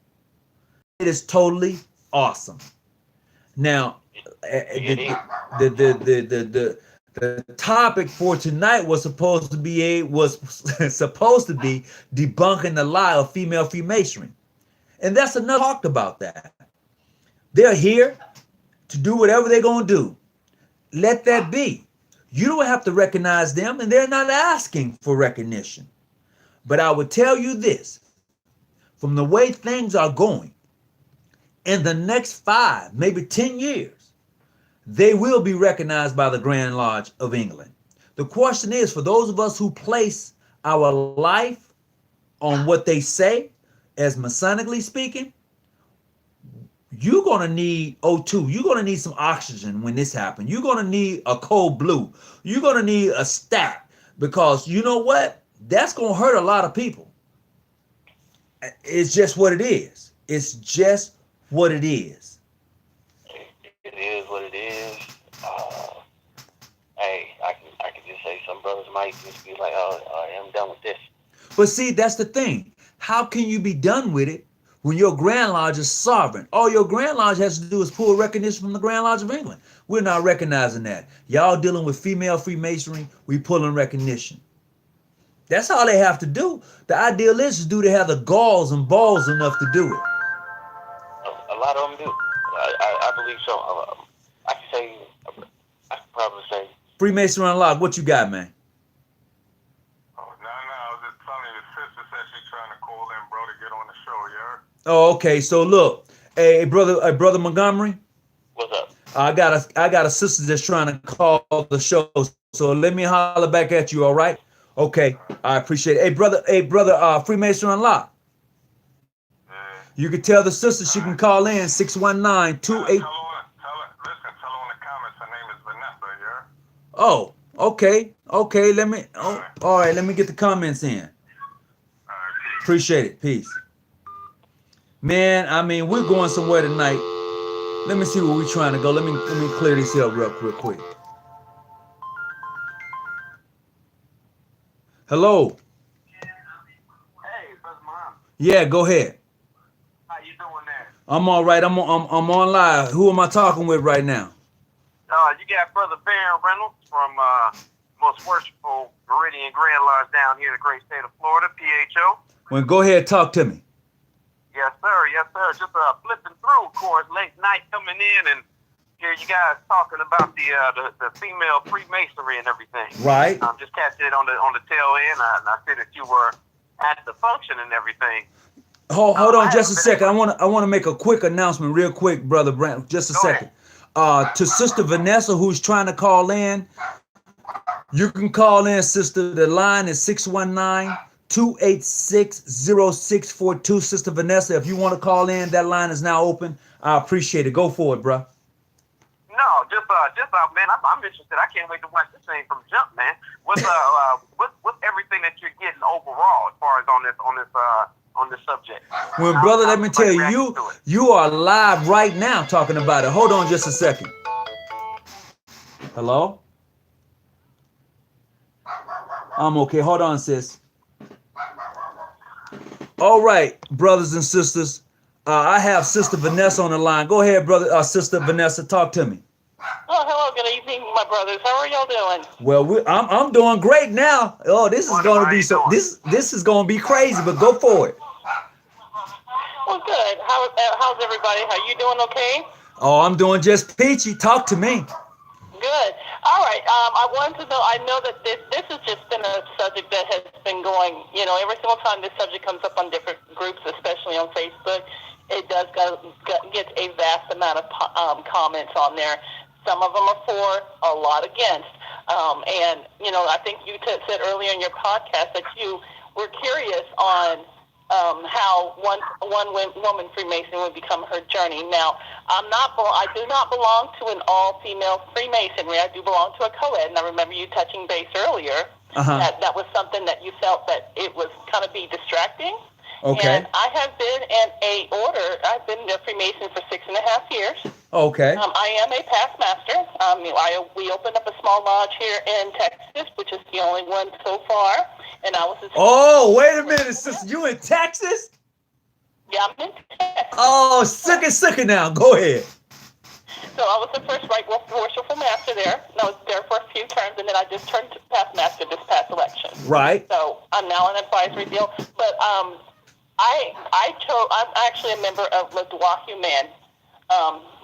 it is totally awesome. Now, the topic for tonight was supposed to be debunking the lie of female Freemasonry. And that's enough talked about that. They're here to do whatever they're going to do. Let that be. You don't have to recognize them, and they're not asking for recognition. But I would tell you this, from the way things are going, in the next 5, maybe 10 years, they will be recognized by the Grand Lodge of England. The question is, for those of us who place our life on what they say, as Masonically speaking, you're going to need O2. You're going to need some oxygen when this happens. You're going to need a cold blue. You're going to need a stat, because you know what? That's going to hurt a lot of people. It's just what it is. It's just what it is. It is what it is. Hey, I can just say some brothers might just be like, oh, I'm done with this. But see, that's the thing. How can you be done with it when your Grand Lodge is sovereign? All your Grand Lodge has to do is pull recognition from the Grand Lodge of England. We're not recognizing that. Y'all dealing with female Freemasonry, we pulling recognition. That's all they have to do. The ideal is do they have the galls and balls enough to do it? A lot of them do. I believe so. I can probably say. Freemason Unlocked, what you got, man? Oh, no, I was just telling you, the sister said she's trying to call in, bro, to get on the show, yeah? Oh, okay. So look, hey, brother Montgomery. What's up? I got a sister that's trying to call the show. So let me holler back at you, all right? Okay, I appreciate it. Hey, brother, Freemason Unlocked. Yeah. You can tell the sister she can call in 619-28. Tell her in the comments her name is Vanessa, yeah? Oh, okay. All right, let me get the comments in. All right, peace. Appreciate it. Peace. Man, I mean, we're going somewhere tonight. Let me see where we're trying to go. Let me clear this up real quick. Hello. Hey, Brother Mom. Yeah, go ahead. How you doing there? I'm all right. I'm on live. Who am I talking with right now? You got Brother Baron Reynolds from Most Worshipful Meridian Grand Lodge down here in the great state of Florida, PHO. Well, go ahead, talk to me. Yes, sir. Just flipping through, of course, late night coming in, and here you guys talking about the female Freemasonry and everything. Right. I'm just catching it on the tail end, and I see that you were at the function and everything. Hold on just a second. I want to make a quick announcement real quick, Brother Brent. Just a second. To Sister Vanessa, who's trying to call in, you can call in, sister. The line is 619-286-0642. Sister Vanessa, if you want to call in, that line is now open. I appreciate it. Go for it, bro. No, just man, I'm interested. I can't wait to watch this thing from jump, man. What's everything that you're getting overall as far as on this subject? Well, brother, let me tell you, you are live right now talking about it. Hold on just a second. Hello? I'm okay. Hold on, sis. All right, brothers and sisters. I have Sister Vanessa on the line. Go ahead, brother. Sister Vanessa, talk to me. Oh, hello. Good evening, my brothers. How are y'all doing? Well, I'm doing great now. Oh, this is going to be so. This is going to be crazy. But go for it. Well, good. How's everybody? How you doing? Okay. Oh, I'm doing just peachy. Talk to me. Good. All right. I wanted to know. I know that this has just been a subject that has been going. Every single time this subject comes up on different groups, especially on Facebook, it does get a vast amount of comments on there. Some of them are for, a lot against. And I think you said earlier in your podcast that you were curious on how one woman Freemason would become her journey. Now, I do not belong to an all-female Freemasonry. I do belong to a co-ed, and I remember you touching base earlier. That was something that you felt that it was kind of be distracting. Okay. And I have been in a order. I've been a Freemason for 6.5 years. Okay. I am a past master. We opened up a small lodge here in Texas, which is the only one so far. And I was. Oh, wait a minute, sister. You in Texas? Yeah, I'm in Texas. Oh, sucker now. Go ahead. So I was the first right worshipful master there. And I was there for a few terms, and then I just turned to past master this past election. Right. So I'm now an advisory deal. But I'm actually a member of Le Droit Humain,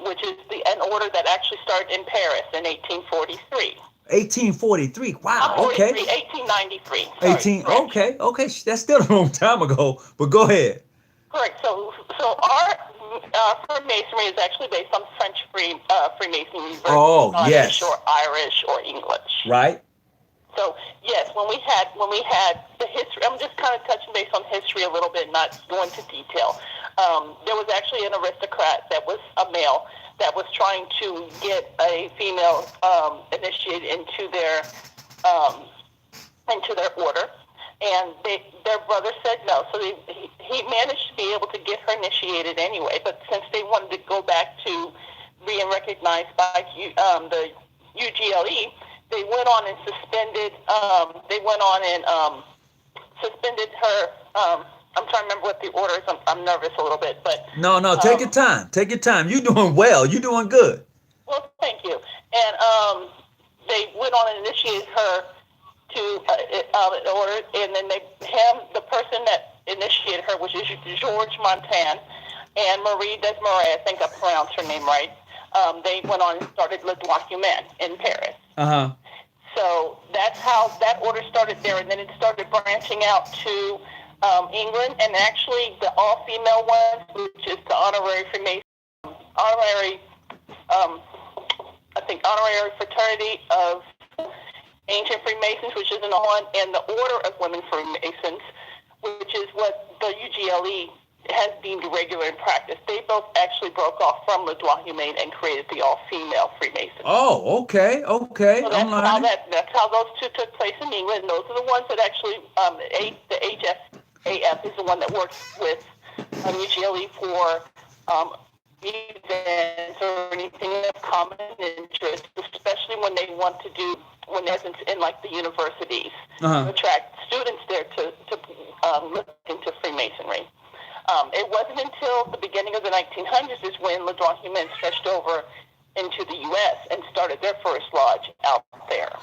which is an order that actually started in Paris in 1843. 1843. Wow. Okay. 1893. Sorry, 18. Okay. Okay. That's still a long time ago. But go ahead. Correct. So our Freemasonry is actually based on French Freemasonry versus Scottish yes. or Irish or English. Right. So yes, when we had the history, I'm just kind of touching base on history a little bit, not going into detail. There was actually an aristocrat that was a male that was trying to get a female initiated into their order, and their brother said no. So he managed to be able to get her initiated anyway. But since they wanted to go back to being recognized by the UGLE, they went on and suspended. Suspended her. I'm trying to remember what the order is. I'm nervous a little bit, but no. Take your time. Take your time. You're doing well. You're doing good. Well, thank you. And they went on and initiated her to an order, and then the person that initiated her, which is George Montan and Marie Desmarais, I think I pronounced her name right. They went on and started Le Droit Humain in Paris. Uh-huh. So that's how that order started there, and then it started branching out to England, and actually the all-female one, which is the honorary Freemason, honorary fraternity of ancient Freemasons, which is another one, and the Order of Women Freemasons, which is what the UGLE has deemed regular in practice. They both actually broke off from Le Droit Humain and created the all-female Freemasons. Oh, okay. So that's how those two took place in England. And those are the ones that actually, the HFAF is the one that works with UGLE for events or anything of common interest, especially when they want to do, in like the universities, to attract students there to look into Freemasonry. It wasn't until the beginning of the 1900s is when Le Droit Humain stretched over into the U.S. and started their first lodge out there.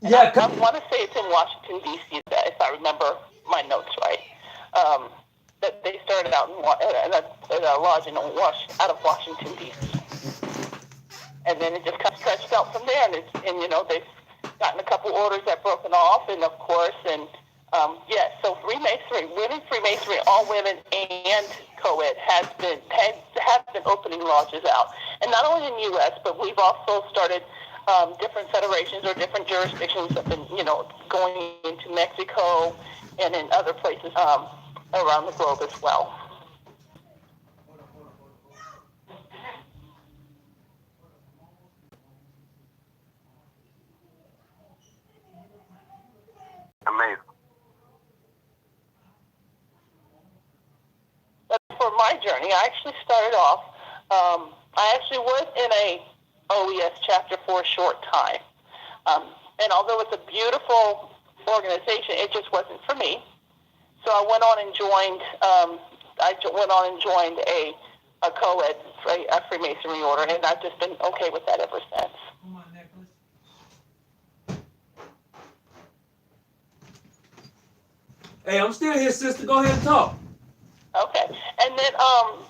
And I want to say it's in Washington, D.C., if I remember my notes right. That they started out in a lodge out of Washington, D.C. And then it just kind of stretched out from there, and they've gotten a couple orders that broken off, and of course, so Freemasonry, women Freemasonry, all women and co-ed have been opening lodges out, and not only in the U.S., but we've also started different federations or different jurisdictions have been, going into Mexico and in other places around the globe as well. Amazing. But for my journey, I actually started off, I actually was in a OES chapter for a short time. And although it's a beautiful organization, it just wasn't for me. So I went on and joined a co-ed, a Freemasonry order, and I've just been okay with that ever since. Hey, I'm still here, sister. Go ahead and talk. Okay. And then,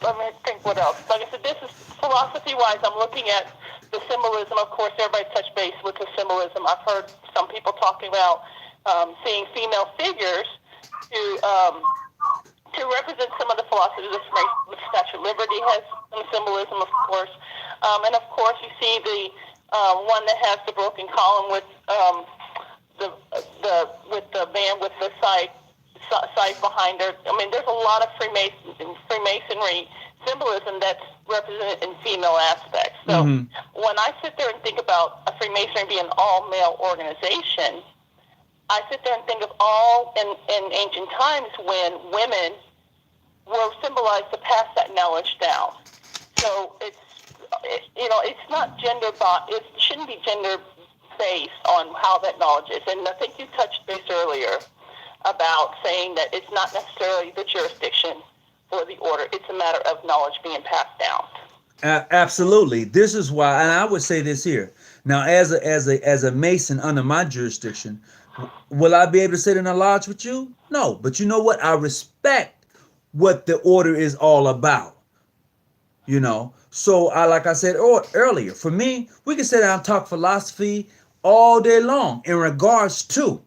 let me think what else. Like I said, this is philosophy-wise, I'm looking at the symbolism. Of course, everybody touched base with the symbolism. I've heard some people talking about seeing female figures to represent some of the philosophy of the Statue of Liberty has some symbolism, of course. And of course, you see the one that has the broken column with the man with the side behind her. I mean, there's a lot of Freemasonry symbolism that's represented in female aspects. So when I sit there and think about a Freemasonry being an all-male organization, I sit there and think of all in ancient times when women were symbolized to pass that knowledge down. So it's not it shouldn't be gender based on how that knowledge is. And I think you touched base earlier about saying that it's not necessarily the jurisdiction for the order. It's a matter of knowledge being passed down. Absolutely. This is why, and I would say this here. Now, as a Mason under my jurisdiction, will I be able to sit in a lodge with you? No, but you know what? I respect what the order is all about. You know, so like I said earlier, for me, we can sit down and talk philosophy all day long in regards to,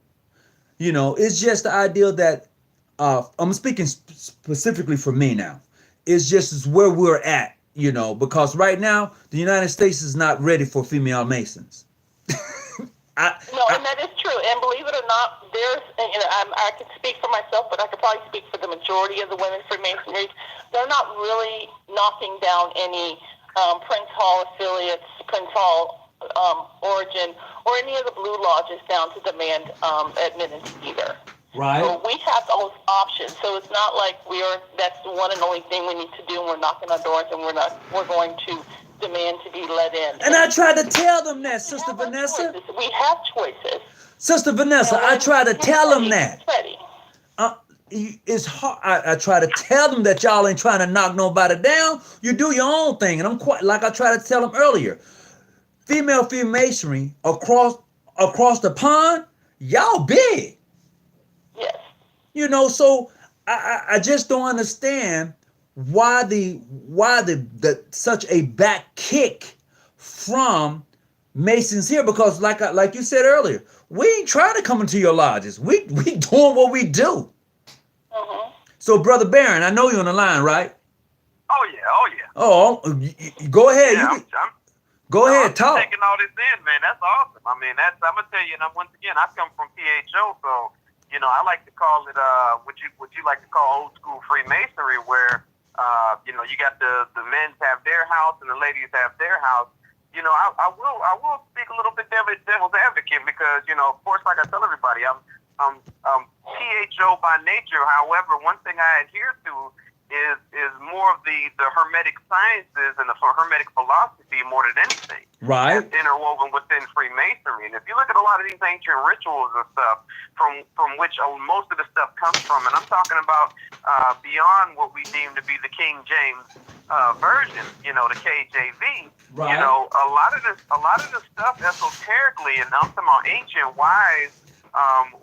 you know, it's just the idea that I'm speaking specifically for me now. It's just where we're at, you know, because right now the United States is not ready for female Masons. And that is true. And believe it or not, there's, you know, I can speak for myself, but I could probably speak for the majority of the women Freemasonry. They're not really knocking down any Prince Hall affiliates, Prince Hall origin, or any of the Blue Lodges down to demand admittance either. Right. So we have those options. So it's not like that's the one and only thing we need to do, and we're knocking on doors and we're going to demand to be let in. And I tried to tell them that, Sister Vanessa. We have choices. Sister Vanessa, I try to tell them that. It's hard. I try to tell them that y'all ain't trying to knock nobody down. You do your own thing. And I'm quite, like I tried to tell them earlier, female Freemasonry across the pond, y'all big. Yes. You know, so I just don't understand why the such a back kick from Masons here, because like you said earlier, we ain't trying to come into your lodges. We doing what we do. Mm-hmm. So, Brother Barron, I know you're on the line, right? Oh yeah. Oh, go ahead. Yeah, Go ahead, talk. I'm taking all this in, man. That's awesome. I mean, I'm gonna tell you. And once again, I come from PHO, so you know, I like to call it what you like to call old school Freemasonry, where you know, you got the men have their house and the ladies have their house. You know, I will speak a little bit devil's advocate, because, you know, of course, like I tell everybody, I'm PHO by nature. However, one thing I adhere to is more of the Hermetic sciences and the Hermetic philosophy more than anything. Right. That's interwoven within Freemasonry. And if you look at a lot of these ancient rituals and stuff, from which most of the stuff comes from, and I'm talking about beyond what we deem to be the King James version, you know, the KJV. Right. You know, a lot of the stuff esoterically, and I'm talking about ancient wise,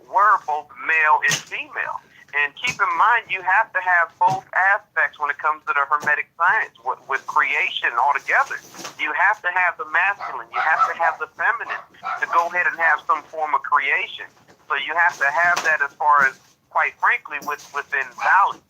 were both male and female. And keep in mind, you have to have both aspects when it comes to the Hermetic science with creation altogether. You have to have the masculine, you have to have the feminine to go ahead and have some form of creation. So you have to have that as far as, quite frankly, within balance.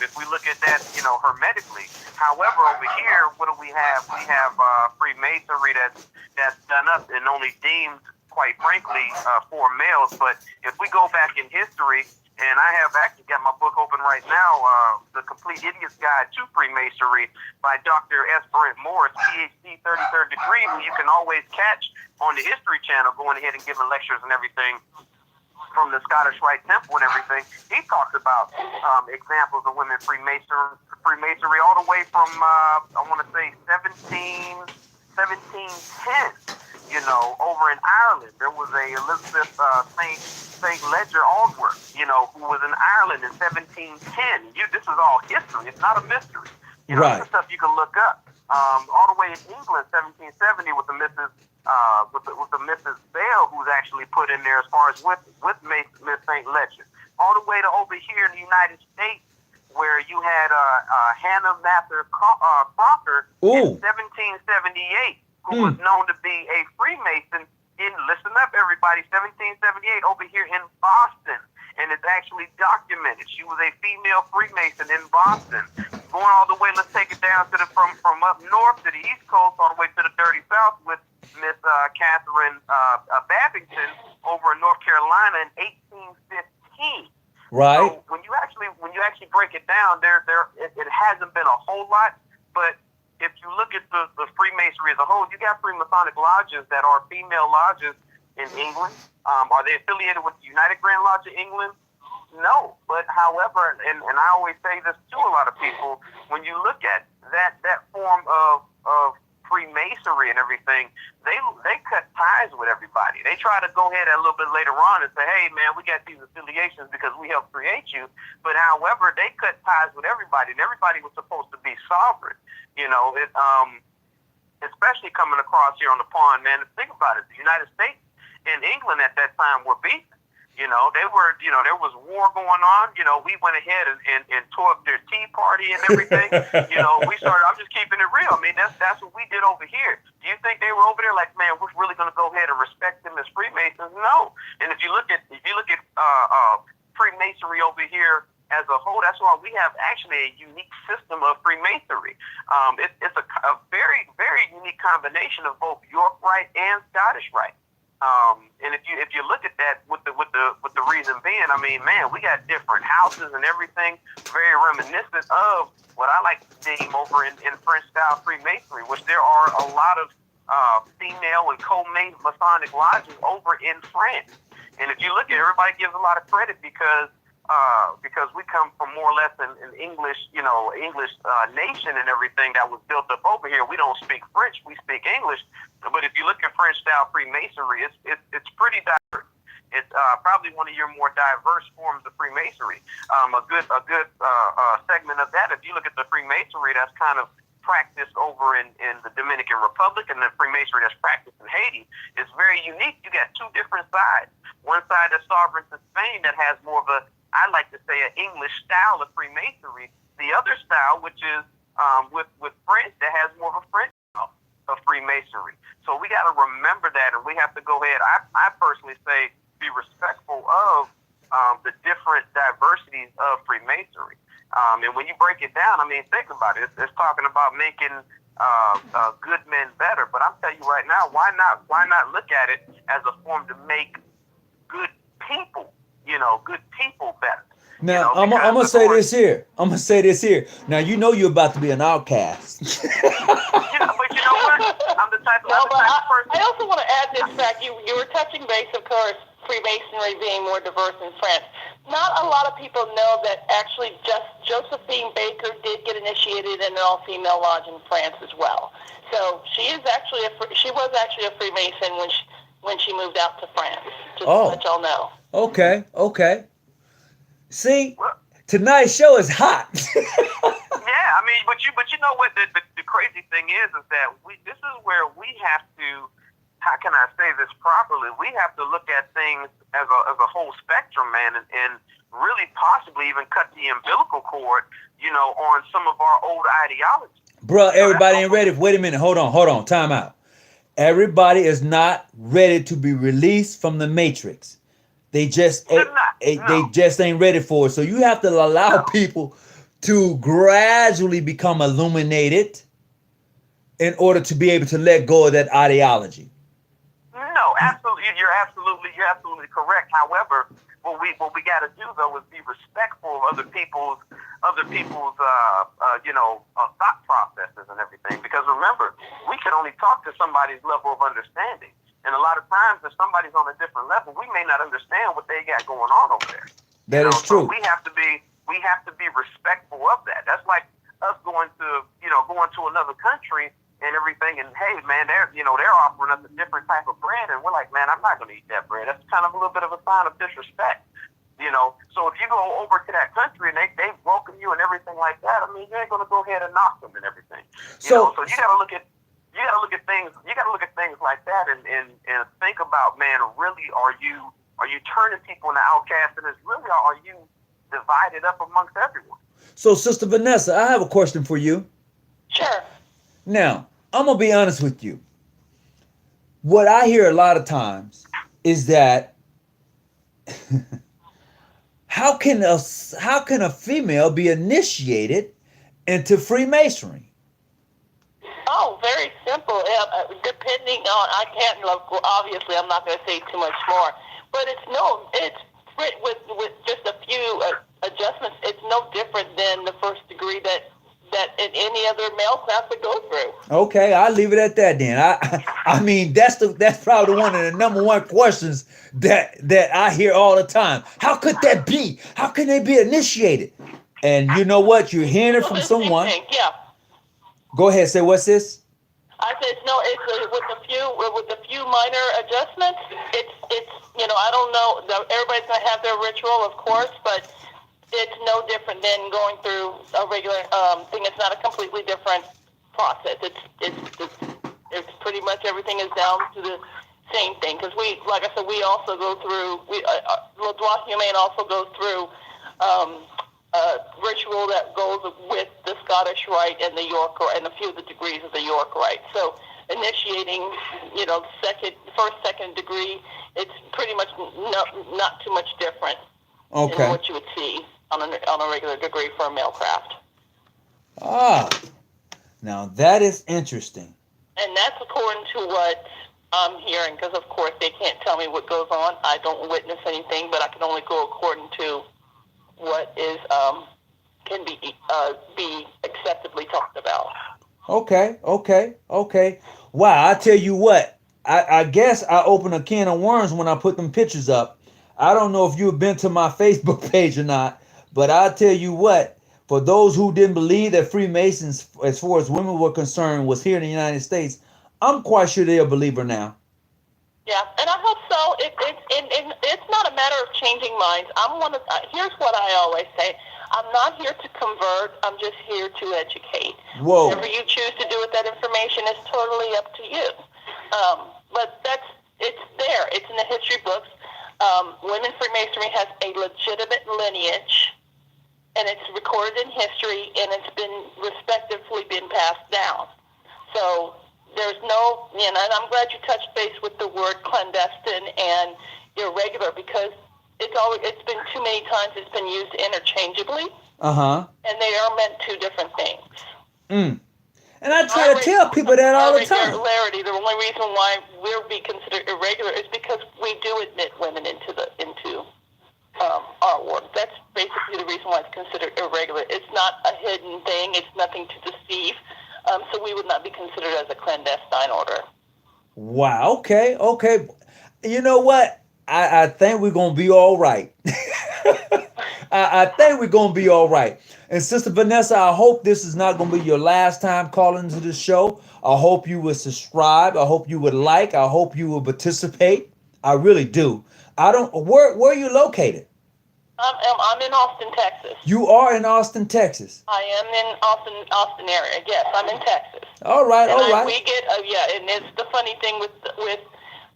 If we look at that, you know, hermetically. However, over here, what do we have? We have Freemasonry that's done up and only deemed, quite frankly, for males. But if we go back in history, and I have actually got my book open right now, The Complete Idiot's Guide to Freemasonry by Dr. S. Brent Morris, PhD, 33rd degree, who you can always catch on the History Channel, going ahead and giving lectures and everything from the Scottish Rite Temple and everything. He talks about examples of women Freemasonry all the way from, I want to say, 1710. You know, over in Ireland, there was a Elizabeth St. Ledger Aldworth, you know, who was in Ireland in 1710. This is all history. It's not a mystery. You know, right. This is stuff you can look up. All the way in England, 1770, with the Mrs. Bale, who's actually put in there as far as with Miss St. Ledger. All the way to over here in the United States, where you had Hannah Mather Crocker in 1778. Who was known to be a Freemason listen up everybody, 1778 over here in Boston. And it's actually documented. She was a female Freemason in Boston. Going all the way, let's take it down to from up north to the East Coast, all the way to the dirty South with Miss Catherine Babington over in North Carolina in 1815. Right. So when you actually break it down, it hasn't been a whole lot, but if you look at the Freemasonry as a whole, you got Freemasonic lodges that are female lodges in England. Are they affiliated with the United Grand Lodge of England? No. But however, and I always say this to a lot of people, when you look at that form of Freemasonry and everything, they cut ties with everybody. They try to go ahead a little bit later on and say, hey, man, we got these affiliations because we helped create you. But however, they cut ties with everybody, and everybody was supposed to be sovereign. You know, especially coming across here on the pond, man. Think about it. The United States and England at that time were beefing. They were, there was war going on. We went ahead and tore up their tea party and everything. We started, I'm just keeping it real. I mean, that's what we did over here. Do you think they were over there like, man, we're really going to go ahead and respect them as Freemasons? No. And if you look at Freemasonry over here as a whole, that's why we have actually a unique system of Freemasonry. It's a very, very unique combination of both York Rite and Scottish Rite. And if you look at that with the reason being, I mean, man, we got different houses and everything, very reminiscent of what I like to deem over in French style Freemasonry, which there are a lot of female and co-Masonic lodges over in France. And if you look at it, everybody gives a lot of credit because we come from more or less an English, English nation and everything that was built up over here. We don't speak French, we speak English. But if you look at French style Freemasonry, it's pretty diverse. It's probably one of your more diverse forms of Freemasonry. A good segment of that, if you look at the Freemasonry that's kind of practiced over in the Dominican Republic and the Freemasonry that's practiced in Haiti, is very unique. You got two different sides. One side that's sovereign to Spain that has more of a, I like to say, an English style of Freemasonry. The other style, which is with French, that has more of a French style of Freemasonry. So we got to remember that, and we have to go ahead. I personally say be respectful of the different diversities of Freemasonry. And when you break it down, I mean, think about it. It's talking about making good men better. But I'm telling you right now, why not look at it as a form to make good people, good people better. Now, I'm gonna say this here. Now, you're about to be an outcast. But you know what? I'm the type of person. I also want to add this fact. You were touching base, of course, Freemasonry being more diverse in France. Not a lot of people know that actually Josephine Baker did get initiated in an all-female lodge in France as well. So she was actually a Freemason when she moved out to France. Just to let y'all know. Okay. See, tonight's show is hot. Yeah, I mean, but you know what the crazy thing is that this is where we have to, how can I say this properly? We have to look at things as a whole spectrum, man, and really possibly even cut the umbilical cord, on some of our old ideology. Bro, everybody ain't ready. Wait a minute. Hold on. Time out. Everybody is not ready to be released from the matrix. They just ain't ready for it. So you have to allow people to gradually become illuminated in order to be able to let go of that ideology. No, absolutely. You're absolutely correct. However, what we got to do though is be respectful of other people's thought processes and everything. Because remember, we can only talk to somebody's level of understanding. And a lot of times, if somebody's on a different level, we may not understand what they got going on over there. That is true. So we have to be respectful of that. That's like us going to another country and everything. And hey, man, they're offering us a different type of bread, and we're like, man, I'm not going to eat that bread. That's kind of a little bit of a sign of disrespect. So if you go over to that country and they welcome you and everything like that, I mean, you ain't going to go ahead and knock them and everything. So you got to look at. You got to look at things. You got to look at things like that, and think about, man. Really, are you turning people into outcasts, and are you divided up amongst everyone? So, Sister Vanessa, I have a question for you. Sure. Now, I'm gonna be honest with you. What I hear a lot of times is that how can a female be initiated into Freemasonry? Oh, very simple. Depending on, obviously, I'm not going to say too much more, but it's with just a few adjustments. It's no different than the first degree that in any other male class would go through. Okay, I'll leave it at that then. I mean, that's probably one of the number one questions that I hear all the time. How could that be? How can they be initiated? And you know what? You're hearing it from someone. Yeah. Go ahead, say what's this? I said it's with a few minor adjustments. It's I don't know. Everybody's gonna have their ritual, of course, but it's no different than going through a regular thing. It's not a completely different process. It's It's pretty much everything is down to the same thing. Because like I said, we also go through, Le Droit Humain also goes through a ritual that goes with the Scottish Rite and the York Rite and a few of the degrees of the York Rite. So initiating, first, second degree, it's pretty much not too much different than what you would see on a regular degree for a male craft. Ah, now that is interesting. And that's according to what I'm hearing, because of course they can't tell me what goes on. I don't witness anything, but I can only go according to what is can be acceptably talked about. Okay. Wow, I tell you what, I guess I opened a can of worms when I put them pictures up. I don't know if you've been to my Facebook page or not, but I tell you what, for those who didn't believe that Freemasons, as far as women were concerned, was here in the United States, I'm quite sure they're a believer now. Yeah, and I hope so. It's not a matter of changing minds. Here's what I always say. I'm not here to convert. I'm just here to educate. Whoa. Whatever you choose to do with that information is totally up to you. But it's there. It's in the history books. Women Freemasonry has a legitimate lineage, and it's recorded in history, and it's been respectively been passed down. So there's no, and I'm glad you touched base with the word clandestine and irregular, because it's been too many times it's been used interchangeably. And they are meant two different things. And I try to tell people that all the time. Irregularity, the only reason why we'll be considered irregular is because we do admit women into our order. That's basically the reason why it's considered irregular. It's not a hidden thing. It's nothing to deceive. So we would not be considered as a clandestine order. Wow. Okay. You know what? I think we're going to be all right. I think we're going to be all right. And Sister Vanessa, I hope this is not going to be your last time calling into the show. I hope you would subscribe. I hope you would like. I hope you would participate. I really do. Where are you located? I'm in Austin, Texas. You are in Austin, Texas. I am in Austin area. Yes, I'm in Texas. All right. We get and it's the funny thing with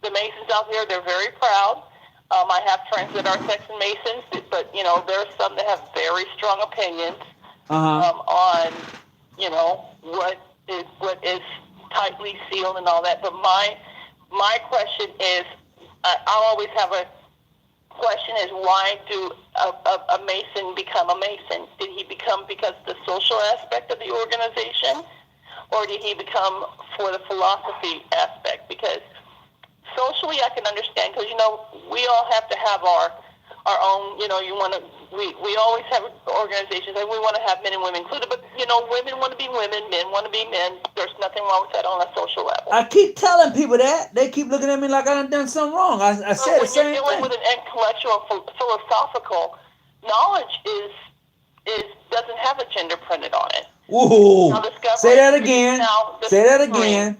the Masons out here. They're very proud. I have friends that are Texan Masons, but there's some that have very strong opinions on what is tightly sealed and all that. But my question is, I'll always have a question is, why do a Mason become a Mason? Did he become because of the social aspect of the organization, or did he become for the philosophy aspect? Because socially, I can understand, because we all have to have our own. We always have organizations, and we want to have men and women included. But women want to be women, men want to be men. There's nothing wrong with that on a social level. I keep telling people that. They keep looking at me like I done something wrong. I said the same thing. When you're dealing with an intellectual, philosophical knowledge, doesn't have a gender printed on it. Ooh! Say that again. Say that again.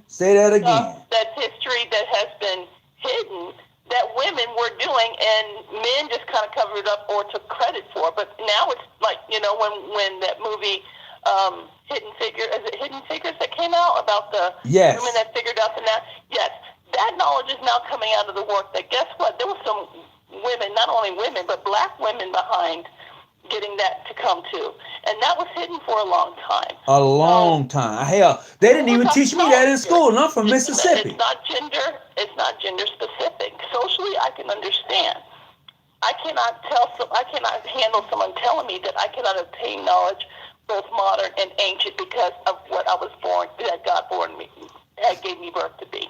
That's history that has been hidden, that women were doing, and men just kind of covered it up or took credit for. But now it's like, when that movie Hidden Figures that came out about the women that figured out the now. Yes, that knowledge is now coming out of the work. That guess what? There were some women, not only women, but black women behind getting that to come to, and that was hidden for a long time. A long time. Hell, they didn't even teach me that in school, and I'm from Mississippi. It's not gender specific. Socially, I can understand. I cannot handle someone telling me that I cannot obtain knowledge, both modern and ancient, because of what I was born, that God gave me birth to be.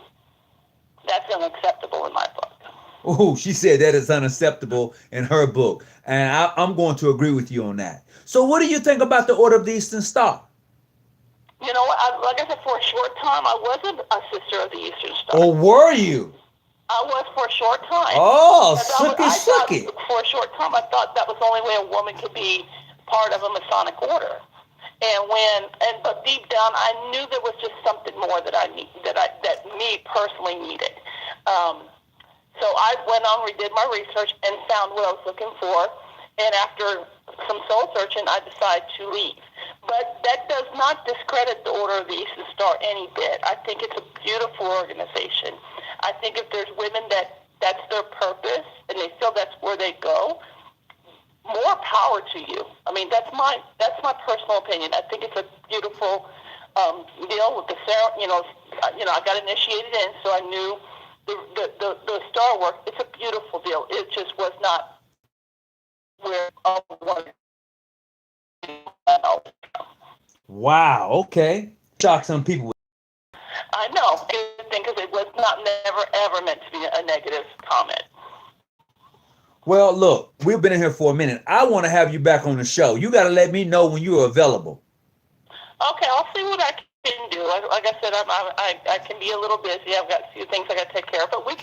That's unacceptable in my book. Oh, she said that is unacceptable in her book. And I'm going to agree with you on that. So what do you think about the Order of the Eastern Star? You know what? Like I said, for a short time, I wasn't a Sister of the Eastern Star. Oh, were you? I was for a short time. Oh, sucky. For a short time, I thought that was the only way a woman could be part of a Masonic order. But deep down, I knew there was just something more that that me personally needed. So I went on, redid my research, and found what I was looking for. And after some soul searching, I decided to leave. But that does not discredit the Order of the Eastern Star any bit. I think it's a beautiful organization. I think if there's women that's their purpose and they feel that's where they go, more power to you. I mean, that's my personal opinion. I think it's a beautiful deal with the I got initiated in, so I knew the star work. It's a beautiful deal. It just was not where I wanted to go. Wow. Okay. Shock some people. I know, because it was never ever meant to be a negative comment. Well, look, we've been in here for a minute. I want to have you back on the show. You got to let me know when you're available. Okay, I'll see what I can do. Like I said, I can be a little busy. I've got a few things I got to take care of, but I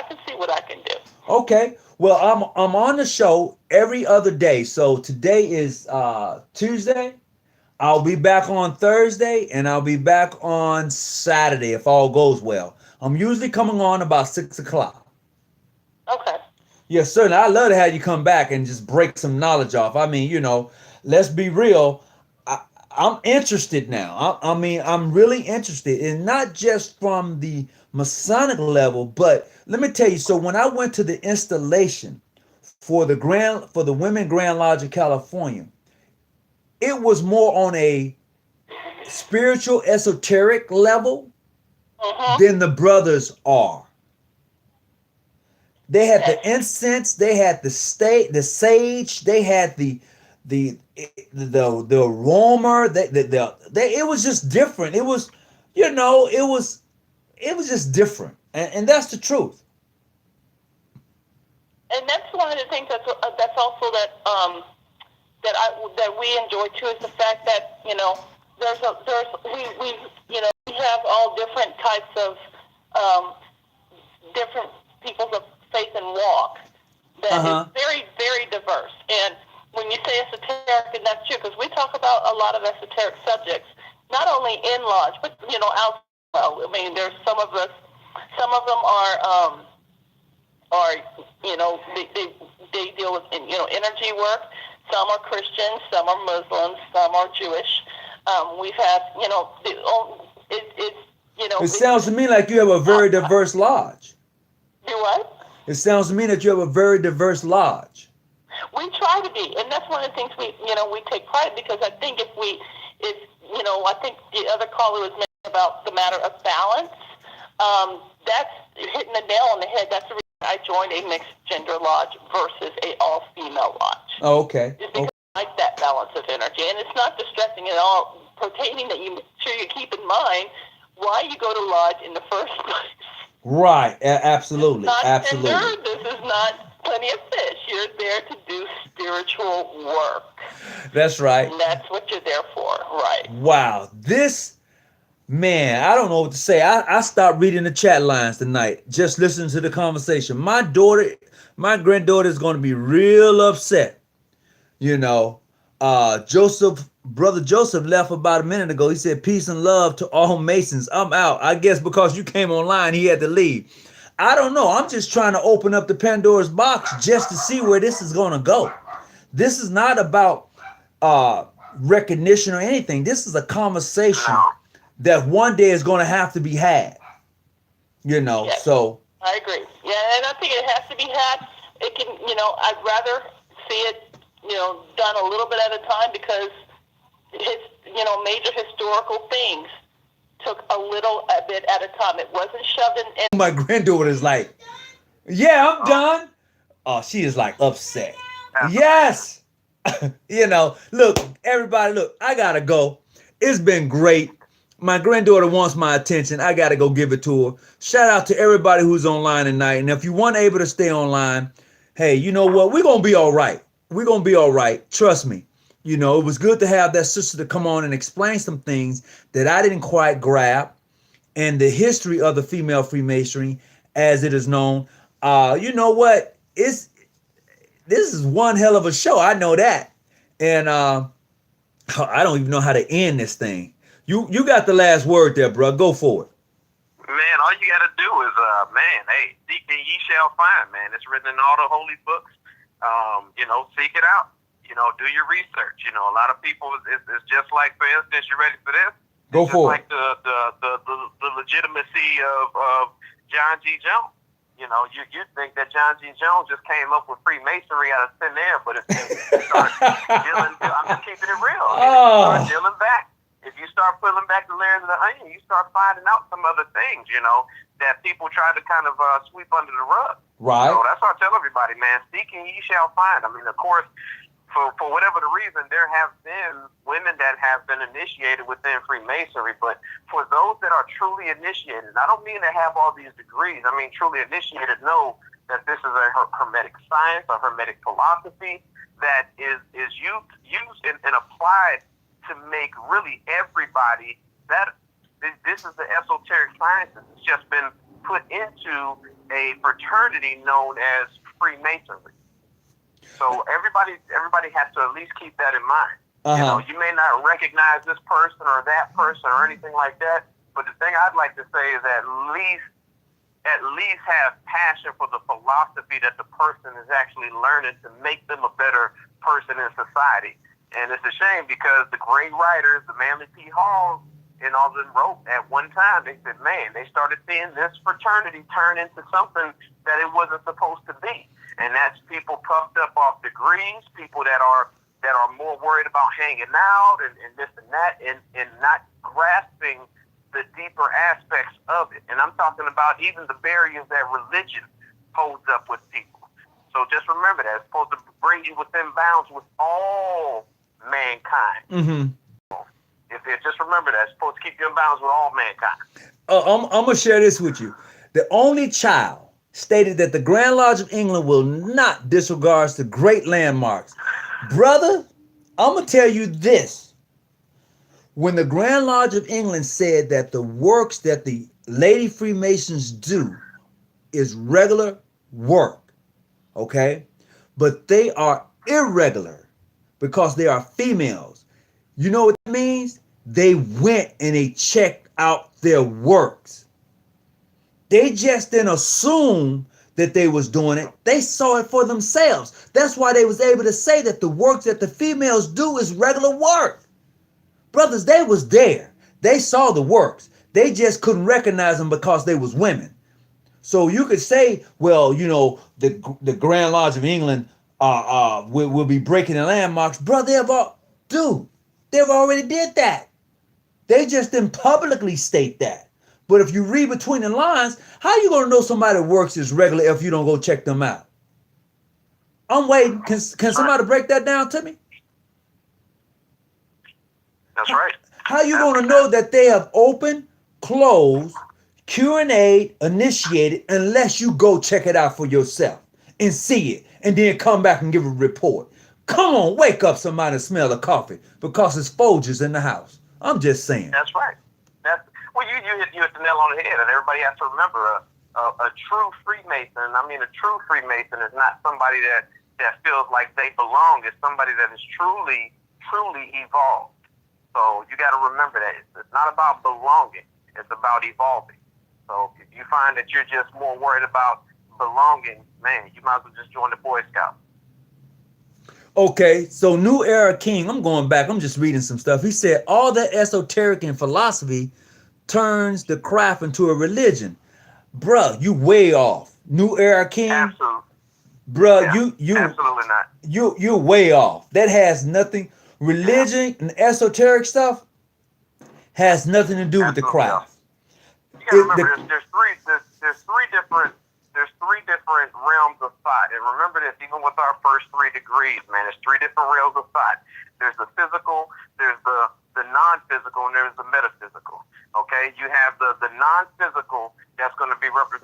can see what I can do. Okay. Well, I'm on the show every other day. So today is Tuesday. I'll be back on Thursday, and I'll be back on Saturday if all goes well. I'm usually coming on about 6 o'clock. Okay. Yes, sir. And I'd love to have you come back and just break some knowledge off. I mean, let's be real. I'm interested now. I mean, I'm really interested, and not just from the Masonic level, but let me tell you. So when I went to the installation for the Women Grand Lodge of California, it was more on a spiritual, esoteric level than the brothers are. They had the incense, they had the sage, they had the aroma. It was just different. It was, it was just different, and that's the truth. And that's one of the things that's also that we enjoy too, is the fact that we have all different types of different peoples of faith and walk that is very, very diverse. And when you say esoteric, and that's true, because we talk about a lot of esoteric subjects, not only in lodge, but out. I mean, there's some of them are they deal with energy work. Some are Christians, some are Muslims, some are Jewish. We've had It sounds to me like you have a very diverse lodge. You what? It sounds to me that you have a very diverse lodge. We try to be, and that's one of the things we take pride, because I think I think the other caller was mentioning about the matter of balance. That's hitting the nail on the head. That's the reason I joined a mixed gender lodge versus a all-female lodge. Oh, okay. It's because I like that balance of energy, and it's not distressing at all. Pertaining that you keep in mind why you go to lodge in the first place. Right. Absolutely. Absolutely. Tender. This is not plenty of fish. You're there to do spiritual work. That's right. And that's what you're there for, right? Wow. Man, I don't know what to say. I stopped reading the chat lines tonight, just listening to the conversation. My granddaughter is going to be real upset. Brother Joseph left about a minute ago. He said, peace and love to all Masons. I'm out. I guess because you came online, he had to leave. I don't know. I'm just trying to open up the Pandora's box just to see where this is going to go. This is not about recognition or anything. This is a conversation that one day is going to have to be had. Yes, so. I agree. Yeah, and I think it has to be had. It can, I'd rather see it, done a little bit at a time, because major historical things took a bit at a time. It wasn't shoved in. My granddaughter is like, yeah, I'm done. Oh, she is like upset. Yes. Look, everybody, I gotta go. It's been great. My granddaughter wants my attention. I gotta go give it to her. Shout out to everybody who's online tonight. And if you weren't able to stay online, hey, you know what? We're gonna be all right. We're gonna be all right. Trust me. It was good to have that sister to come on and explain some things that I didn't quite grab, and the history of the female Freemasonry as it is known. You know what? This is one hell of a show. I know that. And I don't even know how to end this thing. You got the last word there, bro. Go for it. Man, all you got to do is, hey, seek and ye shall find, man. It's written in all the holy books. Seek it out. Do your research. A lot of people, it's just like, for instance, you ready for this? Go for it. Like the legitimacy of John G. Jones. You think that John G. Jones just came up with Freemasonry out of thin air, but if you start I'm just keeping it real. If you start dealing back, if you start pulling back the layers of the onion, you start finding out some other things, that people try to kind of sweep under the rug. Right. So that's what I tell everybody, man. Seeking, ye shall find. I mean, of course, for whatever the reason, there have been women that have been initiated within Freemasonry, but for those that are truly initiated, I don't mean to have all these degrees. I mean truly initiated know that this is a Hermetic science, a Hermetic philosophy that is used and applied to make really everybody better. This is the esoteric sciences. It's just been put into a fraternity known as Freemasonry. So everybody has to at least keep that in mind. You may not recognize this person or that person or anything like that, but the thing I'd like to say is at least have passion for the philosophy that the person is actually learning to make them a better person in society. And it's a shame because the great writers, the Manly P. Hall and all of them wrote at one time, they said, man, they started seeing this fraternity turn into something that it wasn't supposed to be. And that's people puffed up off degrees, people that are more worried about hanging out and this and that, and not grasping the deeper aspects of it. And I'm talking about even the barriers that religion holds up with people. So just remember that it's supposed to bring you within bounds with all mankind. Mm-hmm. Just remember that it's supposed to keep you in bounds with all mankind. I'm gonna share this with you. The only child stated that the Grand Lodge of England will not disregard the great landmarks. Brother, I'm going to tell you this. When the Grand Lodge of England said that the works that the Lady Freemasons do is regular work, okay? But they are irregular because they are females. You know what that means? They went and they checked out their works. They just didn't assume that they was doing it. They saw it for themselves. That's why they was able to say that the works that the females do is regular work. Brothers, they was there. They saw the works. They just couldn't recognize them because they was women. So you could say, well, the Grand Lodge of England will be breaking the landmarks. Brother, they've already did that. They just didn't publicly state that. But if you read between the lines, how you going to know somebody works is regular if you don't go check them out? I'm waiting. Can somebody break that down to me? That's right. How you going to know that they have opened, closed, Q&A, initiated, unless you go check it out for yourself and see it and then come back and give a report? Come on, wake up somebody and smell the coffee because it's Folgers in the house. I'm just saying. That's right. Well, you hit the nail on the head, and everybody has to remember a true Freemason. I mean, a true Freemason is not somebody that feels like they belong. It's somebody that is truly evolved. So you got to remember that it's not about belonging. It's about evolving. So if you find that you're just more worried about belonging, man, you might as well just join the Boy Scouts. Okay, so New Era King, I'm going back. I'm just reading some stuff. He said all that esoteric and philosophy turns the craft into a religion. Bruh, you way off. New Era King. Absolutely. Bruh, yeah, you absolutely not. You're way off. That has nothing. Religion and esoteric stuff has nothing to do with the craft. You gotta remember there's three different realms of thought. And remember this, even with our first 3 degrees, man, there's 3 different realms of thought. There's the physical, there's the non-physical, and there's the metaphysical. Okay? You have the non-physical that's going to be represented